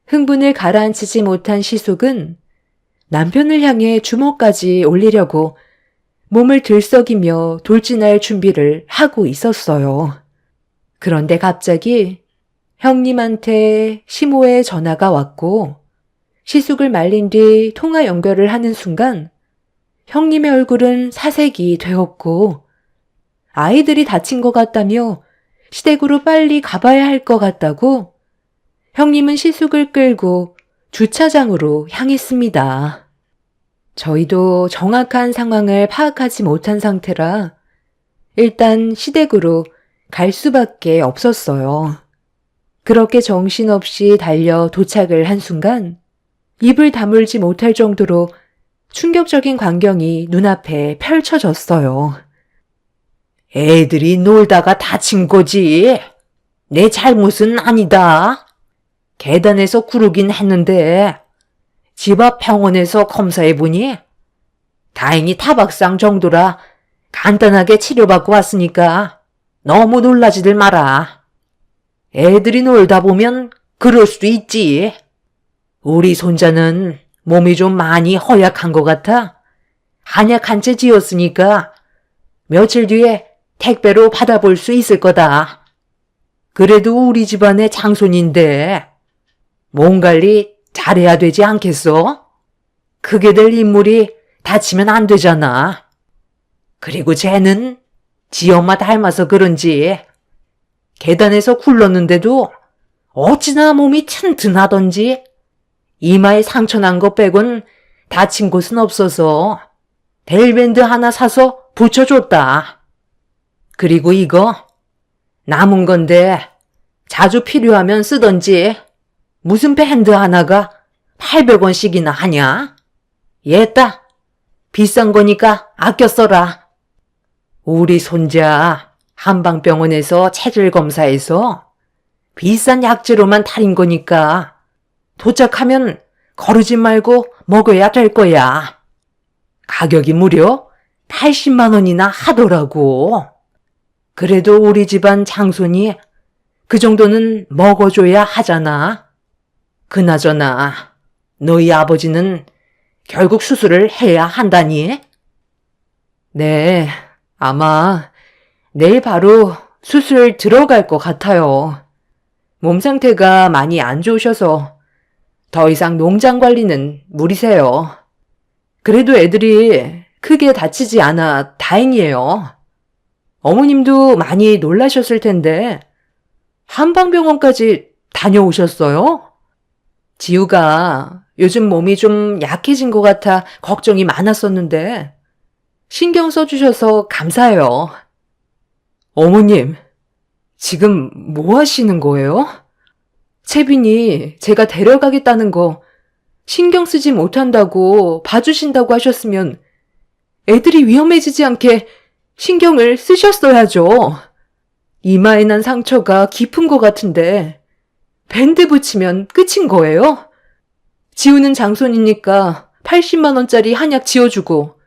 흥분을 가라앉히지 못한 시숙은 남편을 향해 주먹까지 올리려고 몸을 들썩이며 돌진할 준비를 하고 있었어요. 그런데 갑자기 형님한테 시모의 전화가 왔고 시숙을 말린 뒤 통화 연결을 하는 순간 형님의 얼굴은 사색이 되었고 아이들이 다친 것 같다며 시댁으로 빨리 가봐야 할 것 같다고 형님은 시숙을 끌고 주차장으로 향했습니다. 저희도 정확한 상황을 파악하지 못한 상태라 일단 시댁으로 갈 수밖에 없었어요. 그렇게 정신없이 달려 도착을 한 순간 입을 다물지 못할 정도로 충격적인 광경이 눈앞에 펼쳐졌어요. 애들이 놀다가 다친 거지. 내 잘못은 아니다. 계단에서 구르긴 했는데 집 앞 병원에서 검사해보니 다행히 타박상 정도라 간단하게 치료받고 왔으니까 너무 놀라지들 마라. 애들이 놀다 보면 그럴 수도 있지. 우리 손자는 몸이 좀 많이 허약한 것 같아 한약 한 채 지었으니까 며칠 뒤에 택배로 받아볼 수 있을 거다. 그래도 우리 집안의 장손인데 몸 관리 잘해야 되지 않겠어? 크게 될 인물이 다치면 안 되잖아. 그리고 쟤는 지 엄마 닮아서 그런지 계단에서 굴렀는데도 어찌나 몸이 튼튼하던지 이마에 상처 난 것 빼곤 다친 곳은 없어서 벨밴드 하나 사서 붙여줬다. 그리고 이거 남은 건데 자주 필요하면 쓰던지 무슨 밴드 하나가 800원씩이나 하냐? 얘따 비싼 거니까 아껴 써라. 우리 손자 한방병원에서 체질 검사해서 비싼 약재로만 탈인 거니까 도착하면 거르지 말고 먹어야 될 거야. 가격이 무려 80만 원이나 하더라고. 그래도 우리 집안 장손이 그 정도는 먹어줘야 하잖아. 그나저나 너희 아버지는 결국 수술을 해야 한다니? 네, 아마 내일 바로 수술 들어갈 것 같아요. 몸 상태가 많이 안 좋으셔서 더 이상 농장 관리는 무리세요. 그래도 애들이 크게 다치지 않아 다행이에요. 어머님도 많이 놀라셨을 텐데 한방병원까지 다녀오셨어요? 지우가 요즘 몸이 좀 약해진 것 같아 걱정이 많았었는데 신경 써주셔서 감사해요. 어머님, 지금 뭐 하시는 거예요? 채빈이 제가 데려가겠다는 거 신경 쓰지 못한다고 봐주신다고 하셨으면 애들이 위험해지지 않게 신경을 쓰셨어야죠. 이마에 난 상처가 깊은 것 같은데 밴드 붙이면 끝인 거예요? 지우는 장손이니까 80만 원짜리 한약 지어주고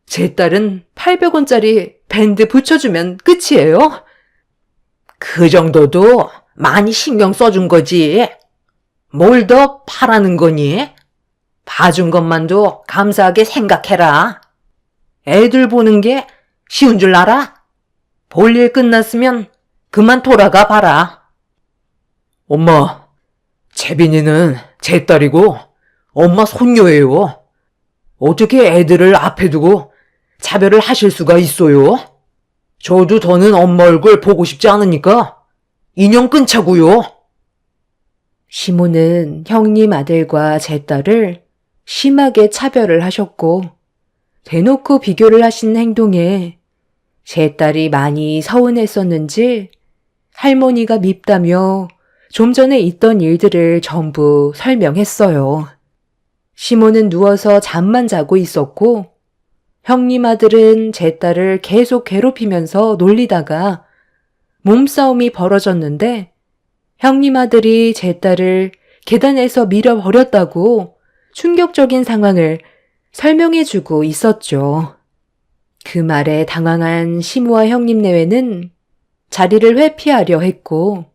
제 딸은 800원짜리 밴드 붙여주면 끝이에요? 그 정도도 많이 신경 써준 거지. 뭘 더 바라는 거니? 봐준 것만도 감사하게 생각해라. 애들 보는 게 쉬운 줄 알아? 볼일 끝났으면 그만 돌아가 봐라. 엄마, 채빈이는 제 딸이고 엄마 손녀예요. 어떻게 애들을 앞에 두고 차별을 하실 수가 있어요? 저도 더는 엄마 얼굴 보고 싶지 않으니까 인연 끊자고요. 시모는 형님 아들과 제 딸을 심하게 차별을 하셨고 대놓고 비교를 하신 행동에 제 딸이 많이 서운했었는지 할머니가 밉다며 좀 전에 있던 일들을 전부 설명했어요. 시모는 누워서 잠만 자고 있었고 형님 아들은 제 딸을 계속 괴롭히면서 놀리다가 몸싸움이 벌어졌는데 형님 아들이 제 딸을 계단에서 밀어버렸다고 충격적인 상황을 설명해주고 있었죠. 그 말에 당황한 시모와 형님 내외는 자리를 회피하려 했고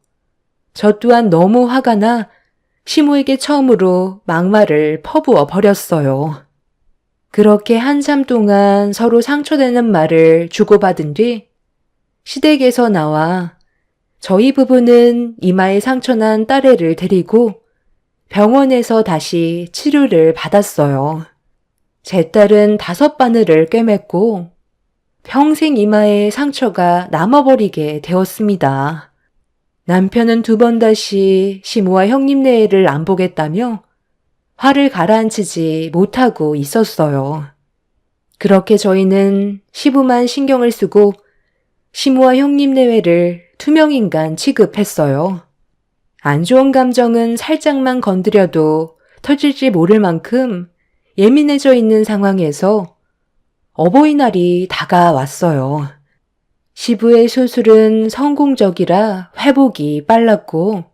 저 또한 너무 화가 나 시모에게 처음으로 막말을 퍼부어 버렸어요. 그렇게 한참 동안 서로 상처되는 말을 주고받은 뒤 시댁에서 나와 저희 부부는 이마에 상처난 딸애를 데리고 병원에서 다시 치료를 받았어요. 제 딸은 5바늘을 꿰맸고 평생 이마에 상처가 남아버리게 되었습니다. 남편은 2번 다시 시모와 형님네를 안 보겠다며 화를 가라앉히지 못하고 있었어요. 그렇게 저희는 시부만 신경을 쓰고 시모와 형님네회를 투명인간 취급했어요. 안 좋은 감정은 살짝만 건드려도 터질지 모를 만큼 예민해져 있는 상황에서 어버이날이 다가왔어요. 시부의 수술은 성공적이라 회복이 빨랐고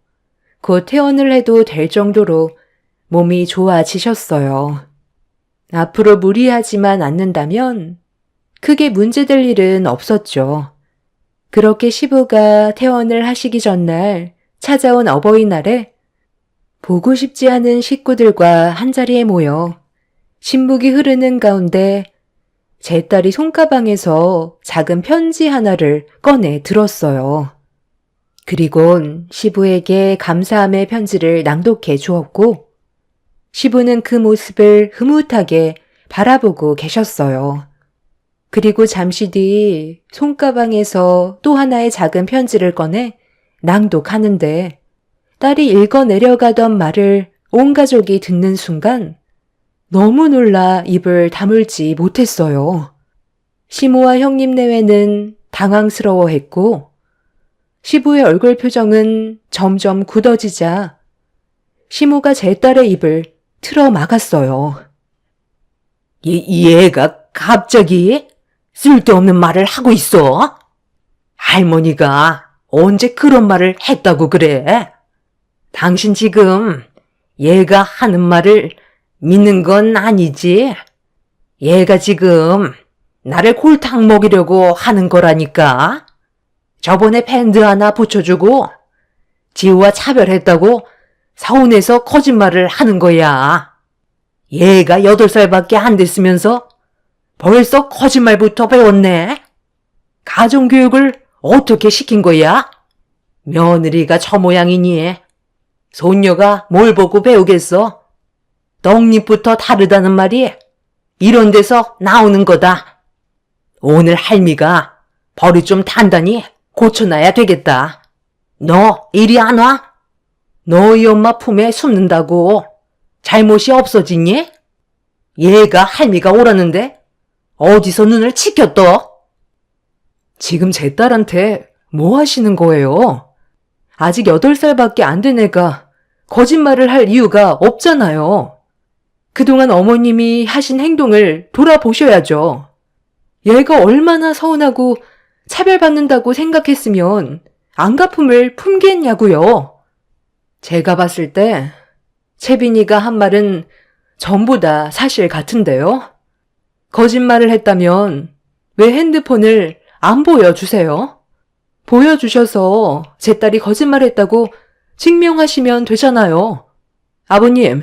곧 퇴원을 해도 될 정도로 몸이 좋아지셨어요. 앞으로 무리하지만 않는다면 크게 문제될 일은 없었죠. 그렇게 시부가 퇴원을 하시기 전날 찾아온 어버이날에 보고 싶지 않은 식구들과 한자리에 모여 신묵이 흐르는 가운데 제 딸이 손가방에서 작은 편지 하나를 꺼내 들었어요. 그리곤 시부에게 감사함의 편지를 낭독해 주었고 시부는 그 모습을 흐뭇하게 바라보고 계셨어요. 그리고 잠시 뒤 손가방에서 또 하나의 작은 편지를 꺼내 낭독하는데 딸이 읽어 내려가던 말을 온 가족이 듣는 순간 너무 놀라 입을 다물지 못했어요. 시모와 형님 내외는 당황스러워했고 시부의 얼굴 표정은 점점 굳어지자 시모가 제 딸의 입을 틀어 막았어요. 얘가 갑자기 쓸데없는 말을 하고 있어? 할머니가 언제 그런 말을 했다고 그래? 당신 지금 얘가 하는 말을 믿는 건 아니지? 얘가 지금 나를 골탕 먹이려고 하는 거라니까? 저번에 밴드 하나 붙여주고 지우와 차별했다고 서운해서 거짓말을 하는 거야. 얘가 8살밖에 안 됐으면서 벌써 거짓말부터 배웠네? 가정교육을 어떻게 시킨 거야? 며느리가 저 모양이니 손녀가 뭘 보고 배우겠어? 떡잎부터 다르다는 말이 이런 데서 나오는 거다. 오늘 할미가 버리 좀 단단히 고쳐놔야 되겠다. 너 이리 안 와? 너희 엄마 품에 숨는다고 잘못이 없어지니? 얘가 할미가 오라는데 어디서 눈을 치켰어? 지금 제 딸한테 뭐 하시는 거예요? 아직 8살밖에 안 된 애가 거짓말을 할 이유가 없잖아요. 그동안 어머님이 하신 행동을 돌아보셔야죠. 얘가 얼마나 서운하고 차별받는다고 생각했으면 안가품을 품겠냐고요. 제가 봤을 때 채빈이가 한 말은 전부 다 사실 같은데요. 거짓말을 했다면 왜 핸드폰을 안 보여주세요? 보여주셔서 제 딸이 거짓말했다고 증명하시면 되잖아요. 아버님,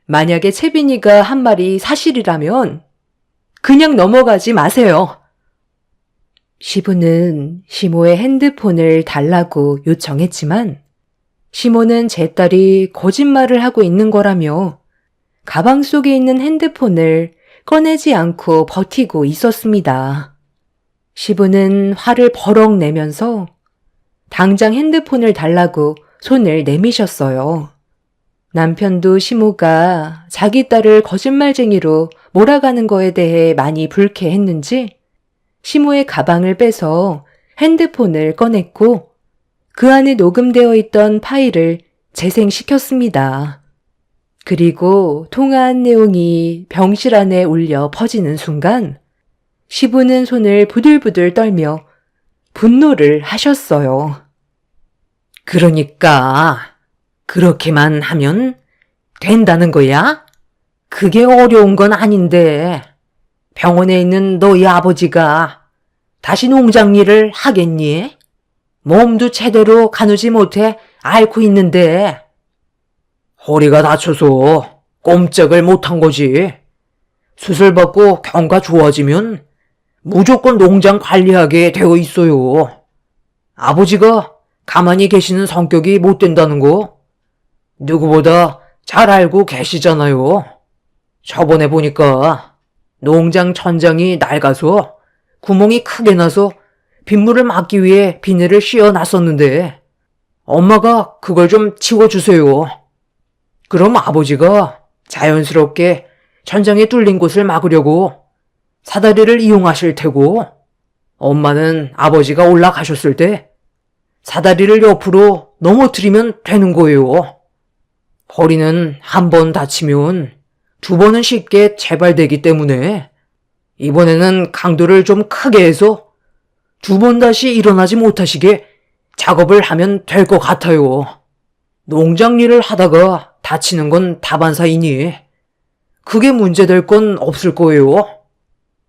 만약에 채빈이가 한 말이 사실이라면 그냥 넘어가지 마세요. 시부는 시모의 핸드폰을 달라고 요청했지만 시모는 제 딸이 거짓말을 하고 있는 거라며 가방 속에 있는 핸드폰을 꺼내지 않고 버티고 있었습니다. 시부는 화를 버럭 내면서 당장 핸드폰을 달라고 손을 내미셨어요. 남편도 시모가 자기 딸을 거짓말쟁이로 몰아가는 거에 대해 많이 불쾌했는지 시모의 가방을 빼서 핸드폰을 꺼냈고 그 안에 녹음되어 있던 파일을 재생시켰습니다. 그리고 통화한 내용이 병실 안에 울려 퍼지는 순간 시부는 손을 부들부들 떨며 분노를 하셨어요. 그러니까 그렇게만 하면 된다는 거야? 그게 어려운 건 아닌데 병원에 있는 너희 아버지가 다시 농장 일을 하겠니? 몸도 제대로 가누지 못해 앓고 있는데 허리가 다쳐서 꼼짝을 못한 거지. 수술받고 경과 좋아지면 무조건 농장 관리하게 되어 있어요. 아버지가 가만히 계시는 성격이 못 된다는 거 누구보다 잘 알고 계시잖아요. 저번에 보니까 농장 천장이 낡아서 구멍이 크게 나서 빗물을 막기 위해 비닐을 씌워놨었는데 엄마가 그걸 좀 치워주세요. 그럼 아버지가 자연스럽게 천장에 뚫린 곳을 막으려고 사다리를 이용하실 테고 엄마는 아버지가 올라가셨을 때 사다리를 옆으로 넘어뜨리면 되는 거예요. 허리는 한 번 다치면 2번은 쉽게 재발되기 때문에 이번에는 강도를 좀 크게 해서 2번 다시 일어나지 못하시게 작업을 하면 될 것 같아요. 농장 일을 하다가 다치는 건 다반사이니 그게 문제될 건 없을 거예요.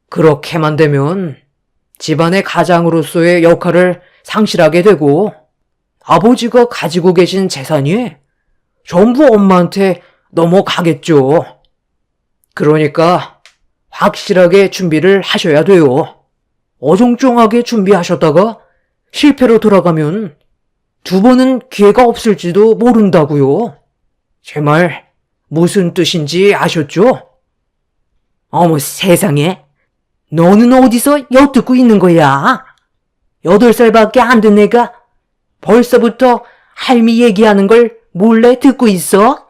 그렇게만 되면 집안의 가장으로서의 역할을 상실하게 되고 아버지가 가지고 계신 재산이 전부 엄마한테 넘어가겠죠. 그러니까 확실하게 준비를 하셔야 돼요. 어정쩡하게 준비하셨다가 실패로 돌아가면 2번은 기회가 없을지도 모른다고요. 제 말 무슨 뜻인지 아셨죠? 어머 세상에, 너는 어디서 엿듣고 있는 거야? 8살밖에 안 된 애가 벌써부터 할미 얘기하는 걸 몰래 듣고 있어?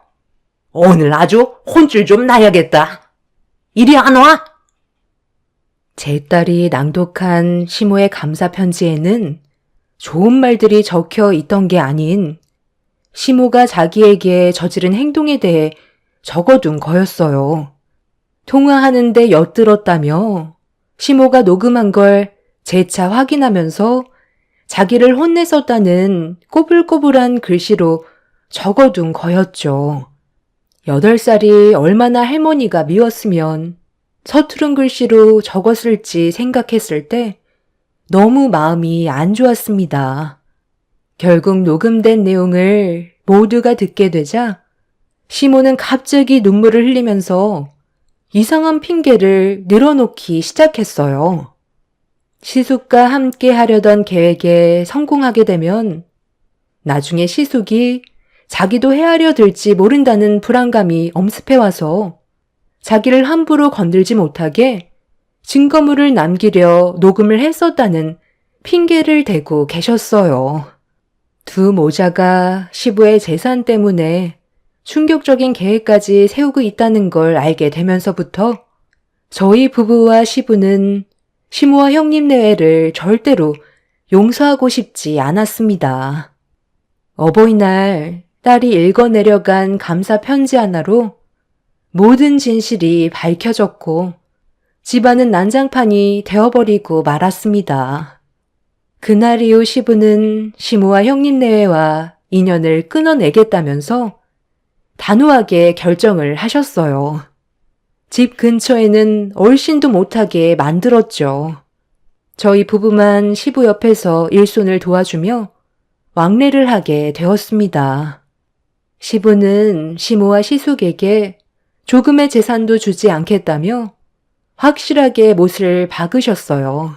오늘 아주 혼쭐 좀 나야겠다. 이리 안 와? 제 딸이 낭독한 시모의 감사 편지에는 좋은 말들이 적혀 있던 게 아닌 시모가 자기에게 저지른 행동에 대해 적어둔 거였어요. 통화하는데 엿들었다며 시모가 녹음한 걸 재차 확인하면서 자기를 혼냈었다는 꼬불꼬불한 글씨로 적어둔 거였죠. 8살이 얼마나 할머니가 미웠으면 서투른 글씨로 적었을지 생각했을 때 너무 마음이 안 좋았습니다. 결국 녹음된 내용을 모두가 듣게 되자 시모는 갑자기 눈물을 흘리면서 이상한 핑계를 늘어놓기 시작했어요. 시숙과 함께 하려던 계획에 성공하게 되면 나중에 시숙이 자기도 헤아려 들지 모른다는 불안감이 엄습해와서 자기를 함부로 건들지 못하게 증거물을 남기려 녹음을 했었다는 핑계를 대고 계셨어요. 두 모자가 시부의 재산 때문에 충격적인 계획까지 세우고 있다는 걸 알게 되면서부터 저희 부부와 시부는 시모와 형님 내외를 절대로 용서하고 싶지 않았습니다. 어버이날 딸이 읽어내려간 감사 편지 하나로 모든 진실이 밝혀졌고 집안은 난장판이 되어버리고 말았습니다. 그날 이후 시부는 시모와 형님 내외와 인연을 끊어내겠다면서 단호하게 결정을 하셨어요. 집 근처에는 얼씬도 못하게 만들었죠. 저희 부부만 시부 옆에서 일손을 도와주며 왕래를 하게 되었습니다. 시부는 시모와 시숙에게 조금의 재산도 주지 않겠다며 확실하게 못을 박으셨어요.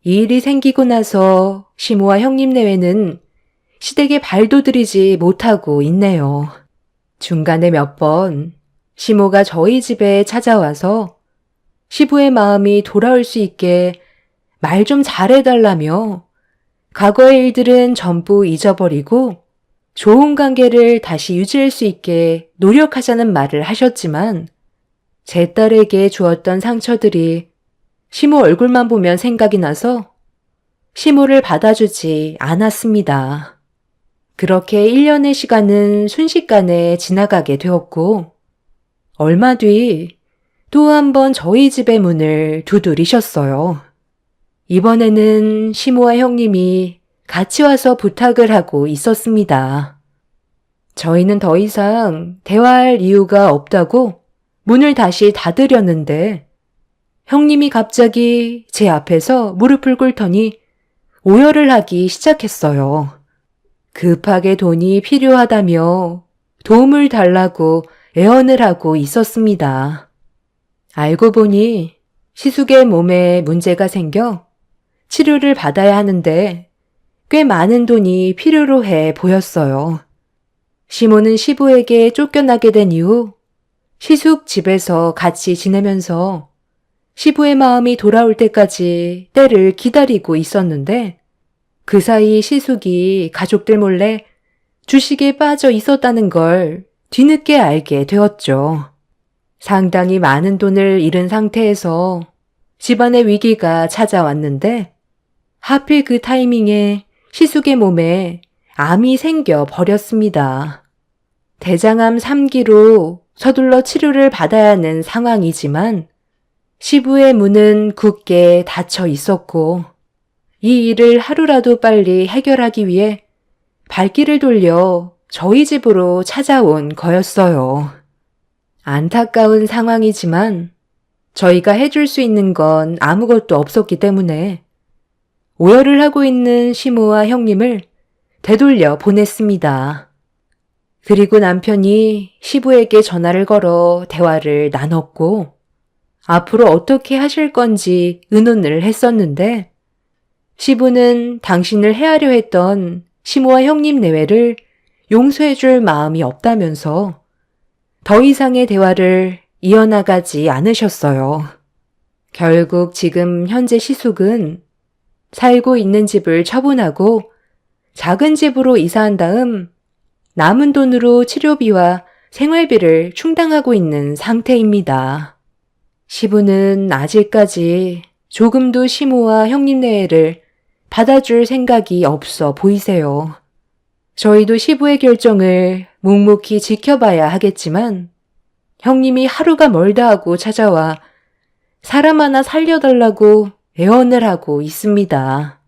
이 일이 생기고 나서 시모와 형님 내외는 시댁에 발도 들이지 못하고 있네요. 중간에 몇 번 시모가 저희 집에 찾아와서 시부의 마음이 돌아올 수 있게 말 좀 잘해달라며 과거의 일들은 전부 잊어버리고 좋은 관계를 다시 유지할 수 있게 노력하자는 말을 하셨지만 제 딸에게 주었던 상처들이 시모 얼굴만 보면 생각이 나서 시모를 받아주지 않았습니다. 그렇게 1년의 시간은 순식간에 지나가게 되었고 얼마 뒤 또 한 번 저희 집의 문을 두드리셨어요. 이번에는 시모와 형님이 같이 와서 부탁을 하고 있었습니다. 저희는 더 이상 대화할 이유가 없다고 문을 다시 닫으려는데 형님이 갑자기 제 앞에서 무릎을 꿇더니 오열을 하기 시작했어요. 급하게 돈이 필요하다며 도움을 달라고 애원을 하고 있었습니다. 알고 보니 시숙의 몸에 문제가 생겨 치료를 받아야 하는데 꽤 많은 돈이 필요로 해 보였어요. 시모는 시부에게 쫓겨나게 된 이후 시숙 집에서 같이 지내면서 시부의 마음이 돌아올 때까지 때를 기다리고 있었는데 그 사이 시숙이 가족들 몰래 주식에 빠져 있었다는 걸 뒤늦게 알게 되었죠. 상당히 많은 돈을 잃은 상태에서 집안의 위기가 찾아왔는데 하필 그 타이밍에 시숙의 몸에 암이 생겨 버렸습니다. 대장암 3기로 서둘러 치료를 받아야 하는 상황이지만 시부의 문은 굳게 닫혀 있었고 이 일을 하루라도 빨리 해결하기 위해 발길을 돌려 저희 집으로 찾아온 거였어요. 안타까운 상황이지만 저희가 해줄 수 있는 건 아무것도 없었기 때문에 오열을 하고 있는 시모와 형님을 되돌려 보냈습니다. 그리고 남편이 시부에게 전화를 걸어 대화를 나눴고 앞으로 어떻게 하실 건지 의논을 했었는데 시부는 당신을 해하려 했던 시모와 형님 내외를 용서해 줄 마음이 없다면서 더 이상의 대화를 이어나가지 않으셨어요. 결국 지금 현재 시숙은 살고 있는 집을 처분하고 작은 집으로 이사한 다음 남은 돈으로 치료비와 생활비를 충당하고 있는 상태입니다. 시부는 아직까지 조금도 시모와 형님 내외를 받아줄 생각이 없어 보이세요. 저희도 시부의 결정을 묵묵히 지켜봐야 하겠지만 형님이 하루가 멀다 하고 찾아와 사람 하나 살려달라고 애원을 하고 있습니다.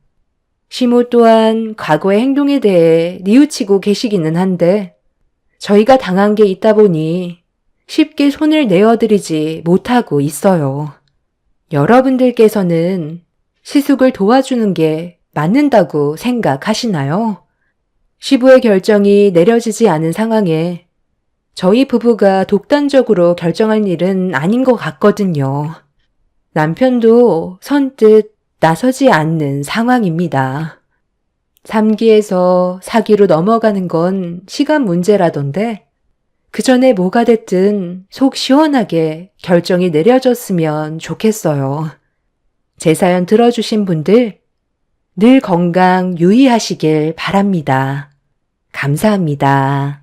시모 또한 과거의 행동에 대해 뉘우치고 계시기는 한데 저희가 당한 게 있다 보니 쉽게 손을 내어드리지 못하고 있어요. 여러분들께서는 시숙을 도와주는 게 맞는다고 생각하시나요? 시부의 결정이 내려지지 않은 상황에 저희 부부가 독단적으로 결정할 일은 아닌 것 같거든요. 남편도 선뜻 나서지 않는 상황입니다. 3기에서 4기로 넘어가는 건 시간 문제라던데 그 전에 뭐가 됐든 속 시원하게 결정이 내려졌으면 좋겠어요. 제 사연 들어주신 분들 늘 건강 유의하시길 바랍니다. 감사합니다.